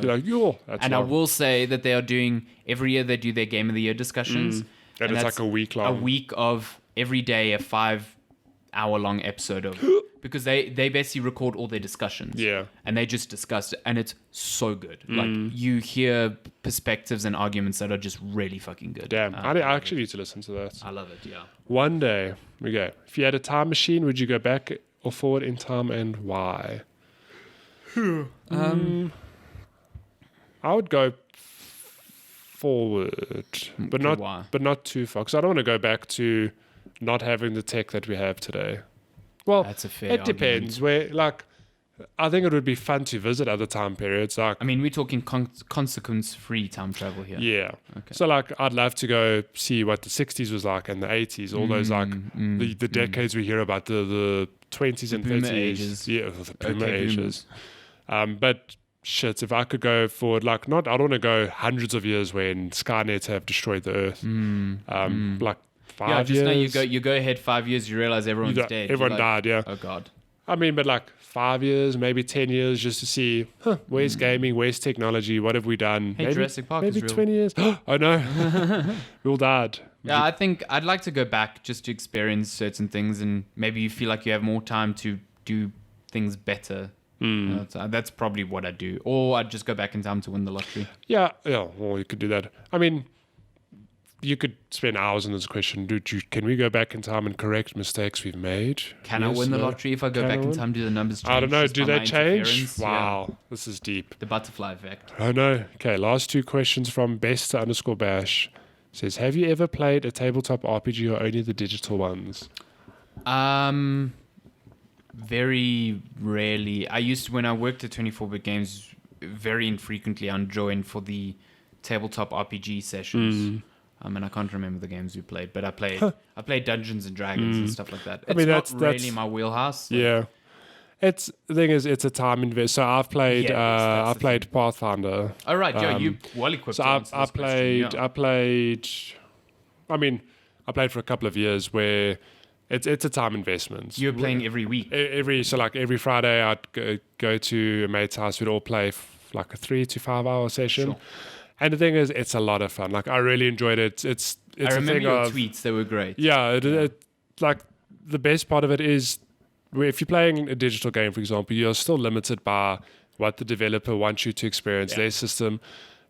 A: I will say that they are doing, every year they do their Game of the Year discussions.
B: And it's like a week long.
A: A week of every day a 5-hour-long episode of, because they basically record all their discussions.
B: Yeah.
A: And they just discuss it, and it's so good. Like, you hear perspectives and arguments that are just really fucking good.
B: Damn. I actually need to listen to that.
A: I love it, yeah.
B: One day, if you had a time machine, would you go back or forward in time, and why? I would go forward, but not too far, because I don't want to go back to not having the tech that we have today. Well,
A: that's a fair
B: it depends. I think it would be fun to visit other time periods. Like,
A: I mean, we're talking consequence-free time travel here.
B: Yeah. Okay. So, like, I'd love to go see what the 60s was like and the 80s, all those, like, the decades we hear about, the 20s and 30s.
A: Ages.
B: Yeah, the boomer ages. But, shit, if I could go forward, like, I don't want to go hundreds of years when Skynet have destroyed the Earth. Like, 5 years.
A: Now you go ahead 5 years, you realize everyone's dead.
B: Everyone died, yeah.
A: Oh, God.
B: I mean, but like 5 years, maybe 10 years, just to see where's gaming, where's technology, what have we done?
A: Hey, Jurassic Park
B: maybe
A: is real.
B: 20 years. Oh no, we all died.
A: Yeah, I think I'd like to go back just to experience certain things, and maybe you feel like you have more time to do things better. That's probably what I'd do, or I'd just go back in time to win the lottery.
B: Yeah. Well, you could do that. I mean, you could spend hours on this question. Can we go back in time and correct mistakes we've made?
A: Can I win the lottery if I go back in time? Do the numbers change?
B: I don't know. Do they change? Wow. This is deep.
A: The butterfly effect.
B: I know. Okay, last 2 questions from Besta_Bash. Says, have you ever played a tabletop RPG or only the digital ones?
A: Very rarely. I used to, when I worked at 24-bit games, very infrequently I'd join for the tabletop RPG sessions. And I can't remember the games we played, but I played Dungeons and Dragons and stuff like that. It's not really my wheelhouse. So.
B: Yeah. The thing is, it's a time invest. So I've played Pathfinder.
A: Oh, right. You well equipped.
B: So I played for a couple of years where it's a time investment.
A: You're playing every week.
B: Every Friday I'd go to a mate's house. We'd all play like a 3 to 5 hour session.
A: Sure.
B: And the thing is, it's a lot of fun. Like, I really enjoyed it. It's
A: I remember your tweets; they were great.
B: Yeah, like the best part of it is, if you're playing a digital game, for example, you're still limited by what the developer wants you to experience, their system.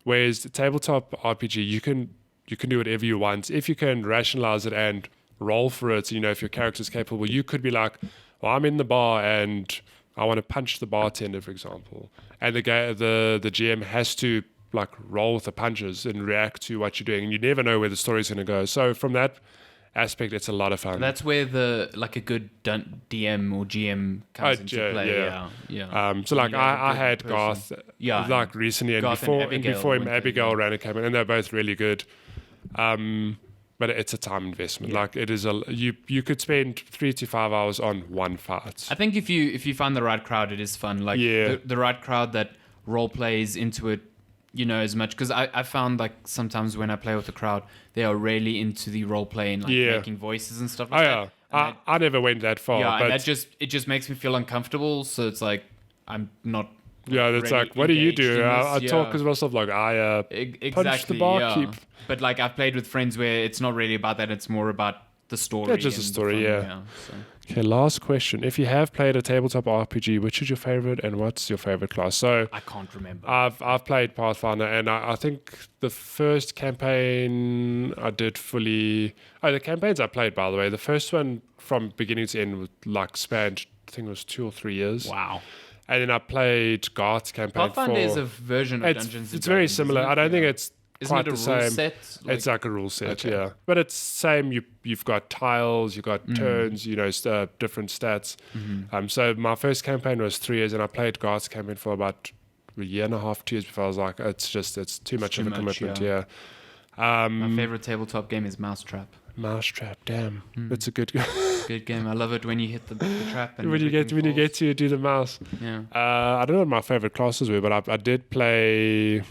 B: Whereas the tabletop RPG, you can do whatever you want if you can rationalize it and roll for it. If your character's capable, you could be like, well, I'm in the bar and I want to punch the bartender, for example, and the GM has to like roll with the punches and react to what you're doing, and you never know where the story's going to go. So from that aspect, it's a lot of fun.
A: That's where a good DM or GM comes into play. Yeah.
B: So like I had Garth like recently, and
A: Garth
B: before
A: and
B: and
A: Abigail
B: before him
A: went there,
B: Abigail ran a campaign, and they're both really good. But it's a time investment.
A: Yeah.
B: Like it is you could spend 3 to 5 hours on one fight.
A: I think if you find the right crowd, it is fun. Like the right crowd that role plays into it, as much. Because I found like sometimes when I play with the crowd, they are really into the role playing, like making voices and stuff like that.
B: Yeah. I never went that far.
A: Yeah,
B: but
A: and it just makes me feel uncomfortable. So it's like I'm not.
B: Yeah, that's
A: really
B: like, what do you do?
A: engaged in
B: I
A: this.
B: talk as myself like I punch the barkeep.
A: Yeah. But like I've played with friends where it's not really about that. It's more about the story.
B: Yeah, just a story.
A: So.
B: Okay, last question. If you have played a tabletop RPG, which is your favorite, and what's your favorite class? So
A: I can't remember.
B: I've played Pathfinder, and I think the first campaign I did fully. Oh, the campaigns I played, by the way, the first one from beginning to end was like spanned. I think it was 2 or 3 years.
A: Wow.
B: And then I played Garth's campaign.
A: Pathfinder is a version of Dungeons and Dragons.
B: It's very similar. I don't think it's quite the same.
A: Rule set?
B: It's like a rule set, yeah. But it's same. You've got tiles, you've got turns, different stats. So my first campaign was 3 years, and I played Garth's campaign for about a year and a half, 2 years before I was like, it's too much of a commitment. Yeah.
A: My favorite tabletop game is Mousetrap.
B: Mousetrap, damn, that's a good
A: good game. I love it when you hit the trap and
B: when you get to do the mouse.
A: Yeah.
B: I don't know what my favorite classes were, but I did play. I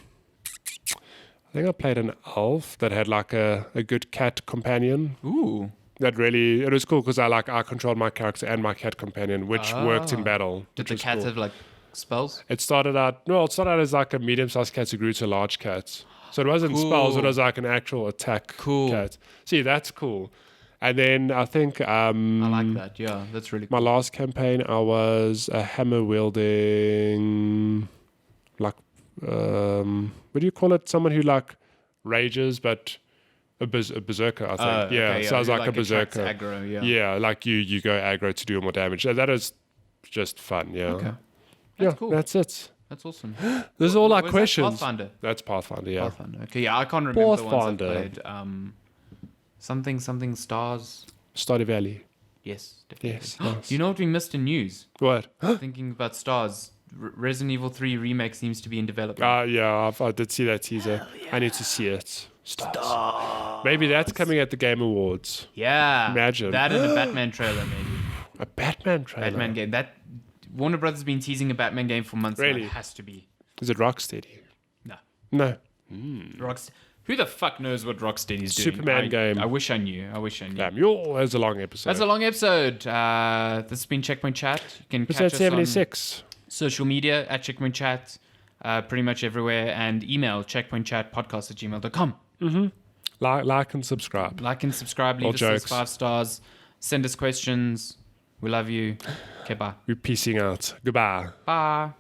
B: think I played an elf that had like a good cat companion.
A: Ooh.
B: It was cool because I controlled my character and my cat companion, which worked in battle.
A: Did the cat have like spells?
B: It started out as like a medium-sized cat that grew to a large cat. So it wasn't spells, it was like an actual attack cat. See, that's cool. And then I think
A: I like that. Yeah, that's really cool.
B: My last campaign, I was a hammer wielding, like what do you call it? Someone who like rages, but a berserker, I think.
A: Okay,
B: so I was like a berserker.
A: Aggro,
B: yeah, like you go aggro to do more damage. That is just fun. Yeah.
A: Okay. That's cool.
B: That's it.
A: That's awesome.
B: Those are all our questions.
A: Pathfinder.
B: That's Pathfinder, yeah.
A: Pathfinder. Okay, yeah, I can't remember
B: Pathfinder.
A: the ones I played. Something stars.
B: Stardew Valley.
A: Yes, definitely.
B: Yes. Nice.
A: Do you know what we missed in news?
B: What?
A: Thinking about stars. Resident Evil 3 remake seems to be in development.
B: Yeah, I did see that teaser. Yeah. I need to see it. Stars. Maybe that's coming at the Game Awards.
A: Yeah.
B: Imagine.
A: That and a Batman trailer, maybe.
B: A Batman trailer?
A: Batman game. Warner Brothers has been teasing a Batman game for months
B: really?
A: now. It has to be.
B: Is it Rocksteady?
A: No. Who the fuck knows what Rocksteady's doing?
B: Superman game.
A: I wish I knew. Damn,
B: that's a long episode.
A: That's a long episode. This has been Checkpoint Chat. You can catch us
B: 76.
A: on social media at Checkpoint Chat, pretty much everywhere, and email checkpointchatpodcast@gmail.com.
B: Mm-hmm. Like and subscribe.
A: Leave us 5 stars. Send us questions. We love you. Okay, bye.
B: We're peacing out. Goodbye.
A: Bye.